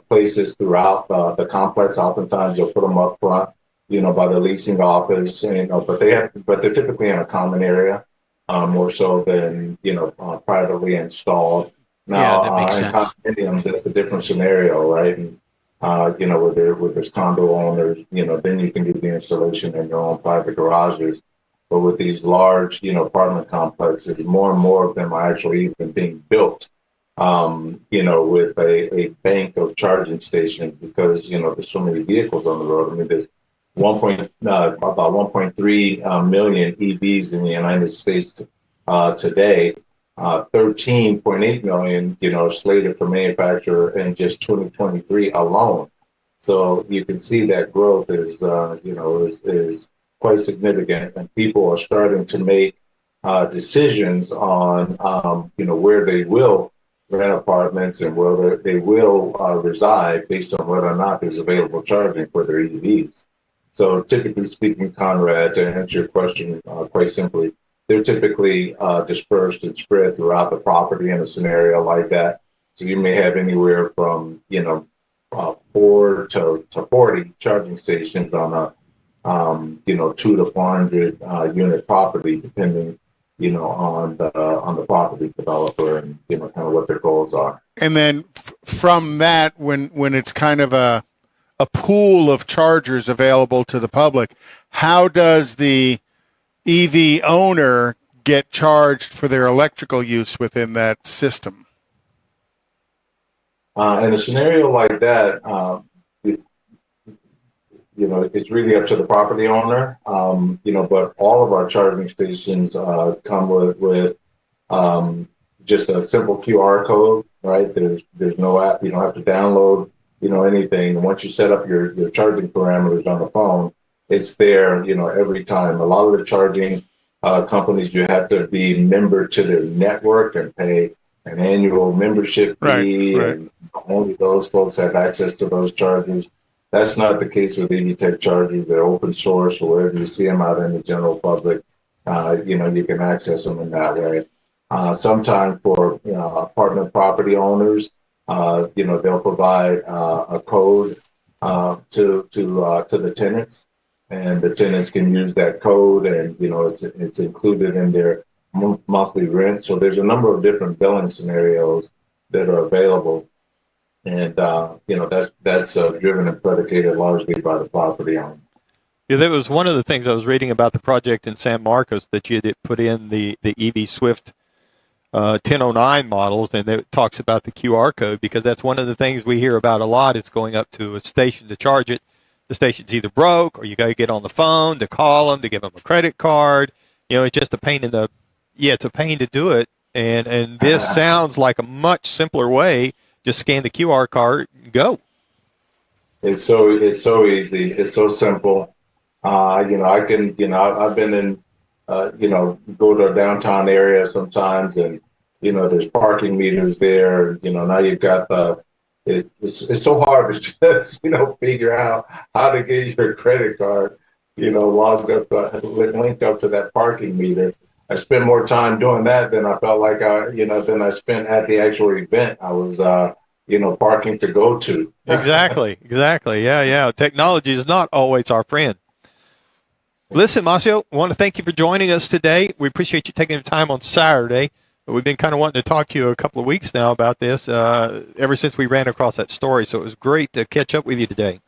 places throughout the complex. Oftentimes you'll put them up front, by the leasing office, but they're typically in a common area, more so than, privately installed. Now, that makes in sense. condominiums, that's a different scenario, right? And, where there's condo owners, then you can do the installation in your own private garages. But with these large, apartment complexes, more and more of them are actually even being built, with a bank of charging stations, because, there's so many vehicles on the road. I mean, there's about 1.3 million EVs in the United States today. 13.8 million, slated for manufacture in just 2023 alone. So you can see that growth is quite significant, and people are starting to make decisions on, where they will rent apartments and where they will reside based on whether or not there's available charging for their EVs. So typically speaking, Conrad, to answer your question quite simply, they're typically dispersed and spread throughout the property in a scenario like that. So you may have anywhere from, 4 to 40 charging stations on a 2 to 400 unit property, depending, on the property developer and kind of what their goals are. And then from that, when it's kind of a pool of chargers available to the public, how does the EV owner get charged for their electrical use within that system? In a scenario like that, it's really up to the property owner. But all of our charging stations come with just a simple QR code, right? There's no app. You don't have to download, anything. And once you set up your charging parameters on the phone, it's there, every time. A lot of the charging companies, you have to be member to their network and pay an annual membership fee, right. and only those folks have access to those chargers. That's not the case with EV Tech chargers. They're open source, or wherever you see them out in the general public, you can access them in that way. Sometimes for apartment property owners, they'll provide a code to the tenants, and the tenants can use that code, and it's included in their monthly rent. So there's a number of different billing scenarios that are available, and that's driven and predicated largely by the property owner. Yeah, that was one of the things I was reading about the project in San Marcos, that you did put in the EV Swift 1009 models, and it talks about the QR code, because that's one of the things we hear about a lot. It's going up to a station to charge it. The station's either broke, or you got to get on the phone to call them to give them a credit card. It's just a pain it's a pain to do it. And this sounds like a much simpler way. Just scan the QR code and go. It's so easy. It's so simple. I can, I've been in, go to a downtown area sometimes, and, there's parking meters there. Now you've got it's so hard to just, figure out how to get your credit card, logged up, linked up to that parking meter. I spent more time doing that than I felt like than I spent at the actual event I was, parking to go to. Exactly. Yeah. Technology is not always our friend. Listen, Masio, I want to thank you for joining us today. We appreciate you taking the time on Saturday. We've been kind of wanting to talk to you a couple of weeks now about this, ever since we ran across that story. So it was great to catch up with you today.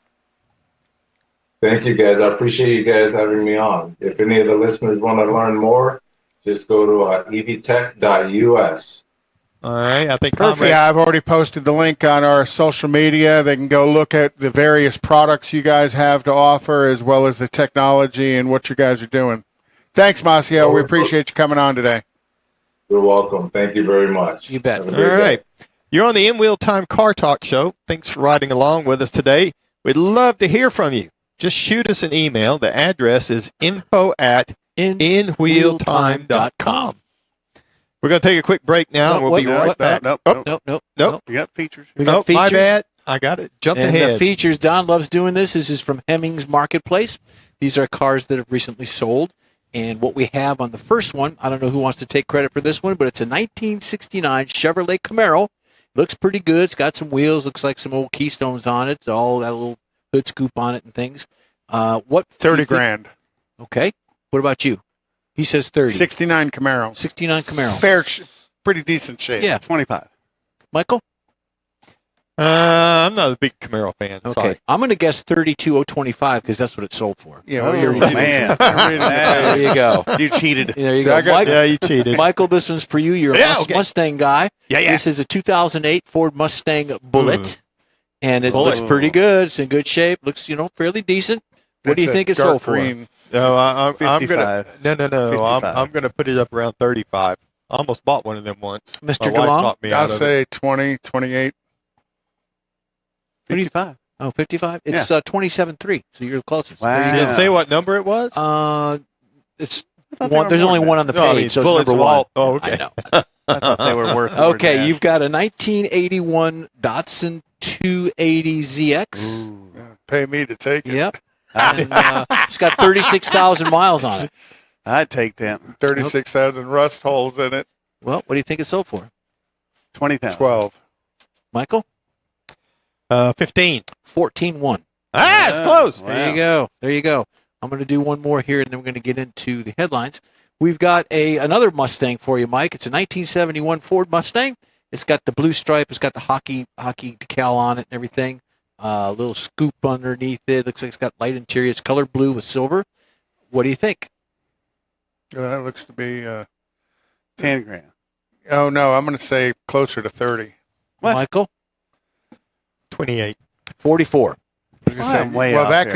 Thank you, guys. I appreciate you guys having me on. If any of the listeners want to learn more, just go to evtech.us. All right. I think Perfect. Yeah, I've already posted the link on our social media. They can go look at the various products you guys have to offer, as well as the technology and what you guys are doing. Thanks, Masio. We appreciate you coming on today. You're welcome. Thank you very much. You bet. All right. You're on the In Wheel Time Car Talk Show. Thanks for riding along with us today. We'd love to hear from you. Just shoot us an email. The address is info@inwheeltime.com. We're going to take a quick break now, and we'll be right back. Nope. We got features. We got features. My bad. I got it. Jumped ahead. The features, Don loves doing this. This is from Hemmings Marketplace. These are cars that have recently sold. And what we have on the first one, I don't know who wants to take credit for this one, but it's a 1969 Chevrolet Camaro. Looks pretty good. It's got some wheels. Looks like some old Keystones on it. It's all got a little hood scoop on it and things. What? $30,000. Okay. What about you? He says 30. 69 Camaro. 69 Camaro. Fair, pretty decent shape. Yeah. 25. Michael? I'm not a big Camaro fan. Okay. Sorry. I'm going to guess 32,025 because that's what it sold for. Yeah, Oh, man. There you go. You cheated. There you go. Yeah, you cheated. Michael, this one's for you. You're a Mustang guy. Yeah. This is a 2008 Ford Mustang Bullitt, and it Bullitt. looks pretty good. It's in good shape. Looks, fairly decent. What do you think it sold for? No, I'm gonna 55. no. 55. I'm gonna put it up around 35. I almost bought one of them once. Mr. My wife Galan? talked me out I'll of it. say 20, 28. 55. Oh, 55? It's 27.3, so you're the closest. Wow. There you Did go. it say what number it was? It's thought they one. were There's more only than one on the No, I page, mean, so it's Bullett's number one. Wall. Oh, okay. I know. I thought they were worth more than Okay, that. you've got a 1981 Datsun 280ZX. Ooh. Pay me to take it. Yep. And, it's got 36,000 miles on it. I'd take that. 36,000 rust holes in it. Well, what do you think it sold for? 20,000. 12. Michael? 15. 14.1. It's close. Wow. There you go. There you go. I'm going to do one more here, and then we're going to get into the headlines. We've got another Mustang for you, Mike. It's a 1971 Ford Mustang. It's got the blue stripe. It's got the hockey decal on it and everything. A little scoop underneath it. Looks like it's got light interior. It's color blue with silver. What do you think? That looks to be 10 grand. Oh no, I'm going to say closer to 30. What? Michael? 28. 44. I'm way well, off that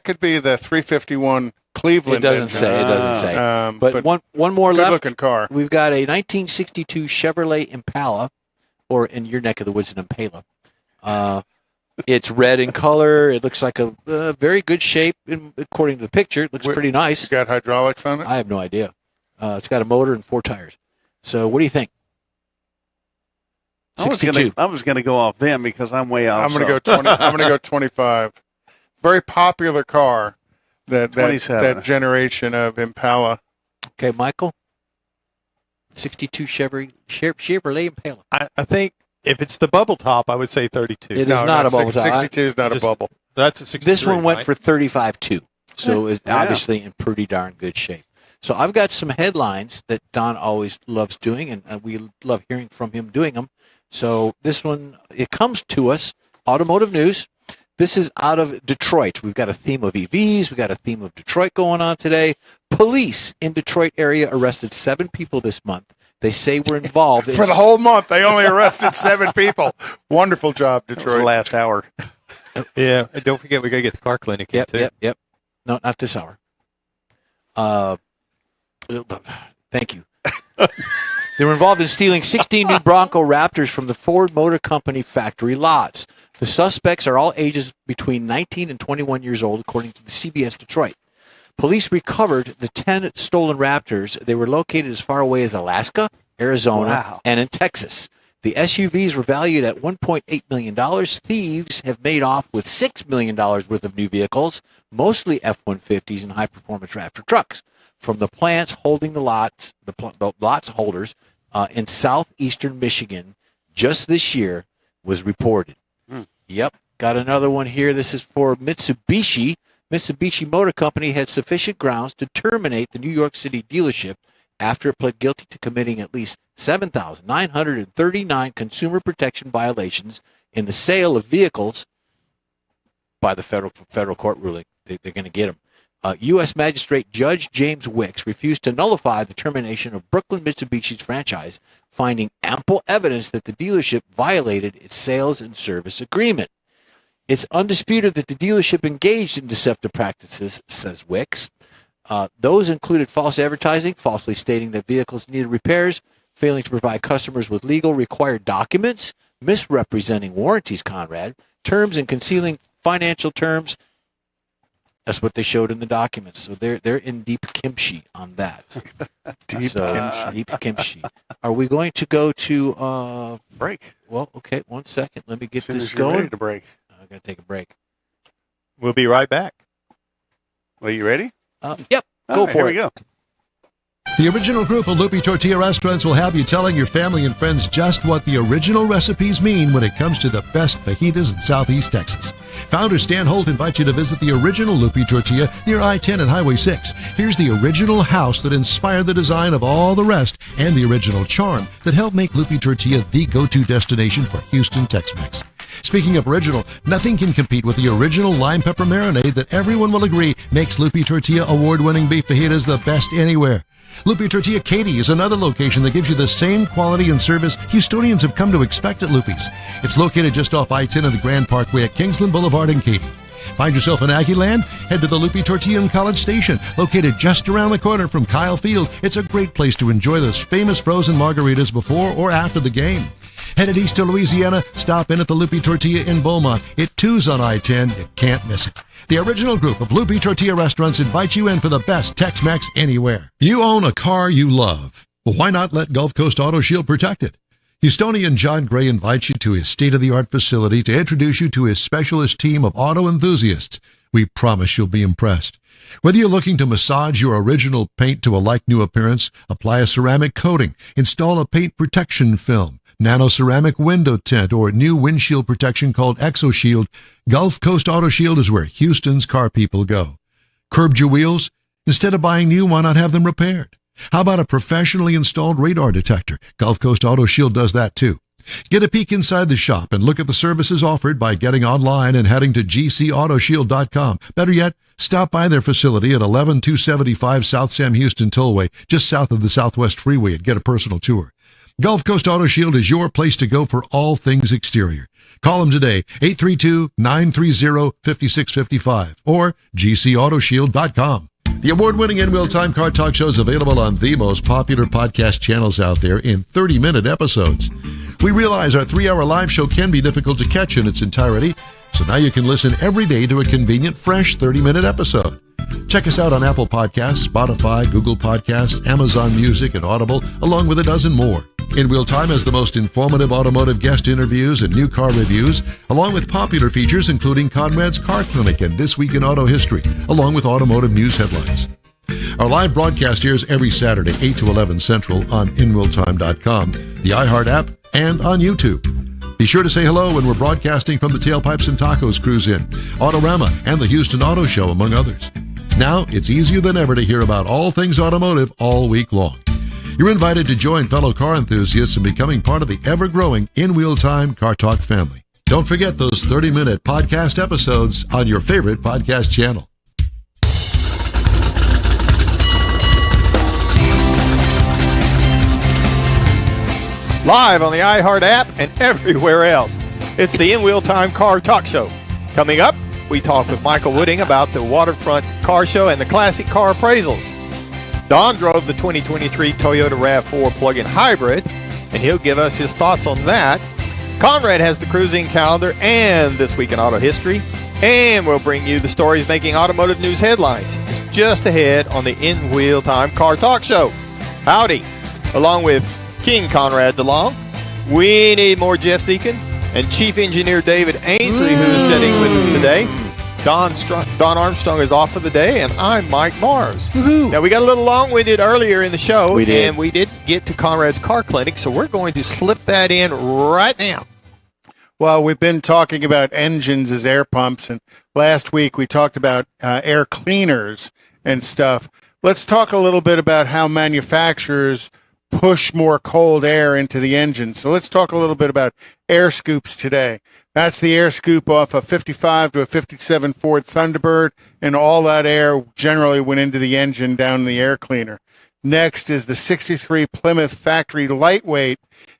could be the 351 Cleveland. It doesn't engine. say. It doesn't say. But one more good left. looking car. We've got a 1962 Chevrolet Impala, or in your neck of the woods, an Impala. It's red in color. It looks like a very good shape, according to the picture. It looks pretty nice. It's got hydraulics on it? I have no idea. It's got a motor and 4 tires. So what do you think? I was gonna go off them because I'm way off. I'm going to go 20. I'm going to go 25. Very popular car. That generation of Impala. Okay, Michael. 62 Chevrolet Impala. I think if it's the bubble top, I would say 32. It is not a bubble top. 62 is not a bubble. That's a 63. This one went right? for 35.2, so it's obviously in pretty darn good shape. So I've got some headlines that Don always loves doing, and we love hearing from him doing them. So this one, it comes to us, automotive news. This is out of Detroit. We've got a theme of EVs. We've got a theme of Detroit going on today. Police in Detroit area arrested 7 people this month. They say were involved. For the whole month, they only arrested 7 people. Wonderful job, That was Detroit. the last hour. Yeah, and don't forget we got to get the car clinic in too. Yep. No, not this hour. Thank you. They were involved in stealing 16 new Bronco Raptors from the Ford Motor Company factory lots. The suspects are all ages between 19 and 21 years old, according to the CBS Detroit. Police recovered the 10 stolen Raptors. They were located as far away as Alaska, Arizona, and in Texas. The SUVs were valued at $1.8 million. Thieves have made off with $6 million worth of new vehicles, mostly F-150s and high-performance Raptor trucks, from the plants holding the lots holders in southeastern Michigan just this year was reported. Yep, got another one here. This is for Mitsubishi. Mitsubishi Motor Company had sufficient grounds to terminate the New York City dealership after it pled guilty to committing at least 7,939 consumer protection violations in the sale of vehicles by the federal court ruling. They're going to get them. U.S. Magistrate Judge James Wicks refused to nullify the termination of Brooklyn Mitsubishi's franchise, finding ample evidence that the dealership violated its sales and service agreement. It's undisputed that the dealership engaged in deceptive practices, says Wicks. Those included false advertising, falsely stating that vehicles needed repairs, failing to provide customers with legal required documents, misrepresenting warranties, Conrad, terms and concealing financial terms. That's what they showed in the documents. So they're in deep kimchi on that. Deep kimchi. Are we going to go to break? Well, okay, 1 second. Let me get As this soon as you're going. ready to break. I'm going to take a break. We'll be right back. Well, you ready? Yep. Go for here it. we go. The original group of Lupi Tortilla restaurants will have you telling your family and friends just what the original recipes mean when it comes to the best fajitas in Southeast Texas. Founder Stan Holt invites you to visit the original Lupi Tortilla near I-10 and Highway 6. Here's the original house that inspired the design of all the rest and the original charm that helped make Lupi Tortilla the go-to destination for Houston Tex-Mex. Speaking of original, nothing can compete with the original lime pepper marinade that everyone will agree makes Lupi Tortilla award-winning beef fajitas the best anywhere. Lupi Tortilla Katy is another location that gives you the same quality and service Houstonians have come to expect at Lupi's. It's located just off I-10 of the Grand Parkway at Kingsland Boulevard in Katy. Find yourself in Aggie Land? Head to the Lupi Tortilla in College Station, located just around the corner from Kyle Field. It's a great place to enjoy those famous frozen margaritas before or after the game. Headed east to Louisiana, stop in at the Lupi Tortilla in Beaumont. It too's on I-10. You can't miss it. The original group of Lupi Tortilla restaurants invites you in for the best Tex-Mex anywhere. You own a car you love. Well, why not let Gulf Coast Auto Shield protect it? Houstonian John Gray invites you to his state-of-the-art facility to introduce you to his specialist team of auto enthusiasts. We promise you'll be impressed. Whether you're looking to massage your original paint to a like-new appearance, apply a ceramic coating, install a paint protection film, nano-ceramic window tint, or new windshield protection called ExoShield, Gulf Coast Auto Shield is where Houston's car people go. Curbed your wheels? Instead of buying new, why not have them repaired? How about a professionally installed radar detector? Gulf Coast Auto Shield does that too. Get a peek inside the shop and look at the services offered by getting online and heading to gcautoshield.com. Better yet, stop by their facility at 11275 South Sam Houston Tollway, just south of the Southwest Freeway, and get a personal tour. Gulf Coast Auto Shield is your place to go for all things exterior. Call them today, 832-930-5655 or gcautoshield.com. The award-winning In Real Time Car Talk Show is available on the most popular podcast channels out there in 30-minute episodes. We realize our 3-hour live show can be difficult to catch in its entirety, so now you can listen every day to a convenient, fresh 30-minute episode. Check us out on Apple Podcasts, Spotify, Google Podcasts, Amazon Music, and Audible, along with a dozen more. In Real Time has the most informative automotive guest interviews and new car reviews, along with popular features including Conrad's Car Clinic and This Week in Auto History, along with automotive news headlines. Our live broadcast airs every Saturday, 8 to 11 Central on InRealTime.com, the iHeart app, and on YouTube. Be sure to say hello when we're broadcasting from the Tailpipes and Tacos Cruise-In, Autorama, and the Houston Auto Show, among others. Now, it's easier than ever to hear about all things automotive all week long. You're invited to join fellow car enthusiasts in becoming part of the ever-growing In Real Time Car Talk family. Don't forget those 30-minute podcast episodes on your favorite podcast channel. Live on the iHeart app and everywhere else. It's the In Real Time Car Talk Show. Coming up, we talk with Michael Wooding about the Waterfront Car Show and the classic car appraisals. Don drove the 2023 Toyota RAV4 plug-in hybrid, and he'll give us his thoughts on that. Conrad has the cruising calendar and This Week in Auto History, and we'll bring you the stories making automotive news headlines. It's just ahead on the In Real Time Car Talk Show. Howdy. Along with King Conrad DeLong, we need more Jeff Zekin, and Chief Engineer David Ainsley, who is sitting with us today. Don Armstrong is off for the day, and I'm Mike Mars. Woo-hoo. Now, we got a little long-winded earlier in the show, and we didn't get to Conrad's Car Clinic, so we're going to slip that in right now. Well, we've been talking about engines as air pumps, and last week we talked about air cleaners and stuff. Let's talk a little bit about how manufacturers push more cold air into the engine. So let's talk a little bit about air scoops today. That's the air scoop off a 55 to a 57 Ford Thunderbird, and all that air generally went into the engine down the air cleaner. Next is the 63 Plymouth Factory Lightweight,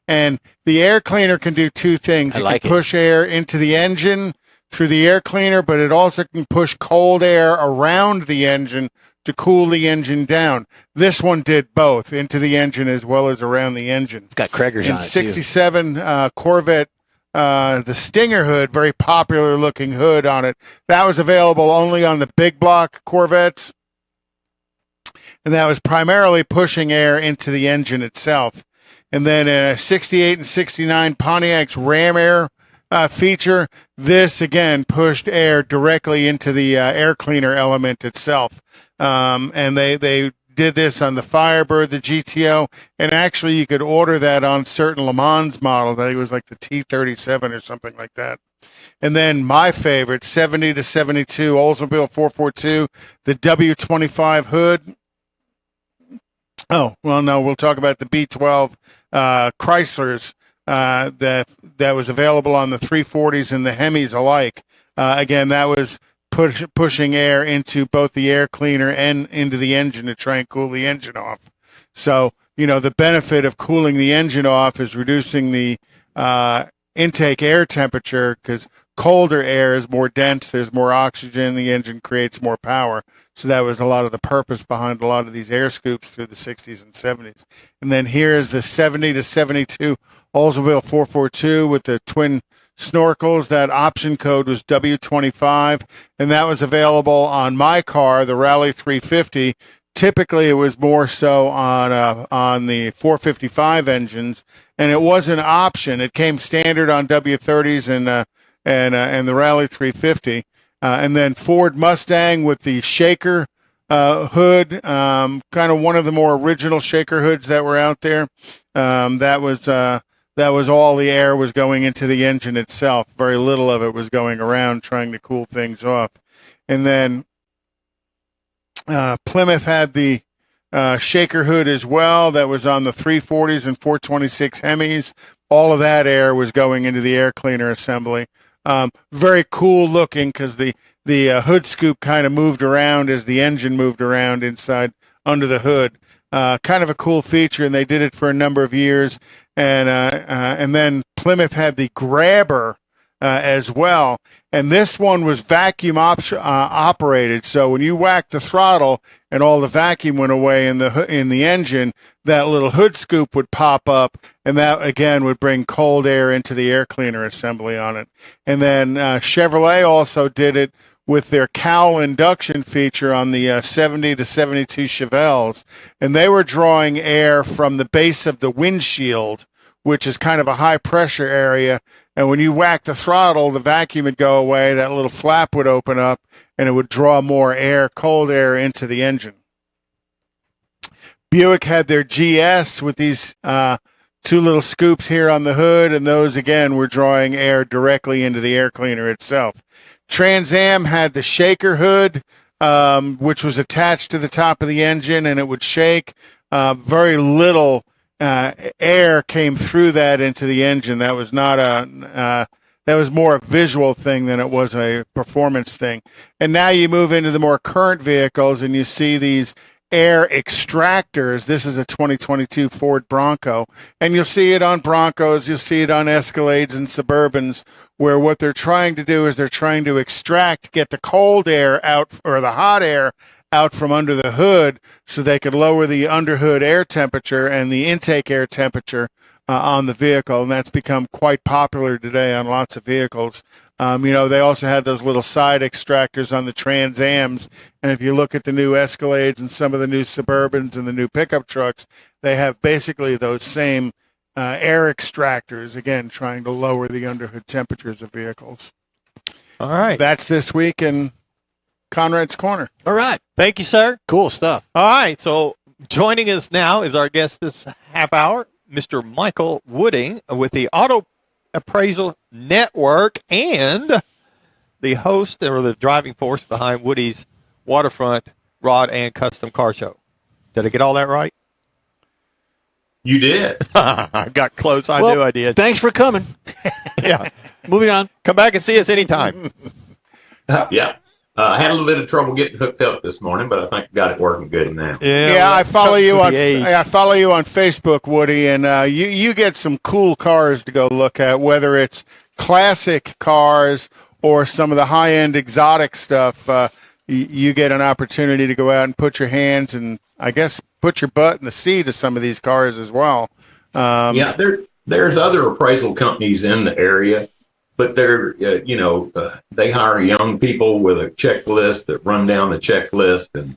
and the air cleaner can do two things. It can push air into the engine through the air cleaner, but it also can push cold air around the engine to cool the engine down. This one did both, into the engine as well as around the engine. It's got Krager's on it, 67 Corvette, the Stinger hood, very popular looking hood on it. That was available only on the big block Corvettes, and that was primarily pushing air into the engine itself. And then a 68 and 69 Pontiac's Ram Air feature, this again pushed air directly into the air cleaner element itself. And they did this on the Firebird, the GTO, and actually you could order that on certain Le Mans models. I think it was like the T37 or something like that. And then my favorite, 70 to 72 Oldsmobile 442, the W25 hood. Oh, well, no, we'll talk about the B12 Chryslers that was available on the 340s and the Hemis alike. Again, that was pushing air into both the air cleaner and into the engine to try and cool the engine off. So, you know, the benefit of cooling the engine off is reducing the intake air temperature, because colder air is more dense, there's more oxygen, the engine creates more power. So that was a lot of the purpose behind a lot of these air scoops through the 60s and 70s. And then here's the 70 to 72 Oldsmobile 442 with the twin snorkels. That option code was W25, and that was available on my car, the Rally 350. Typically, it was more so on the 455 engines, and it was an option. It came standard on W30s and the Rally 350, and then Ford Mustang with the shaker hood, kind of one of the more original shaker hoods that were out there. That was all the air was going into the engine itself. Very little of it was going around trying to cool things off. And then Plymouth had the shaker hood as well. That was on the 340s and 426 Hemis. All of that air was going into the air cleaner assembly. Very cool looking because the hood scoop kind of moved around as the engine moved around inside under the hood. Kind of a cool feature, and they did it for a number of years. And then Plymouth had the grabber as well, and this one was vacuum operated. So when you whacked the throttle and all the vacuum went away in the engine, that little hood scoop would pop up, and that again would bring cold air into the air cleaner assembly on it. And then Chevrolet also did it with their cowl induction feature on the 70 to 72 Chevelles, and they were drawing air from the base of the windshield, which is kind of a high pressure area. And when you whack the throttle, the vacuum would go away, that little flap would open up, and it would draw more air, cold air, into the engine. Buick had their GS with these two little scoops here on the hood, and those again were drawing air directly into the air cleaner itself. Trans Am had the shaker hood, which was attached to the top of the engine, and it would shake. Very little air came through that into the engine. That was not that was more a visual thing than it was a performance thing. And now you move into the more current vehicles, and you see these air extractors. This is a 2022 Ford Bronco, and you'll see it on Broncos, you'll see it on Escalades and Suburbans, where what they're trying to do is they're trying to get the cold air out, or the hot air out from under the hood, so they could lower the underhood air temperature and the intake air temperature on the vehicle. And that's become quite popular today on lots of vehicles. They also had those little side extractors on the Trans Ams. And if you look at the new Escalades and some of the new Suburbans and the new pickup trucks, they have basically those same air extractors, again, trying to lower the underhood temperatures of vehicles. All right. That's this week in Conrad's Corner. All right. Thank you, sir. Cool stuff. All right. So joining us now is our guest this half hour, Mr. Michael Wooding with the Auto Appraisal Network and the host or the driving force behind Woody's Waterfront Rod and Custom Car Show. Did I get all that right? You did. I got close. I knew I did. Thanks for coming. Yeah. Moving on. Come back and see us anytime. Yeah. I had a little bit of trouble getting hooked up this morning, but I think I got it working good now. Yeah, I follow you on Facebook, Woody, and you get some cool cars to go look at, whether it's classic cars or some of the high-end exotic stuff. You get an opportunity to go out and put your hands and, I guess, put your butt in the seat of some of these cars as well. Yeah, there's other appraisal companies in the area, but they're, they hire young people with a checklist that run down the checklist, and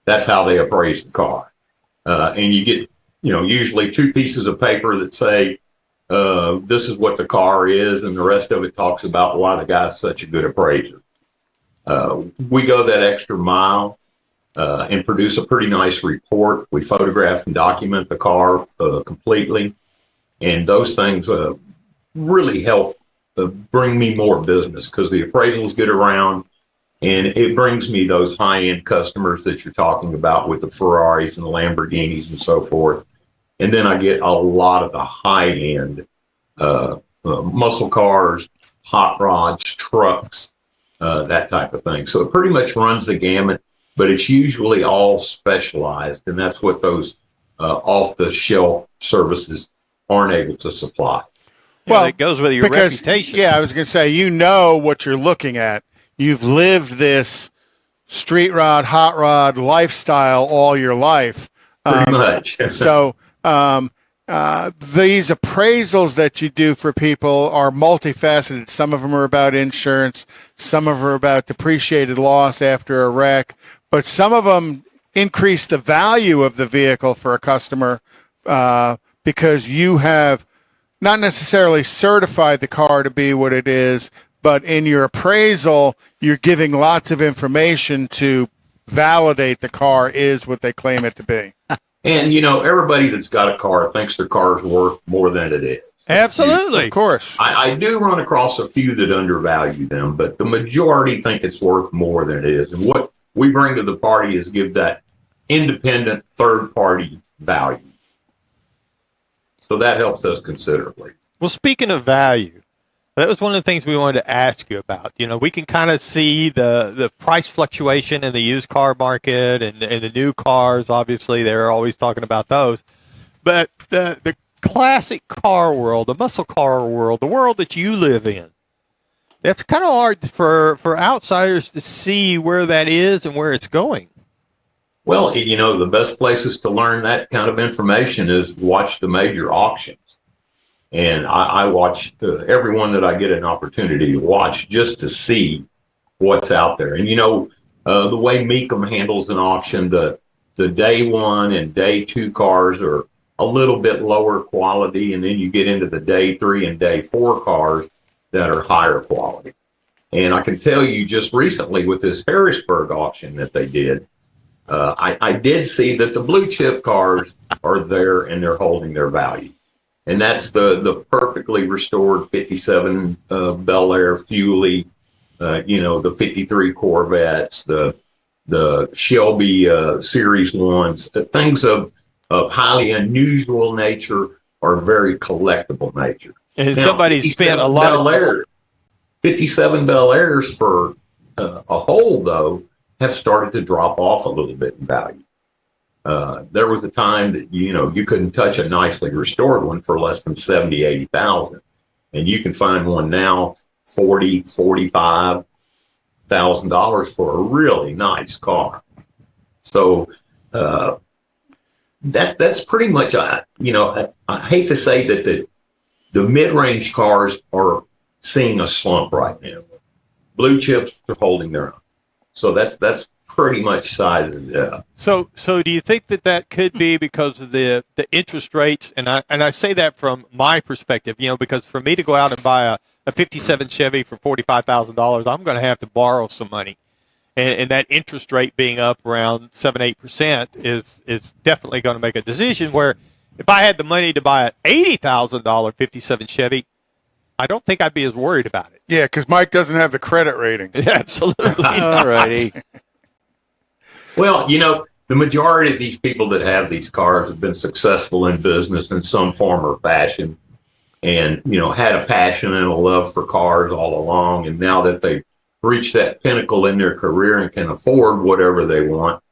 that's how they appraise the car. And you get, usually two pieces of paper that say, this is what the car is, and the rest of it talks about why the guy's such a good appraiser. We go that extra mile and produce a pretty nice report. We photograph and document the car completely, and those things really help bring me more business because the appraisals get around, and it brings me those high-end customers that you're talking about with the Ferraris and the Lamborghinis and so forth. And then I get a lot of the high-end muscle cars, hot rods, trucks, that type of thing. So it pretty much runs the gamut, but it's usually all specialized, and that's what those off-the-shelf services aren't able to supply. Well, it goes with your reputation. Yeah, I was going to say, you know what you're looking at. You've lived this street rod, hot rod lifestyle all your life. Pretty much. So these appraisals that you do for people are multifaceted. Some of them are about insurance. Some of them are about depreciated loss after a wreck. But some of them increase the value of the vehicle for a customer because you have not necessarily certified the car to be what it is, but in your appraisal, you're giving lots of information to validate the car is what they claim it to be. And, everybody that's got a car thinks their car's worth more than it is. Absolutely. Of course. I do run across a few that undervalue them, but the majority think it's worth more than it is. And what we bring to the party is give that independent third party value. So that helps us considerably. Well, speaking of value, that was one of the things we wanted to ask you about. You know, we can kind of see the price fluctuation in the used car market and the new cars. Obviously, they're always talking about those. But the classic car world, the muscle car world, the world that you live in, that's kind of hard for outsiders to see where that is and where it's going. Well, you know, the best places to learn that kind of information is watch the major auctions. And I watch every one that I get an opportunity to watch just to see what's out there. And, you know, the way Mecum handles an auction, the day one and day two cars are a little bit lower quality. And then you get into the day three and day four cars that are higher quality. And I can tell you just recently with this Harrisburg auction that they did, I did see that the blue chip cars are there and they're holding their value. And that's the perfectly restored 57 Bel Air Fuelie, you know, the 53 Corvettes, the Shelby Series 1s, things of highly unusual nature or very collectible nature. And now, somebody spent a lot Bel Air, 57 Bel Airs for a whole, though, have started to drop off a little bit in value. There was a time that, you know, you couldn't touch a nicely restored one for less than 70, 80,000. And you can find one now, $40,000, $45,000 for a really nice car. So that's pretty much, you know, I hate to say that the mid-range cars are seeing a slump right now. Blue chips are holding their own. So that's pretty much sized up. So do you think that could be because of the interest rates? And I say that from my perspective, you know, because for me to go out and buy a 57 Chevy for $45,000, I'm going to have to borrow some money. And that interest rate being up around 7-8% is definitely going to make a decision where if I had the money to buy an $80,000 57 Chevy, I don't think I'd be as worried about it. Yeah, because Mike doesn't have the credit rating. Absolutely. All righty. Well, you know, the majority of these people that have these cars have been successful in business in some form or fashion and, you know, had a passion and a love for cars all along. And now that they've reached that pinnacle in their career and can afford whatever they want,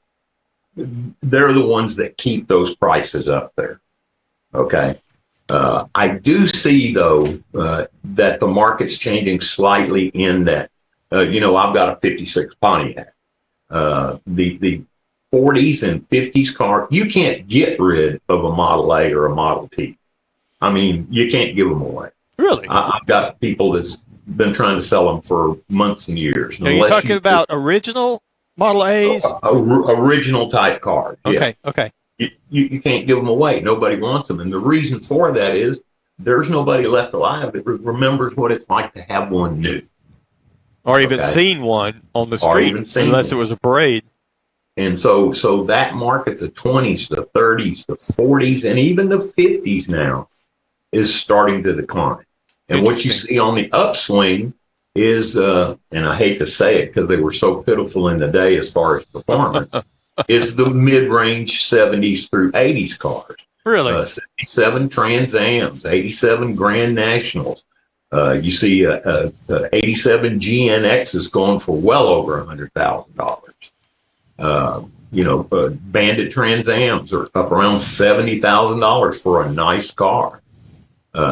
they're the ones that keep those prices up there. Okay. I do see, though, that the market's changing slightly in that, you know, I've got a 56 Pontiac. The 40s and 50s car, you can't get rid of a Model A or a Model T. I mean, you can't give them away. Really? I've got people that's been trying to sell them for months and years. Are you talking about original Model A's? Original type cars. Okay, yeah. Okay. You can't give them away. Nobody wants them. And the reason for that is there's nobody left alive that remembers what it's like to have one new. Or even seen one on the street, unless it was a parade. And so that market, the 20s, the 30s, the 40s, and even the 50s now is starting to decline. And what you see on the upswing is, and I hate to say it because they were so pitiful in the day as far as performance, is the mid-range 70s through 80s cars. Really? 77 Trans Ams, 87 Grand Nationals. You see 87 GNXs going for well over $100,000. You know, Bandit Trans Ams are up around $70,000 for a nice car.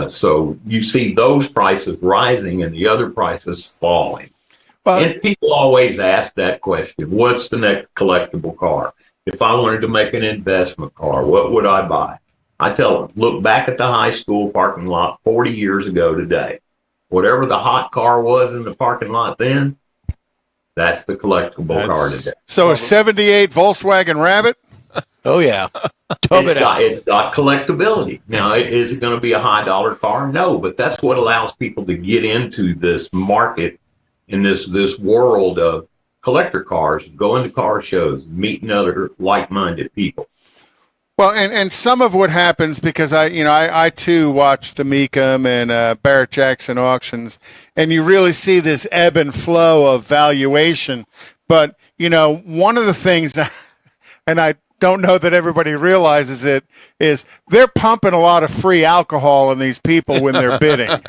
So you see those prices rising and the other prices falling. Well, and people always ask that question, what's the next collectible car? If I wanted to make an investment car, what would I buy? I tell them, look back at the high school parking lot 40 years ago today. Whatever the hot car was in the parking lot then, that's the collectible car today. So a 78 Volkswagen Rabbit? Oh, yeah. It's got collectability. Now, is it going to be a high dollar car? No, but that's what allows people to get into this market in this world of collector cars, go into car shows, meeting other like-minded people. Well, and some of what happens, because I too watch the Mecum and Barrett Jackson auctions, and you really see this ebb and flow of valuation. But one of the things, and I don't know that everybody realizes it, is they're pumping a lot of free alcohol in these people when they're bidding.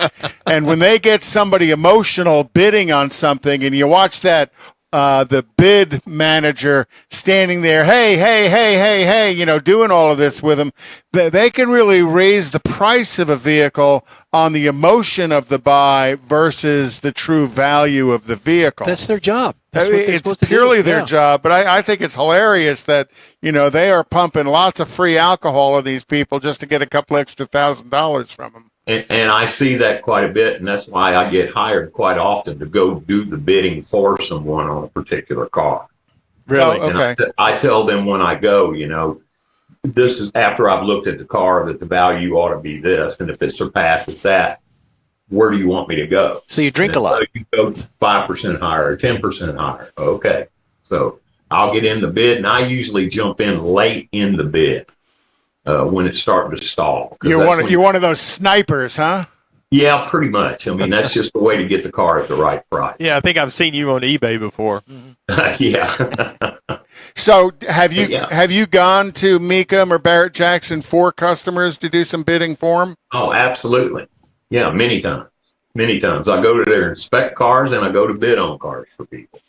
And when they get somebody emotional bidding on something, and you watch that, the bid manager standing there, hey, doing all of this with them, they can really raise the price of a vehicle on the emotion of the buy versus the true value of the vehicle. That's their job. It's purely their job, but I think it's hilarious that, they are pumping lots of free alcohol on these people just to get a couple extra $1,000 from them. And I see that quite a bit, and that's why I get hired quite often to go do the bidding for someone on a particular car. Really? Oh, okay. I tell them when I go, this is after I've looked at the car that the value ought to be this, and if it surpasses that, where do you want me to go? So you drink a lot. So you go 5% higher or 10% higher. Okay. So I'll get in the bid, and I usually jump in late in the bid. When it's starting to stall. You're one of those snipers, huh? Yeah, pretty much. I mean, that's just the way to get the car at the right price. Yeah, I think I've seen you on eBay before. Yeah. So have you gone to Mecum or Barrett Jackson for customers to do some bidding for them? Oh, absolutely. Yeah, many times. Many times. I go to their inspect cars and I go to bid on cars for people.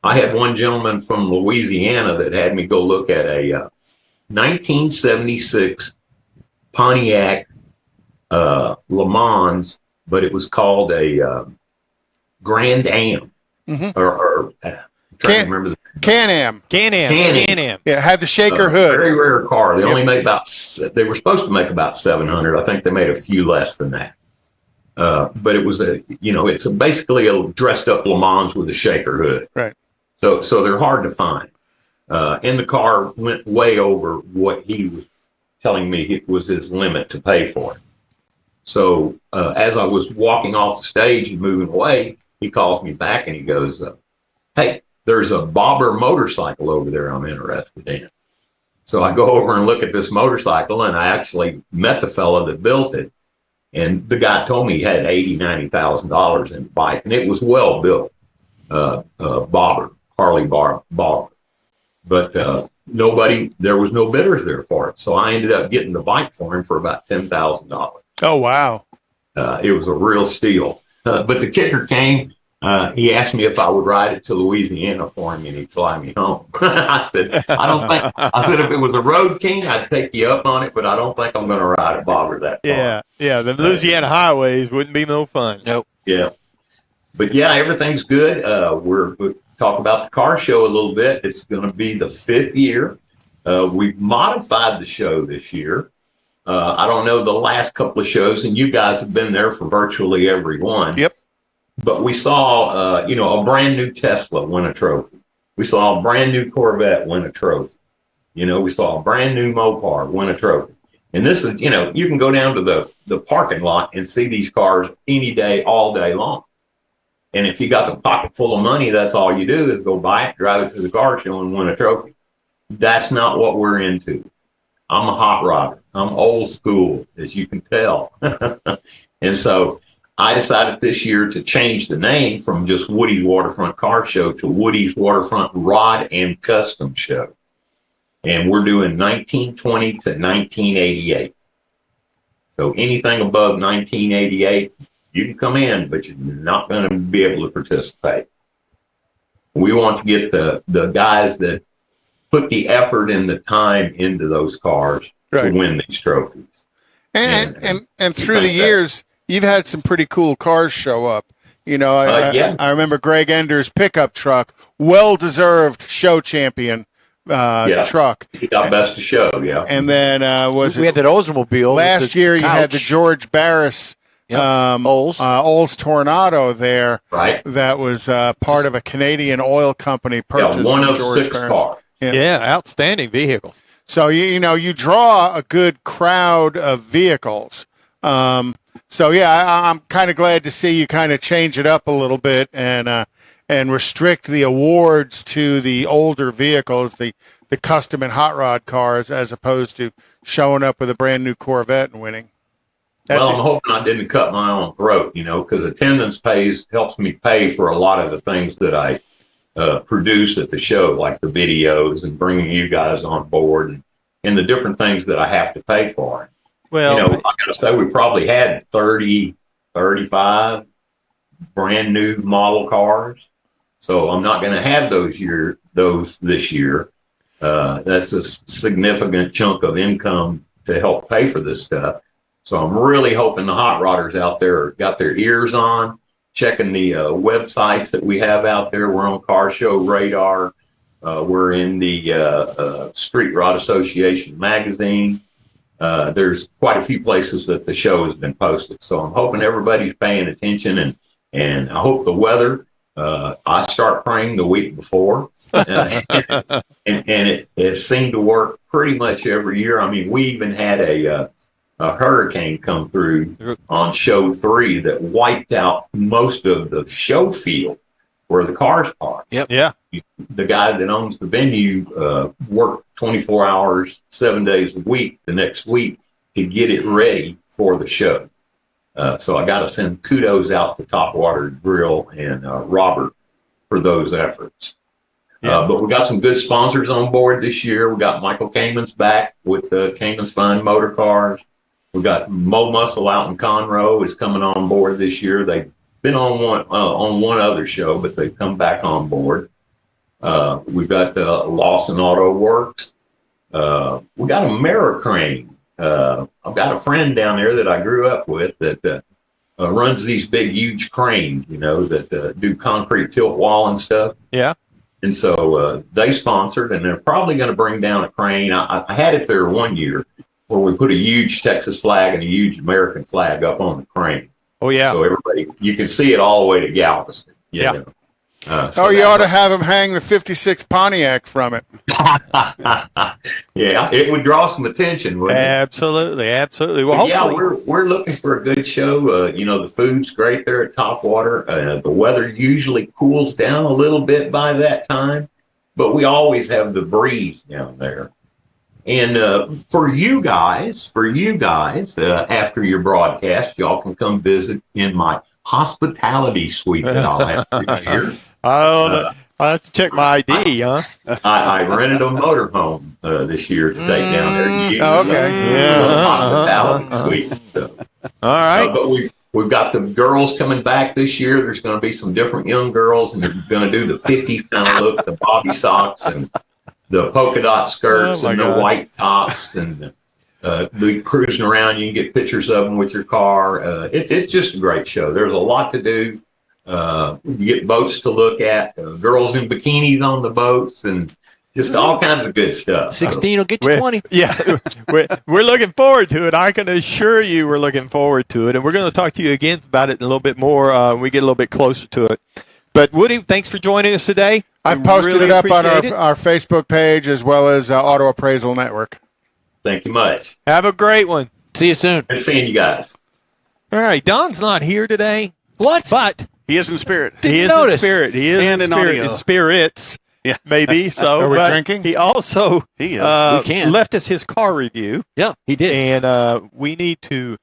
I had one gentleman from Louisiana that had me go look at a 1976 Pontiac Le Mans, but it was called a Grand Am. Or trying to remember the Can-Am. Yeah, had the shaker hood. Very rare car. They only made they were supposed to make about 700. I think they made a few less than that. But it was it's basically a dressed up Le Mans with a shaker hood. Right. So they're hard to find. And the car went way over what he was telling me it was his limit to pay for it. So as I was walking off the stage and moving away, he calls me back and he goes, hey, there's a bobber motorcycle over there I'm interested in. So I go over and look at this motorcycle, and I actually met the fellow that built it. And the guy told me he had $80,000, $90,000 in the bike, and it was well built, bobber, Harley bobber. But there was no bidders there for it. So I ended up getting the bike for him for about $10,000. Oh, wow. It was a real steal. But the kicker came. He asked me if I would ride it to Louisiana for him, and he'd fly me home. I said, if it was a Road King, I'd take you up on it, but I don't think I'm going to ride a bobber that far. Yeah. The Louisiana highways wouldn't be no fun. Nope. Yeah. But yeah, everything's good. We'll talk about the car show a little bit. It's going to be the 5th year. We've modified the show this year. I don't know the last couple of shows, and you guys have been there for virtually every one. Yep. But we saw, a brand new Tesla win a trophy. We saw a brand new Corvette win a trophy. We saw a brand new Mopar win a trophy. And this is, you can go down to the parking lot and see these cars any day, all day long. And if you got the pocket full of money, that's all you do is go buy it, drive it to the car show, and win a trophy. That's not what we're into. I'm a hot rodder. I'm old school, as you can tell. And so I decided this year to change the name from just Woody's Waterfront Car Show to Woody's Waterfront Rod and Custom Show. And we're doing 1920 to 1988. So anything above 1988, you can come in, but you're not going to be able to participate. We want to get the guys that put the effort and the time into those cars to win these trophies. And through the years, you've had some pretty cool cars show up. I remember Greg Ender's pickup truck, well-deserved show champion truck. He got best of show, yeah. And then we had that Oldsmobile. Last year, you had the George Barris Olds Tornado there. Right. That was part of a Canadian oil company purchase. One of George 6 Barris. cars. Yeah, outstanding vehicle. So, you draw a good crowd of vehicles. I'm kind of glad to see you kind of change it up a little bit and restrict the awards to the older vehicles, the custom and hot rod cars, as opposed to showing up with a brand new Corvette and winning. I'm hoping I didn't cut my own throat, because attendance helps me pay for a lot of the things that I produce at the show, like the videos and bringing you guys on board and the different things that I have to pay for. Well, I got to say, we probably had 30, 35 brand new model cars. So I'm not going to have those this year. That's a significant chunk of income to help pay for this stuff. So I'm really hoping the hot rodders out there got their ears on, checking the websites that we have out there. We're on Car Show Radar. We're in the Street Rod Association magazine. There's quite a few places that the show has been posted. So I'm hoping everybody's paying attention, and I hope the weather, I start praying the week before, and it seemed to work pretty much every year. I mean, we even had a hurricane come through on show 3 that wiped out most of the show field where the cars parked. Yep. Yeah. The guy that owns the venue worked 24 hours, 7 days a week the next week to get it ready for the show. So I got to send kudos out to Topwater Grill and Robert for those efforts. Yeah. But we got some good sponsors on board this year. We got Michael Kamen's back with the Kamen's Fine Motor Cars. We got Mo Muscle out in Conroe is coming on board this year. They've been on one other show, but they've come back on board. We've got Lawson Auto Works. We got Americrane. I've got a friend down there that I grew up with that runs these big, huge cranes, that do concrete tilt wall and stuff. Yeah. And so they sponsored, and they're probably going to bring down a crane. I had it there one year where we put a huge Texas flag and a huge American flag up on the crane. Oh, yeah. So everybody, you can see it all the way to Galveston. Yeah. You ought to have him hang the 56 Pontiac from it. Yeah, it would draw some attention, wouldn't it? Absolutely. Well, yeah, hopefully. we're looking for a good show. The food's great there at Topwater. The weather usually cools down a little bit by that time, but we always have the breeze down there. And for you guys, after your broadcast, y'all can come visit in my hospitality suite that I'll have for you here. I'll have to check my ID, huh? I rented a motorhome this year to take down there. Okay. Yeah. Hospitality suite. So. All right. But we've got the girls coming back this year. There's going to be some different young girls, and they're going to do the 50s kind of look, the bobby socks and the polka dot skirts and the white tops, and the cruising around. You can get pictures of them with your car. It's just a great show. There's a lot to do. You get boats to look at, girls in bikinis on the boats, and just all kinds of good stuff. 16 will get you 20. Yeah, we're looking forward to it. I can assure you we're looking forward to it, and we're going to talk to you again about it a little bit more when we get a little bit closer to it. But Woody, thanks for joining us today. I've posted it up on our Facebook page as well as Auto Appraisal Network. Thank you much. Have a great one. See you soon. Good seeing you guys. All right, Don's not here today. What? But He is in spirit. he is in spirit. He is And in in spirit. audio. In spirits. Yeah. Maybe so. Are we but drinking? He also He is. We can. left us his car review, Yeah, he did. and we need to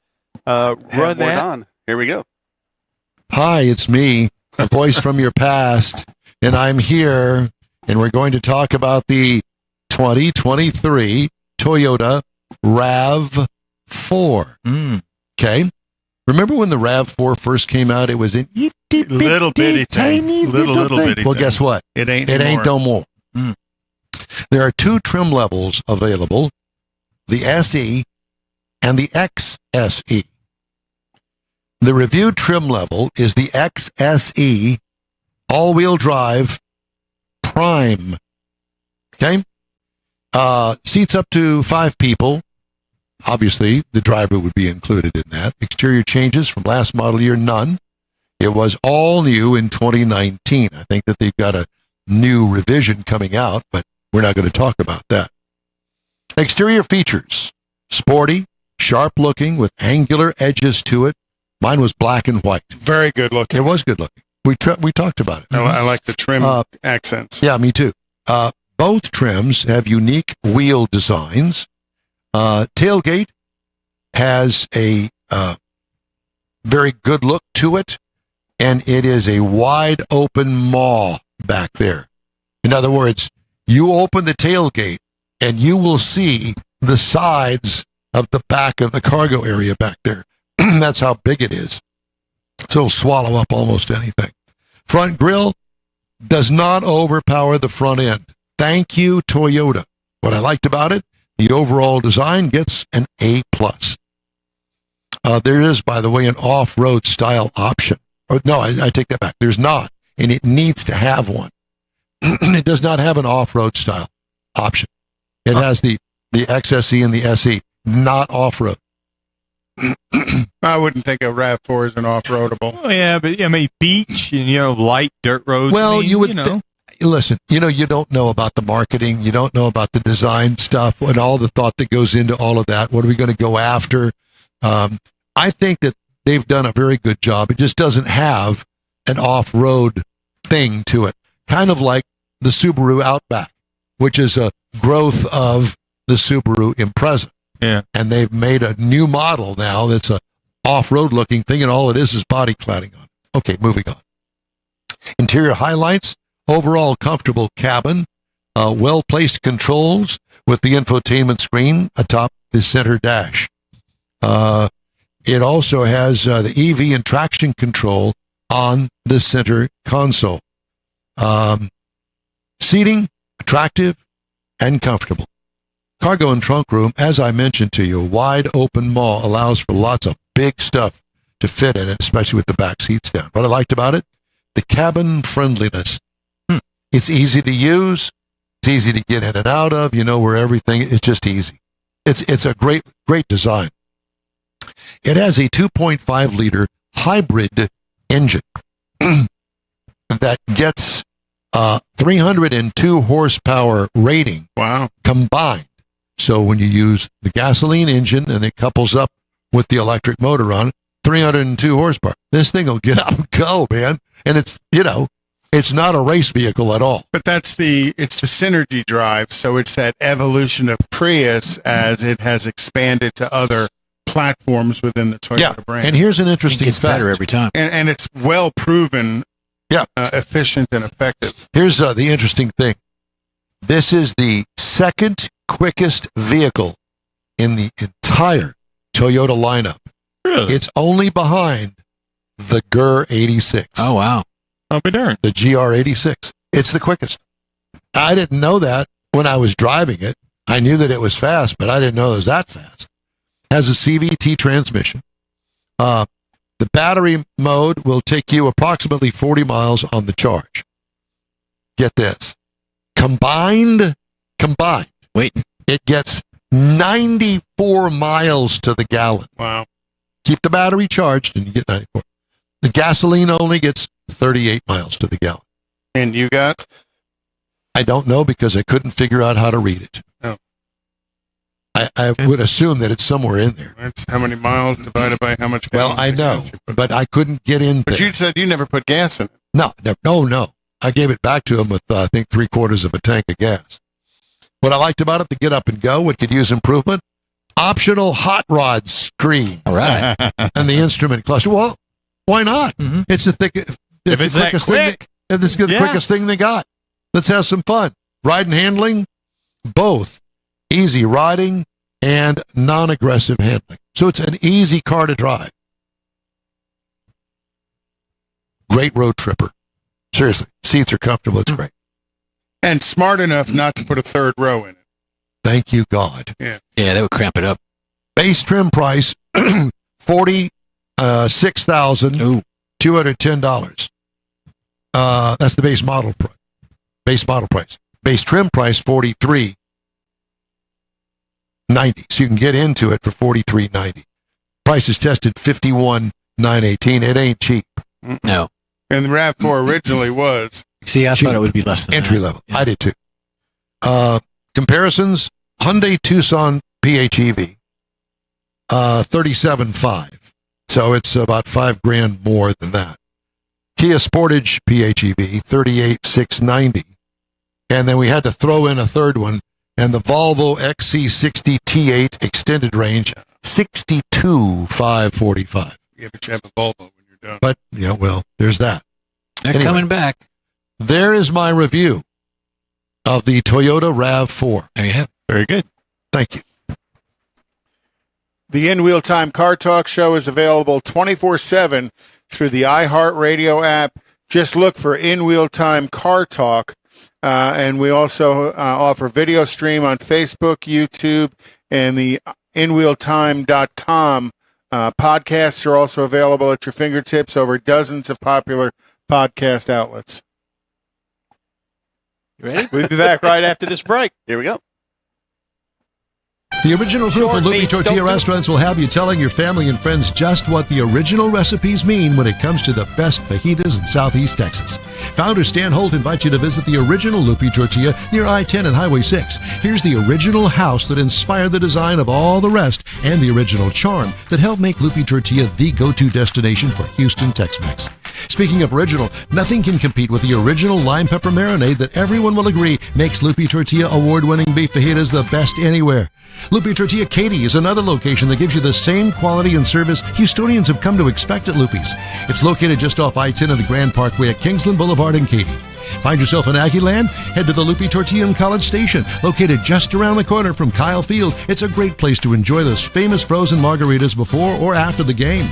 Have run more that. Don. Here we go. Hi, it's me, a voice from your past, and I'm here, and we're going to talk about the 2023 Toyota RAV4. Okay? Remember when the RAV4 first came out? It was an Little bitty thing. tiny Little thing. bitty Well, thing. guess what? It ain't It ain't no anymore. more. There are two trim levels available, the SE and the XSE. The reviewed trim level is the XSE all-wheel drive Prime. Okay? Seats up to 5 people. Obviously, the driver would be included in that. Exterior changes from last model year, none. It was all new in 2019. I think that they've got a new revision coming out, but we're not going to talk about that. Exterior features: sporty, sharp looking with angular edges to it. Mine was black and white. Very good looking. It was good looking. We talked about it. I like the trim accents. Yeah, me too. Both trims have unique wheel designs. Tailgate has a very good look to it, and it is a wide open maw back there. In other words, you open the tailgate and you will see the sides of the back of the cargo area back there. That's how big it is. So it'll swallow up almost anything. Front grille does not overpower the front end. Thank you, Toyota. What I liked about it, the overall design gets an A+. There is, by the way, an off-road style option. Or, no, I take that back. There's not, and it needs to have one. It does not have an off-road style option. It has the XSE and the SE, not off-road. I wouldn't think a RAV4 is an off-roadable. Oh, yeah, but I mean, beach and, light dirt roads. Well, I mean, you would listen, you don't know about the marketing. You don't know about the design stuff and all the thought that goes into all of that. What are we going to go after? I think that they've done a very good job. It just doesn't have an off-road thing to it. Kind of like the Subaru Outback, which is a growth of the Subaru Impreza. Yeah. And they've made a new model now that's a off-road looking thing, and all it is body cladding on it. Okay, moving on. Interior highlights, overall comfortable cabin, well-placed controls with the infotainment screen atop the center dash. It also has the EV and traction control on the center console. Seating, attractive and comfortable. Cargo and trunk room, as I mentioned to you, wide open maw allows for lots of big stuff to fit in it, especially with the back seats down. What I liked about it, the cabin friendliness. It's easy to use. It's easy to get in and out of. You know where everything, it's just easy. It's a great design. It has a 2.5 liter hybrid engine that gets 302 horsepower rating. Wow. Combined. So when you use the gasoline engine and it couples up with the electric motor on it, 302 horsepower. This thing will get up and go, man. And it's, it's not a race vehicle at all. But it's the Synergy drive, so it's that evolution of Prius as it has expanded to other platforms within the Toyota brand. And here's an interesting fact. Better every time. And it's well proven, efficient and effective. Here's the interesting thing. This is the second quickest vehicle in the entire Toyota lineup. Really? It's only behind the GR 86. Oh, wow. I'll be darned. The GR 86. It's the quickest. I didn't know that when I was driving it. I knew that it was fast, but I didn't know it was that fast. Has a CVT transmission. The battery mode will take you approximately 40 miles on the charge. Get this. Combined, it gets 94 miles to the gallon. Wow. Keep the battery charged and you get 94. The gasoline only gets 38 miles to the gallon. And you got? I don't know because I couldn't figure out how to read it. Oh. I would assume that it's somewhere in there. That's how many miles divided by how much gas. Well, I know, but I couldn't get in But there. you said you never put gas in it. No. I gave it back to him with, I think, 3/4 of a tank of gas. What I liked about it, the get up and go, it could use improvement. Optional hot rod screen. All right. And the instrument cluster. Well, why not? Mm-hmm. It's the quickest thing. It's the quickest thing they got. Let's have some fun. Ride and handling, both easy riding and non-aggressive handling. So it's an easy car to drive. Great road tripper. Seriously, seats are comfortable. It's great. And smart enough not to put a third row in it. Thank you, God. Yeah. Yeah, that would cramp it up. Base trim price, $46,210. That's the base model price. Base model price. Base trim price, $43,990. So you can get into it for $43,990. Price is tested $51,918. It ain't cheap. No. And the RAV4 originally was. See, I cheap. thought it would be less than entry that. level. Yeah. I did too. Comparisons: Hyundai Tucson PHEV, 37.5. So it's about $5,000 more than that. Kia Sportage PHEV, 38,690. And then we had to throw in a third one, and the Volvo XC60 T8 extended range, 62,545. Yeah, but you have a Volvo when you're done. But, yeah, well, there's that. They're Anyway. coming back. There is my review of the Toyota RAV4. There you have it. Very good. Thank you. The In Wheel Time Car Talk Show is available 24/7 through the iHeartRadio app. Just look for In Wheel Time Car Talk. And we also offer video stream on Facebook, YouTube, and the InWheelTime.com. Podcasts are also available at your fingertips over dozens of popular podcast outlets. You ready? We'll be back right after this break. Here we go. The original group Short of Loopy meats Tortilla don't do- restaurants will have you telling your family and friends just what the original recipes mean when it comes to the best fajitas in Southeast Texas. Founder Stan Holt invites you to visit the original Loopy Tortilla near I-10 and Highway 6. Here's the original house that inspired the design of all the rest and the original charm that helped make Loopy Tortilla the go-to destination for Houston Tex-Mex. Speaking of original, nothing can compete with the original lime pepper marinade that everyone will agree makes Loopy Tortilla award-winning beef fajitas the best anywhere. Loopy Tortilla Katy is another location that gives you the same quality and service Houstonians have come to expect at Loopy's. It's located just off I-10 of the Grand Parkway at Kingsland Boulevard in Katy. Find yourself in Aggie Land? Head to the Loopy Tortilla in College Station, located just around the corner from Kyle Field. It's a great place to enjoy those famous frozen margaritas before or after the game.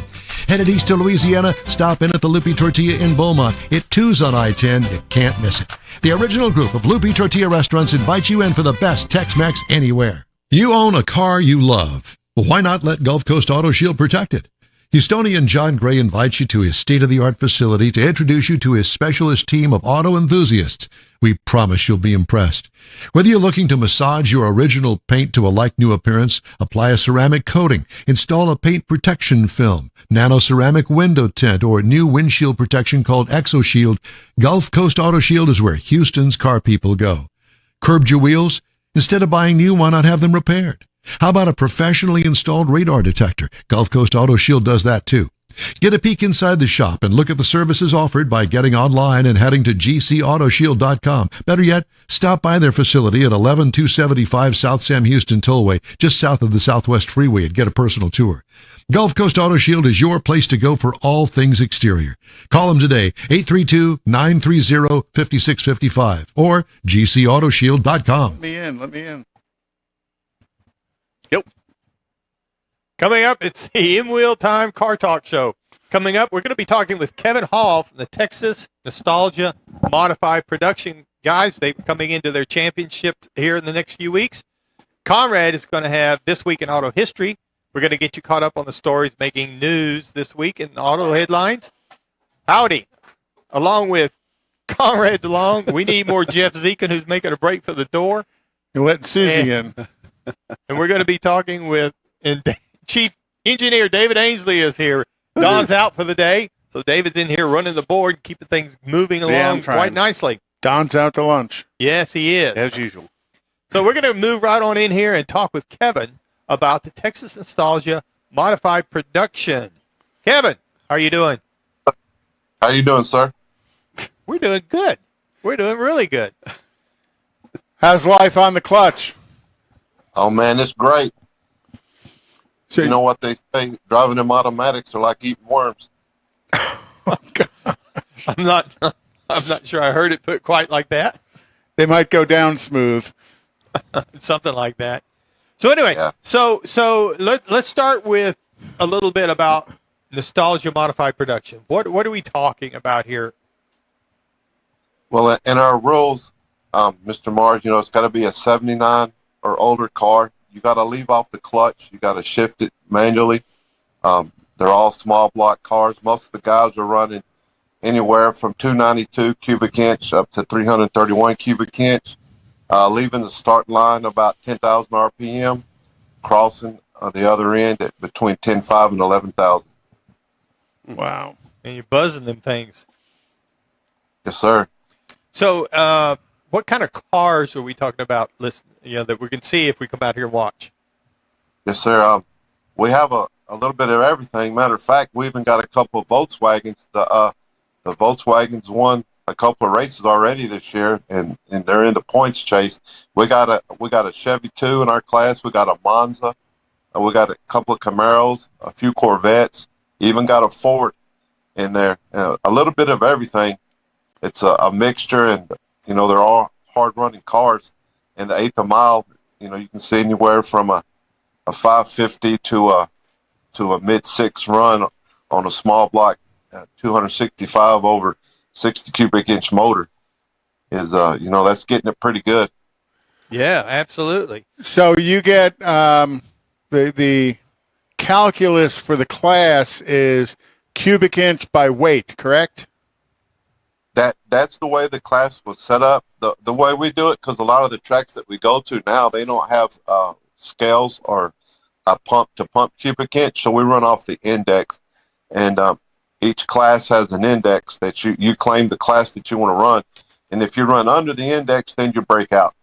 Headed east to Louisiana, stop in at the Loopy Tortilla in Beaumont. It too's on I-10. You can't miss it. The original group of Loopy Tortilla restaurants invites you in for the best Tex-Mex anywhere. You own a car you love. Well, why not let Gulf Coast Auto Shield protect it? Houstonian John Gray invites you to his state-of-the-art facility to introduce you to his specialist team of auto enthusiasts. We promise you'll be impressed. Whether you're looking to massage your original paint to a like-new appearance, apply a ceramic coating, install a paint protection film, nano-ceramic window tint, or new windshield protection called ExoShield, Gulf Coast Auto Shield is where Houston's car people go. Curbed your wheels? Instead of buying new, why not have them repaired? How about a professionally installed radar detector? Gulf Coast Auto Shield does that too. Get a peek inside the shop and look at the services offered by getting online and heading to gcautoshield.com. Better yet, stop by their facility at 11275 South Sam Houston Tollway, just south of the Southwest Freeway, and get a personal tour. Gulf Coast Auto Shield is your place to go for all things exterior. Call them today, 832-930-5655 or gcautoshield.com. Let me in. Coming up, it's the In Wheel Time Car Talk Show. Coming up, we're going to be talking with Kevin Hall from the Texas Nostalgia Modified Production guys. They're coming into their championship here in the next few weeks. Conrad is going to have This Week in Auto History. We're going to get you caught up on the stories making news this week in auto headlines. Howdy. Along with Conrad DeLong, we need more Jeff Zekin, who's making a break for the door. You're letting Susie in. And we're going to be talking with Chief Engineer David Ainsley is here. Don's out for the day, so David's in here running the board, keeping things moving along quite nicely. Don's out to lunch. Yes, he is. As usual. So we're going to move right on in here and talk with Kevin about the Texas Nostalgia Modified Production. Kevin, how are you doing? How you doing, sir? We're doing good. We're doing really good. How's life on the clutch? Oh, man, it's great. So, you know what they say? Driving them automatics are like eating worms. Oh, God. I'm not sure I heard it put quite like that. They might go down smooth. Something like that. So anyway, yeah. so let's start with a little bit about Nostalgia Modified Production. What are we talking about here? Well, in our rules, Mr. Mars, it's got to be a 79 or older car. You got to leave off the clutch. You got to shift it manually. They're all small block cars. Most of the guys are running anywhere from 292 cubic inch up to 331 cubic inch. Leaving the start line about 10,000 RPM, crossing the other end at between 10.5 and 11,000. Wow. And you're buzzing them things. Yes, sir. So what kind of cars are we talking about, that we can see if we come out here and watch? Yes, sir. We have a little bit of everything. Matter of fact, we even got a couple of Volkswagens. The Volkswagens won a couple of races already this year, and they're in the points chase. We got a Chevy 2 in our class. We got a Monza. We got a couple of Camaros, a few Corvettes, even got a Ford in there. A little bit of everything. It's a mixture, and they're all hard running cars. And the eighth of mile, you can see anywhere from a 550 to a mid six run on a small block, 265 over 60 cubic inch motor is, that's getting it pretty good. Yeah, absolutely. So you get the calculus for the class is cubic inch by weight, correct? That's the way the class was set up. The way we do it, because a lot of the tracks that we go to now, they don't have scales or a pump-to-pump cubic inch, so we run off the index. And each class has an index that you claim the class that you want to run. And if you run under the index, then you break out.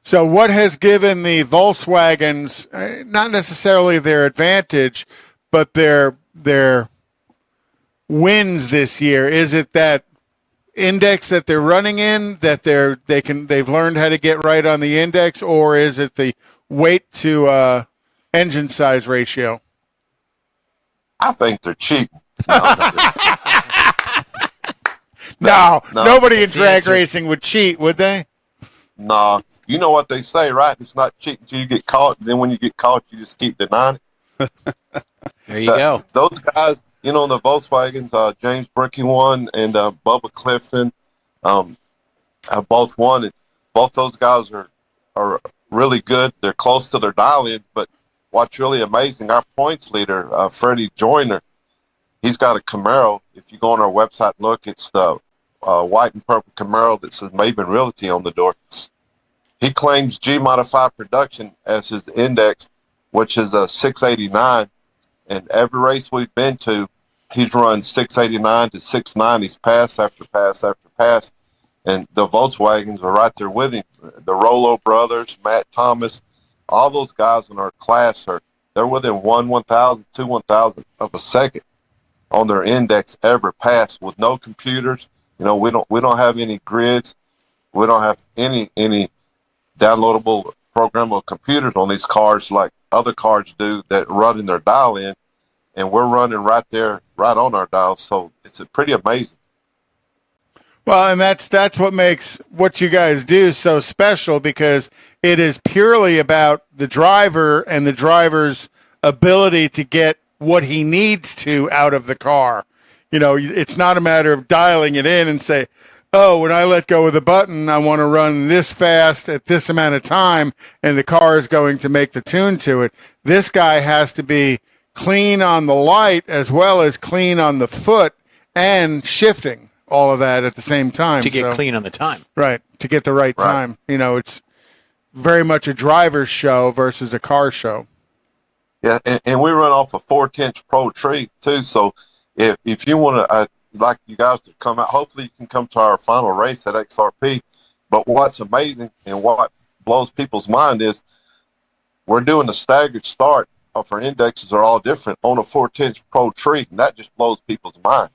So what has given the Volkswagens, not necessarily their advantage, but their wins this year? Is it that index that they're running in, that they've learned how to get right on the index, or is it the weight to engine size ratio? I think they're cheating. No, nobody in drag racing would cheat, would they? No. You know what they say, right? It's not cheating until you get caught. Then when you get caught, you just keep denying it. There you go. Those guys, the Volkswagens, James Brickey won, and Bubba Clifton have both won. And both those guys are really good. They're close to their dial-ins, but what's really amazing, our points leader, Freddie Joyner, he's got a Camaro. If you go on our website and look, it's the white and purple Camaro that says Maven Realty on the door. He claims G-Modified production as his index, which is a 689. And every race we've been to, he's run 689 to 690s, pass after pass after pass. And the Volkswagens are right there with him. The Rollo brothers, Matt Thomas, all those guys in our class they're within 1/1000, 2/1000 of a second on their index every pass with no computers. We don't have any grids. We don't have any downloadable programmable computers on these cars like other cars do that run in their dial in, and we're running right there, right on our dial. So it's pretty amazing. Well, and that's what makes what you guys do so special, because it is purely about the driver and the driver's ability to get what he needs to out of the car. It's not a matter of dialing it in and say, oh, when I let go of the button, I want to run this fast at this amount of time, and the car is going to make the tune to it. This guy has to be clean on the light as well as clean on the foot and shifting, all of that at the same time. To get clean on the time. Right, to get the right time. It's very much a driver's show versus a car show. Yeah, and we run off a 4-inch Pro Tree, too, so if you want to... like you guys to come out. Hopefully you can come to our final race at XRP. But what's amazing and what blows people's mind is we're doing a staggered start of our indexes are all different on a 4-inch Pro Tree, and that just blows people's mind.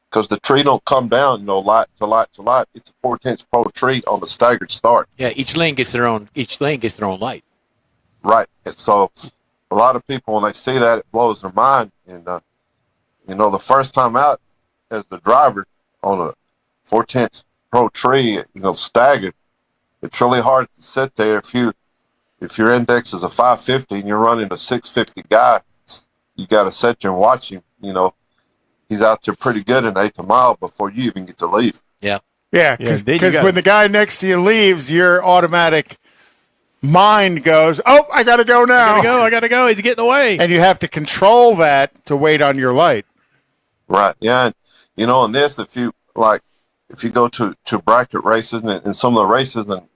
Because the tree don't come down, light to light to light. It's a 4-inch Pro Tree on the staggered start. Yeah, each lane gets their own light. Right. And so a lot of people, when they see that, it blows their mind. And the first time out as the driver on a 4-inch Pro Tree, staggered, it's really hard to sit there if your index is a 550 and you're running a 650 guy. You got to sit there and watch him. He's out there pretty good in eighth of mile before you even get to leave. Yeah. Yeah, because when the guy next to you leaves, your automatic mind goes, oh, I got to go now. I got to go. He's getting away. And you have to control that to wait on your light. Right. Yeah. And, in this, if you go to bracket races and some of the races and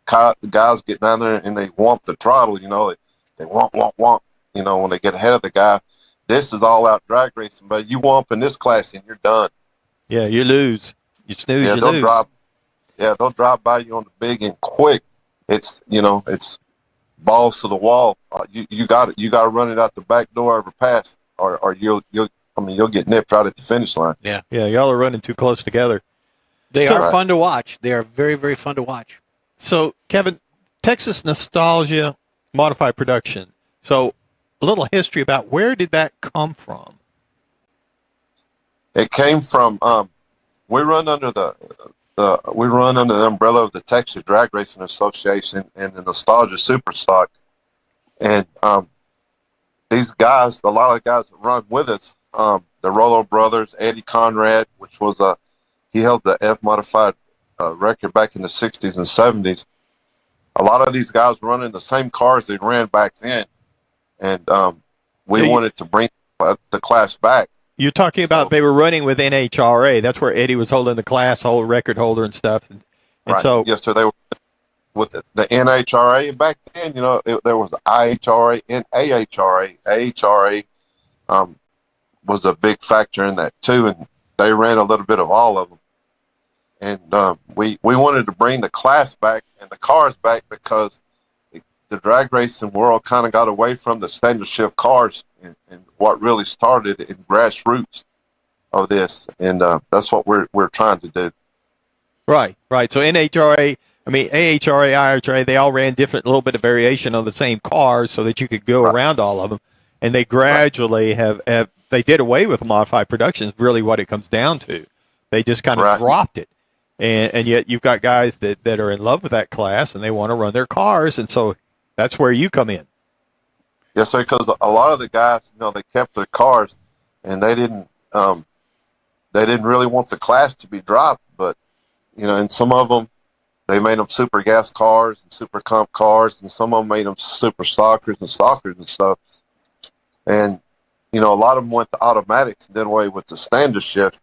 the guys get down there and they womp the throttle, they womp, when they get ahead of the guy. This is all out drag racing, but you womp in this class and you're done. Yeah, you lose. You snooze, you they'll lose. They'll drive by you on the big and quick. It's, it's balls to the wall. You got to run it out the back door every pass, or you'll get nipped right at the finish line. Yeah. Yeah, y'all are running too close together. They are fun to watch. They are very, very fun to watch. So, Kevin, Texas Nostalgia Modified Production. So, a little history about where did that come from? It came from we run under the umbrella of the Texas Drag Racing Association and the Nostalgia Superstock. And these guys, a lot of the guys that run with us, the Rollo brothers, Eddie Conrad, which was he held the F modified record back in the 60s and 70s. A lot of these guys were running the same cars they ran back then, and we wanted to bring the class back. You're talking about they were running with NHRA. That's where Eddie was holding the class, whole record holder and stuff. And right. So, yes, sir. They were with the NHRA, and back then, there was IHRA and AHRA. AHRA was a big factor in that too, and they ran a little bit of all of them. And we wanted to bring the class back and the cars back because the drag racing world kind of got away from the standard shift cars and what really started in grassroots of this, and that's what we're trying to do. Right. So NHRA, AHRA, IHRA, they all ran different, little bit of variation on the same cars so that you could go around all of them, and they gradually have they did away with modified production. Is really what it comes down to. They just kind of dropped it, and yet you've got guys that are in love with that class and they want to run their cars, and so that's where you come in. Yes, sir. Because a lot of the guys, they kept their cars, and they didn't really want the class to be dropped. But and some of them, they made them super gas cars and super comp cars, and some of them made them super stockers and stuff. And a lot of them went to automatics and did away with the standard shift.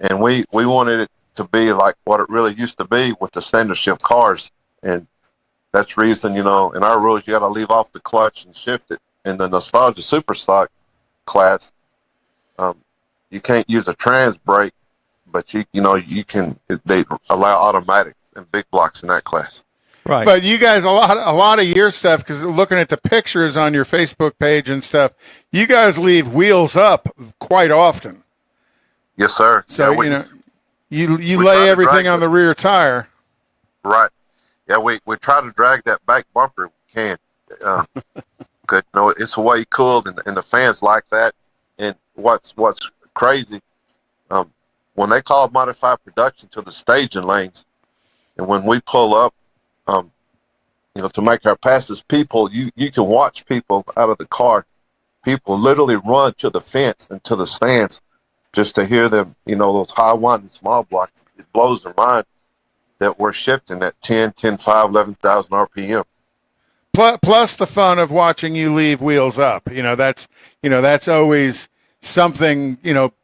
And we wanted it to be like what it really used to be with the standard shift cars. And that's the reason, in our rules, you got to leave off the clutch and shift it. In the Nostalgia Superstock class, you can't use a trans brake, but you can. They allow automatics and big blocks in that class. Right. But you guys, a lot of your stuff, because looking at the pictures on your Facebook page and stuff, you guys leave wheels up quite often. Yes, sir. So you lay everything on the rear tire. Right. Yeah, we try to drag that back bumper if we can. Good. It's way cool, and the fans like that. And what's crazy, when they call modified production to the staging lanes, and when we pull up, to make our passes, people, you can watch people out of the car. People literally run to the fence and to the stands just to hear them, those high winding small blocks. It blows their mind that we're shifting at 10, 5, 11,000 RPM. Plus the fun of watching you leave wheels up. That's always something,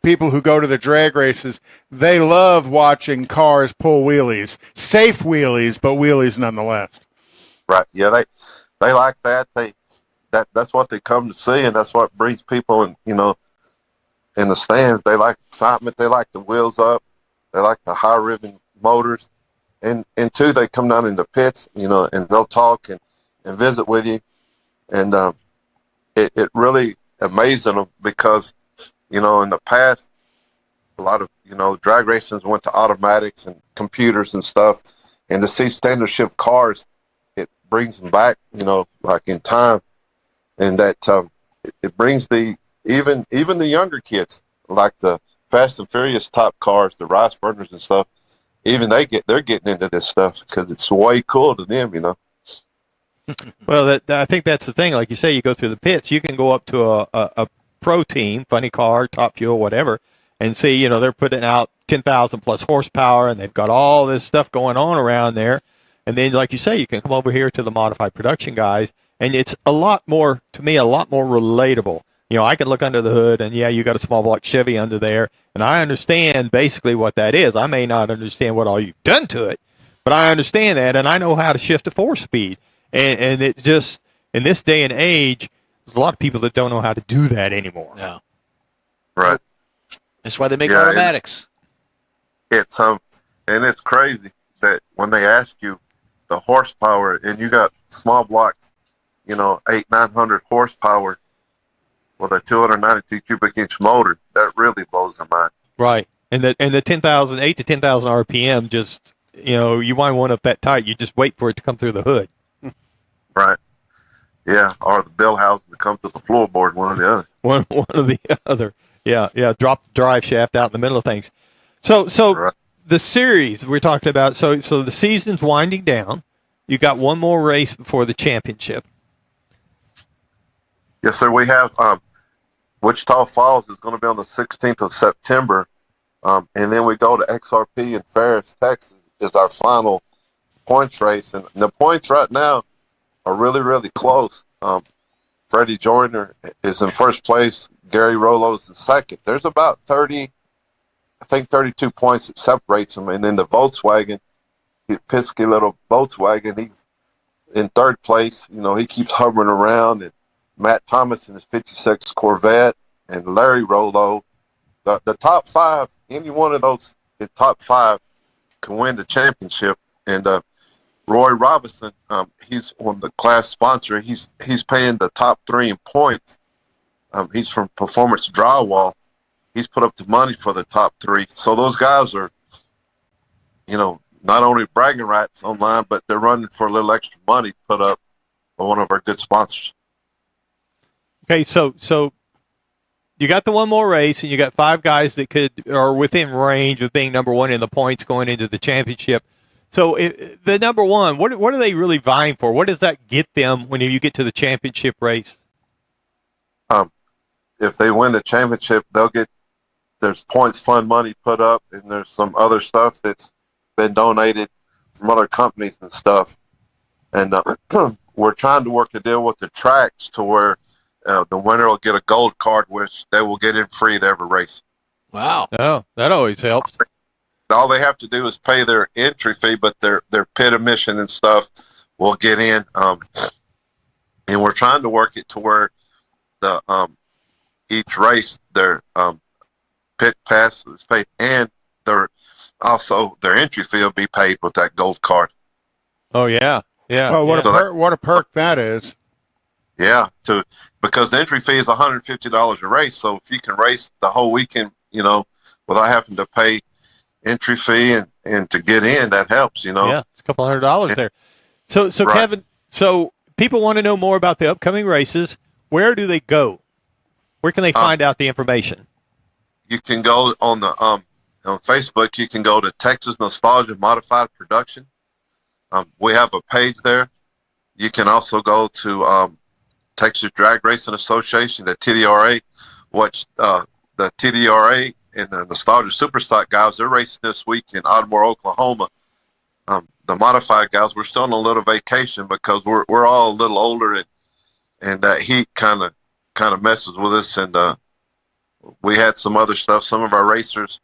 people who go to the drag races, they love watching cars pull wheelies. Safe wheelies, but wheelies nonetheless. Right. Yeah, they like that. That's what they come to see, and that's what brings people in, in the stands. They like excitement. They like the wheels up. They like the high ribbon motors. And two, they come down in the pits, and they'll talk and visit with you. And it really amazes them because, in the past, a lot of, drag racers went to automatics and computers and stuff. And to see standard shift cars, it brings them back, like in time. And that it brings even the younger kids, like the Fast and Furious top cars, the rice burners and stuff. Even they're getting into this stuff because it's way cool to them, Well, I think that's the thing. Like you say, you go through the pits. You can go up to a pro team, funny car, top fuel, whatever, and see, they're putting out 10,000 plus horsepower, and they've got all this stuff going on around there. And then, like you say, you can come over here to the modified production guys, and it's a lot more relatable. I can look under the hood, and you got a small block Chevy under there, and I understand basically what that is. I may not understand what all you've done to it, but I understand that, and I know how to shift a 4-speed. And it just, in this day and age, there's a lot of people that don't know how to do that anymore. No. Right. That's why they make automatics. It's and it's crazy that when they ask you the horsepower, and you got small blocks, 800-900 horsepower with a 292 cubic inch motor, that really blows their mind. Right. And the 8 to 10,000 RPM, just, you wind one up that tight, you just wait for it to come through the hood. Right. Yeah, or the bell housing to come to the floorboard, one or the other. One or the other. Yeah, drop the drive shaft out in the middle of things. So the series we're talking about. So the season's winding down. You got one more race before the championship. Yes, sir. We have Wichita Falls is going to be on the 16th of September, and then we go to XRP in Ferris, Texas, is our final points race, and the points right now are really, really close. Freddie Joyner is in first place. Gary Rollo's in second. There's about 32 points that separates them, and then the Volkswagen, the pesky little Volkswagen, he's in third place. You know, he keeps hovering around, and Matt Thomas in his 56 Corvette, and Larry Rollo. The top five, any one of those in top five can win the championship. And Roy Robinson, he's on the class sponsor. He's paying the top three in points. He's from Performance Drywall. He's put up the money for the top three. So those guys are, not only bragging rights online, but they're running for a little extra money put up by one of our good sponsors. Okay, so you got the one more race, and you got five guys that are within range of being number one in the points going into the championship. So the number one, what are they really vying for? What does that get them when you get to the championship race? If they win the championship, there's points fund money put up, and there's some other stuff that's been donated from other companies and stuff. And we're trying to work a deal with the tracks to where the winner will get a gold card, which they will get in free at every race. Wow. Oh, that always helps. All they have to do is pay their entry fee, but their pit admission and stuff will get in. And we're trying to work it to where the each race their pit pass is paid, and their entry fee will be paid with that gold card. Oh yeah. Well, what a perk that is. Yeah, because the entry fee is $150 a race. So if you can race the whole weekend, without having to pay entry fee and to get in, that helps. Yeah, it's a couple $100 there. So right. Kevin, so people want to know more about the upcoming races. Where do they go? Where can they find out the information? You can go on the on Facebook. You can go to Texas Nostalgia Modified Production. We have a page there. You can also go to Texas Drag Racing Association, the TDRA. Watch the TDRA and the Nostalgia Superstock guys. They're racing this week in Ardmore, Oklahoma. The modified guys, we're still on a little vacation because we're all a little older, and that heat kind of messes with us. And we had some other stuff. Some of our racers,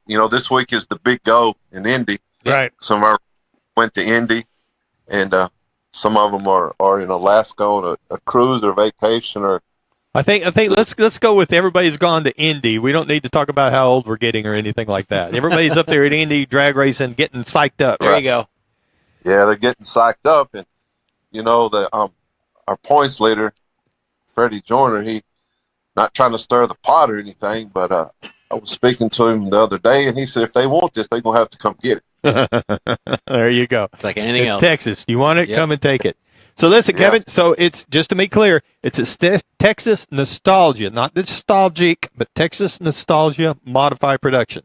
this week is the big go in Indy. Right. Some of our went to Indy, and some of them are in Alaska on a cruise or vacation. Or I think let's go with everybody's gone to Indy. We don't need to talk about how old we're getting or anything like that. Everybody's up there at Indy drag racing, getting psyched up. There you go. Yeah, they're getting psyched up, and our points leader, Freddie Joyner, he not trying to stir the pot or anything, but I was speaking to him the other day, and he said if they want this, they're gonna have to come get it. There you go. It's like anything else. Texas, you want it? Yep. Come and take it. So listen, Kevin. So it's just to make clear, it's a Texas Nostalgia, not nostalgic, but Texas Nostalgia Modified Production.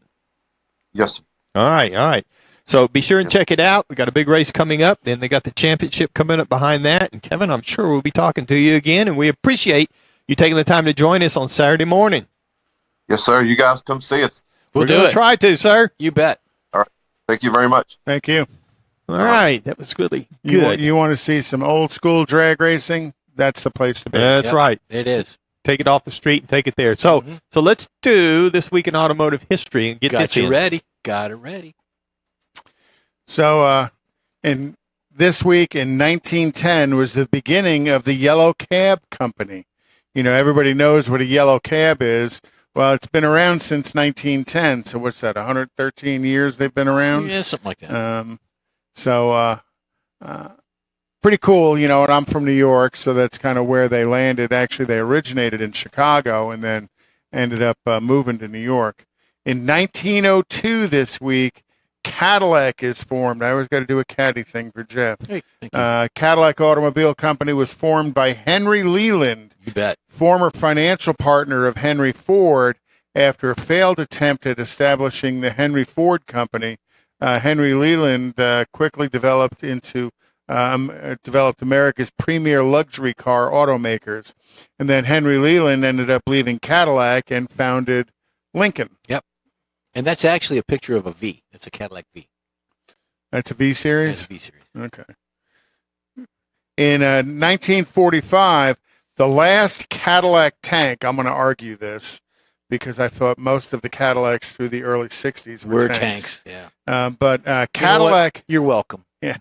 Yes, sir. All right. So be sure and check it out. We got a big race coming up. Then they got the championship coming up behind that. And Kevin, I'm sure we'll be talking to you again, and we appreciate you taking the time to join us on Saturday morning. Yes, sir. You guys come see us. We're going to try to, sir. You bet. All right. Thank you very much. Thank you. All right. That was really good. You want to see some old school drag racing? That's the place to be. That's right. It is. Take it off the street and take it there. So let's do This Week in Automotive History and get this in. Got it ready. So in this week in 1910 was the beginning of the Yellow Cab Company. Everybody knows what a yellow cab is. Well, it's been around since 1910. So what's that, 113 years they've been around? Yeah, something like that. Pretty cool, and I'm from New York, so that's kind of where they landed. Actually, they originated in Chicago and then ended up moving to New York. In 1902 this week, Cadillac is formed. I always got to do a caddy thing for Jeff. Hey, thank you. Cadillac Automobile Company was formed by Henry Leland, you bet, former financial partner of Henry Ford, after a failed attempt at establishing the Henry Ford Company. Henry Leland quickly developed America's premier luxury car automakers. And then Henry Leland ended up leaving Cadillac and founded Lincoln. Yep. And that's actually a picture of a V. It's a Cadillac V. That's a V series? That's a V series. Okay. In 1945, the last Cadillac tank, I'm going to argue this because I thought most of the Cadillacs through the early 60s were tanks. Yeah. But Cadillac... You're welcome. Yeah.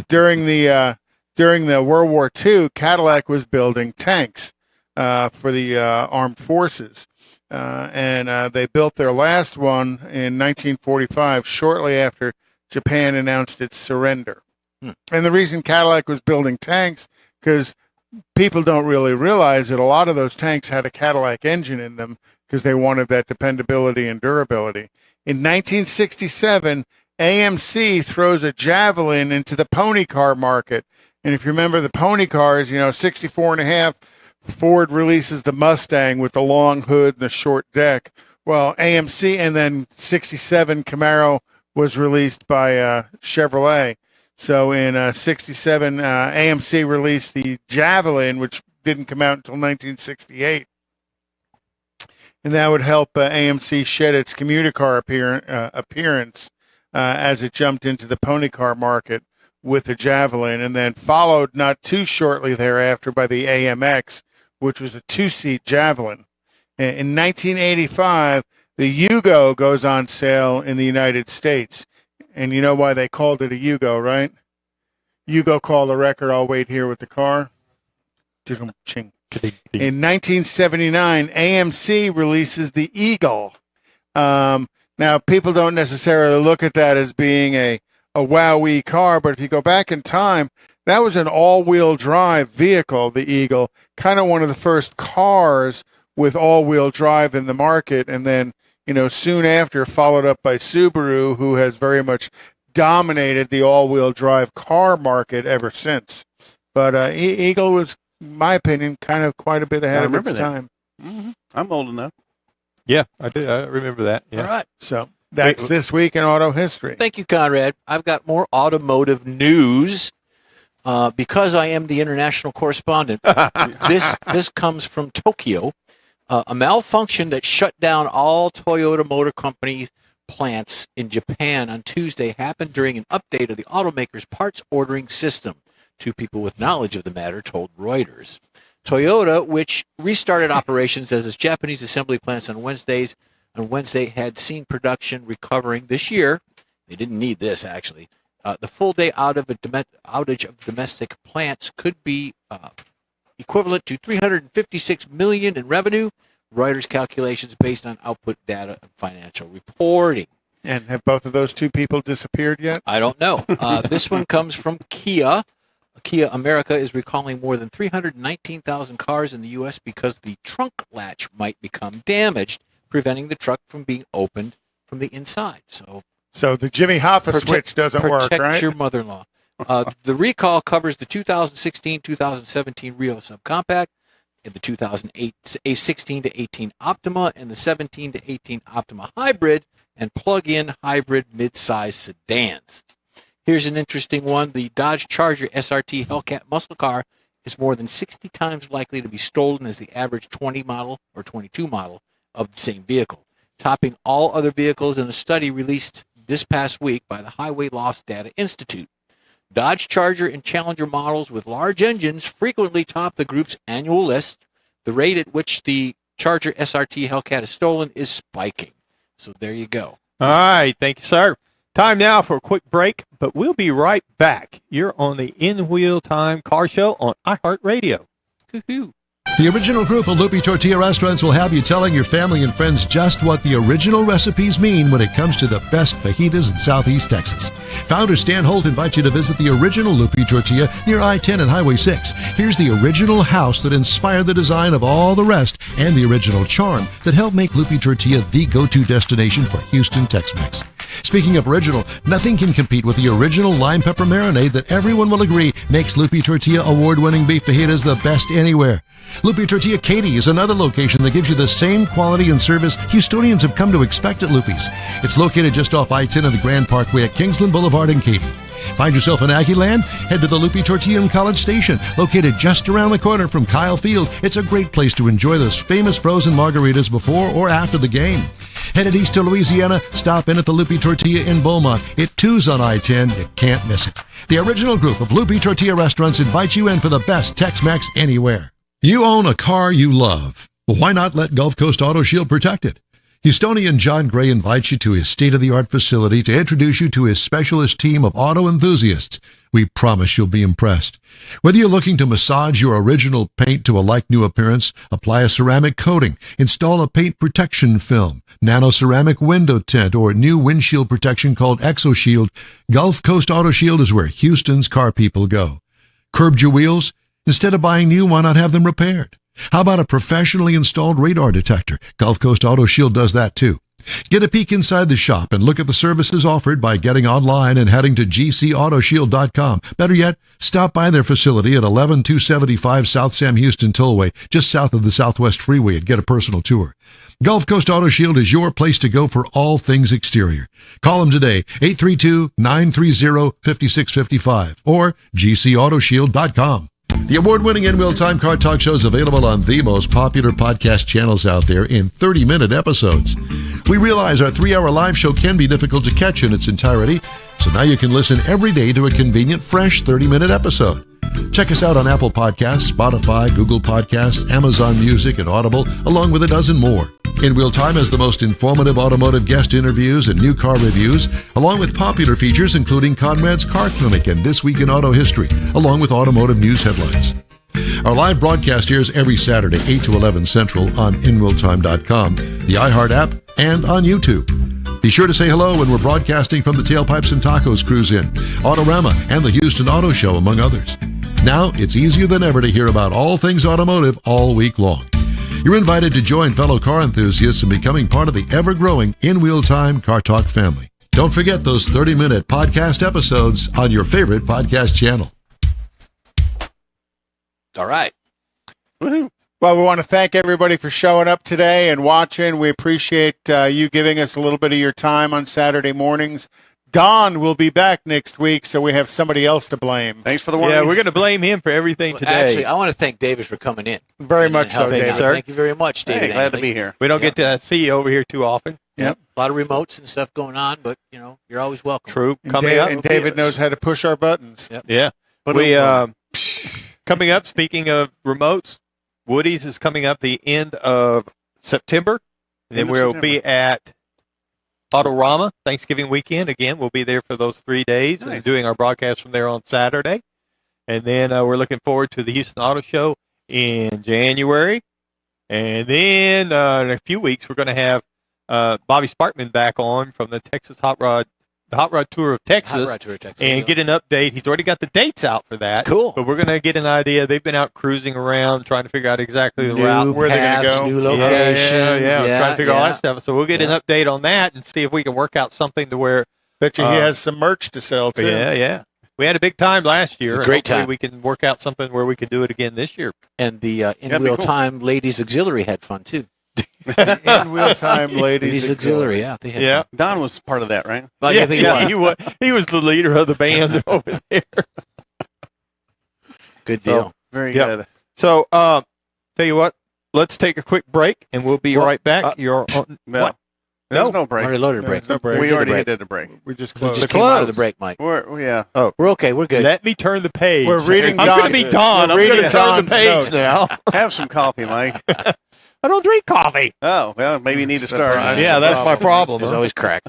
During the World War II, Cadillac was building tanks for the armed forces. And they built their last one in 1945, shortly after Japan announced its surrender. And the reason Cadillac was building tanks, because people don't really realize that a lot of those tanks had a Cadillac engine in them because they wanted that dependability and durability. In 1967, AMC throws a Javelin into the pony car market. And if you remember the pony cars, 64.5, Ford releases the Mustang with the long hood and the short deck. Well, AMC, and then 67 Camaro was released by Chevrolet. So in 67, AMC released the Javelin, which didn't come out until 1968. And that would help AMC shed its commuter car appearance as it jumped into the pony car market with the Javelin, and then followed not too shortly thereafter by the AMX, which was a two-seat Javelin. In 1985, the Yugo goes on sale in the United States. And you know why they called it a Yugo, right? Yugo called the record, I'll wait here with the car. In 1979, AMC releases the Eagle. Now, people don't necessarily look at that as being a wowee car, but if you go back in time, that was an all-wheel drive vehicle, the Eagle, kind of one of the first cars with all-wheel drive in the market, and then soon after, followed up by Subaru, who has very much dominated the all-wheel drive car market ever since. But Eagle was, in my opinion, kind of quite a bit ahead of its time. Mm-hmm. I'm old enough. Yeah, I do. I remember that. Yeah. All right. So that's this week in auto history. Thank you, Conrad. I've got more automotive news. Because I am the international correspondent, this comes from Tokyo. A malfunction that shut down all Toyota Motor Company plants in Japan on Tuesday happened during an update of the automaker's parts ordering system. Two people with knowledge of the matter told Reuters. Toyota, which restarted operations as its Japanese assembly plants on Wednesday, had seen production recovering this year. They didn't need this, actually. The full-day outage of domestic plants could be equivalent to $356 million in revenue, Reuters calculations based on output data and financial reporting. And have both of those two people disappeared yet? I don't know. This one comes from Kia. Kia America is recalling more than 319,000 cars in the U.S. because the trunk latch might become damaged, preventing the truck from being opened from the inside. So the Jimmy Hoffa switch doesn't work, right? Protect your mother-in-law. The recall covers the 2016-2017 Rio Subcompact, and the 2008 A16 to 18 Optima, and the 17 to 18 Optima Hybrid, and plug-in hybrid mid-size sedans. Here's an interesting one. The Dodge Charger SRT Hellcat muscle car is more than 60 times likely to be stolen as the average 20 model or 22 model of the same vehicle, topping all other vehicles in a study released this past week by the Highway Loss Data Institute. Dodge Charger and Challenger models with large engines frequently top the group's annual list. The rate at which the Charger SRT Hellcat is stolen is spiking. So there you go. All right. Thank you, sir. Time now for a quick break, but we'll be right back. You're on the In Wheel Time Car Show on iHeartRadio. Woo-hoo. The original group of Lupi Tortilla restaurants will have you telling your family and friends just what the original recipes mean when it comes to the best fajitas in Southeast Texas. Founder Stan Holt invites you to visit the original Lupi Tortilla near I-10 and Highway 6. Here's the original house that inspired the design of all the rest and the original charm that helped make Lupi Tortilla the go-to destination for Houston Tex-Mex. Speaking of original, nothing can compete with the original lime pepper marinade that everyone will agree makes Lupi Tortilla award-winning beef fajitas the best anywhere. Lupi Tortilla Katy is another location that gives you the same quality and service Houstonians have come to expect at Lupi's. It's located just off I-10 and the Grand Parkway at Kingsland Boulevard in Katy. Find yourself in Aggie Land? Head to the Lupi Tortilla in College Station, located just around the corner from Kyle Field. It's a great place to enjoy those famous frozen margaritas before or after the game. Headed east to Louisiana, stop in at the Lupi Tortilla in Beaumont. It too's on I-10. You can't miss it. The original group of Lupi Tortilla restaurants invite you in for the best Tex-Mex anywhere. You own a car you love. Well, why not let Gulf Coast Auto Shield protect it? Houstonian John Gray invites you to his state-of-the-art facility to introduce you to his specialist team of auto enthusiasts. We promise you'll be impressed. Whether you're looking to massage your original paint to a like-new appearance, apply a ceramic coating, install a paint protection film, nano-ceramic window tint, or new windshield protection called ExoShield, Gulf Coast Auto Shield is where Houston's car people go. Curbed your wheels? Instead of buying new, why not have them repaired? How about a professionally installed radar detector? Gulf Coast Auto Shield does that too. Get a peek inside the shop and look at the services offered by getting online and heading to gcautoshield.com. Better yet, stop by their facility at 11275 South Sam Houston Tollway, just south of the Southwest Freeway, and get a personal tour. Gulf Coast Auto Shield is your place to go for all things exterior. Call them today, 832-930-5655 or gcautoshield.com. The award-winning In-Wheel Time Car Talk Show is available on the most popular podcast channels out there in 30-minute episodes. We realize our 3-hour live show can be difficult to catch in its entirety, so now you can listen every day to a convenient, fresh 30-minute episode. Check us out on Apple Podcasts, Spotify, Google Podcasts, Amazon Music, and Audible, along with a dozen more. In-Wheel Time has the most informative automotive guest interviews and new car reviews, along with popular features including Conrad's Car Clinic and This Week in Auto History, along with automotive news headlines. Our live broadcast airs every Saturday, 8 to 11 Central on InWheelTime.com, the iHeart app, and on YouTube. Be sure to say hello when we're broadcasting from the Tailpipes and Tacos Cruise Inn, Autorama, and the Houston Auto Show, among others. Now, it's easier than ever to hear about all things automotive all week long. You're invited to join fellow car enthusiasts in becoming part of the ever-growing In-Wheel Time Car Talk family. Don't forget those 30-minute podcast episodes on your favorite podcast channel. All right. Woohoo. Well, we want to thank everybody for showing up today and watching. We appreciate you giving us a little bit of your time on Saturday mornings. Don will be back next week, so we have somebody else to blame. Thanks for the warning. Yeah, we're going to blame him for everything today. Actually, I want to thank David for coming in. Very much so, David. Sir. Thank you very much, David. Hey, glad to be here. We don't get to see you over here too often. Yep. A lot of remotes and stuff going on, but, you know, you're always welcome. True. And Coming up. And David knows how to push our buttons. Yep. Yeah. But We coming up, speaking of remotes, Woody's is coming up the end of September. And then End of we'll September. be at Autorama Thanksgiving weekend. Again, we'll be there for those 3 days and Nice. doing our broadcast from there on Saturday. And then we're looking forward to the Houston Auto Show in January. And then in a few weeks, we're going to have Bobby Sparkman back on from the Texas Hot Rod Tour of Texas, Hot Rod Tour of Texas, and yeah. get an update. He's already got the dates out for that. Cool. But we're going to get an idea. They've been out cruising around, trying to figure out exactly the route. where they're gonna paths, go. new Yeah, locations. trying to figure all that stuff. So we'll get an update on that and see if we can work out something to where. Bet you he has some merch to sell, too. Yeah. We had a big time last year. Great and hopefully time. we can work out something where we can do it again this year. And the That'd be In-Wheel cool. Time Ladies Auxiliary had fun, too. In-Wheel Time Ladies Ladies Auxiliary, yeah. They had Yeah. fun. Don was part of that, right? Well, I think he was. He was the leader of the band over there. Good deal. Very Yep. good. So, tell you what, let's take a quick break, and we'll be Well, right back. You're on. Well, What? there's no break. Already loaded a break. There's no break. We did the already break. did a break. We just We closed. just The came out of the close. break, Mike. Yeah. We're okay. We're good. Let me turn the page. We're reading I'm going to Don- be Don. we're I'm going reading to turn the Don's page notes. now. Have some coffee, Mike. I don't drink coffee. Oh, well, maybe you need to start. Yeah, that's my problem. There's huh? always crack.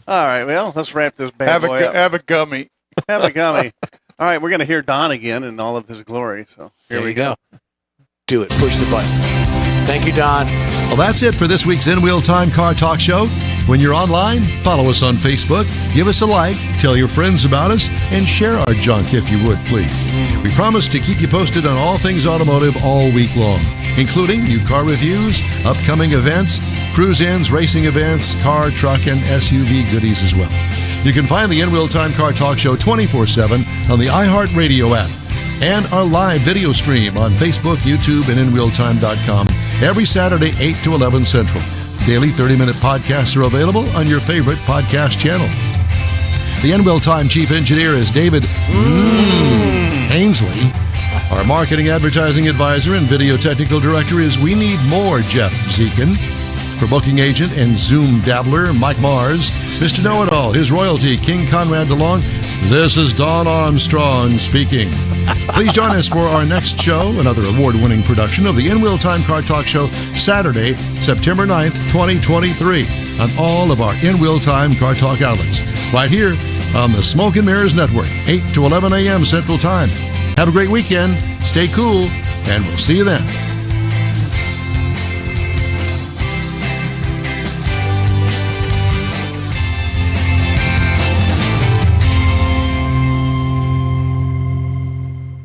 All right, well, let's wrap this bad Have boy up. have a gummy. Have a gummy. All right, we're going to hear Don again in all of his glory. So here There we you go. Do it. Push the button. Thank you, Don. Well, that's it for this week's In-Wheel Time Car Talk Show. When you're online, follow us on Facebook, give us a like, tell your friends about us, and share our junk if you would, please. We promise to keep you posted on all things automotive all week long, including new car reviews, upcoming events, cruise-ins, racing events, car, truck, and SUV goodies as well. You can find the In Real Time Car Talk Show 24/7 on the iHeartRadio app and our live video stream on Facebook, YouTube, and InRealTime.com every Saturday, 8 to 11 Central. Daily 30-minute podcasts are available on your favorite podcast channel. The In Real Time Chief Engineer is David Ainsley. Our Marketing Advertising Advisor and Video Technical Director is We Need More Jeff Zekin. For Booking Agent and Zoom Dabbler, Mike Mars. Mr. Know-It-All, His Royalty, King Conrad DeLong. This is Don Armstrong speaking. Please join us for our next show, another award-winning production of the In Real Time Car Talk Show, Saturday, September 9th, 2023, on all of our In Real Time Car Talk outlets, right here on the Smoke and Mirrors Network, 8 to 11 a.m. Central Time. Have a great weekend, stay cool, and we'll see you then.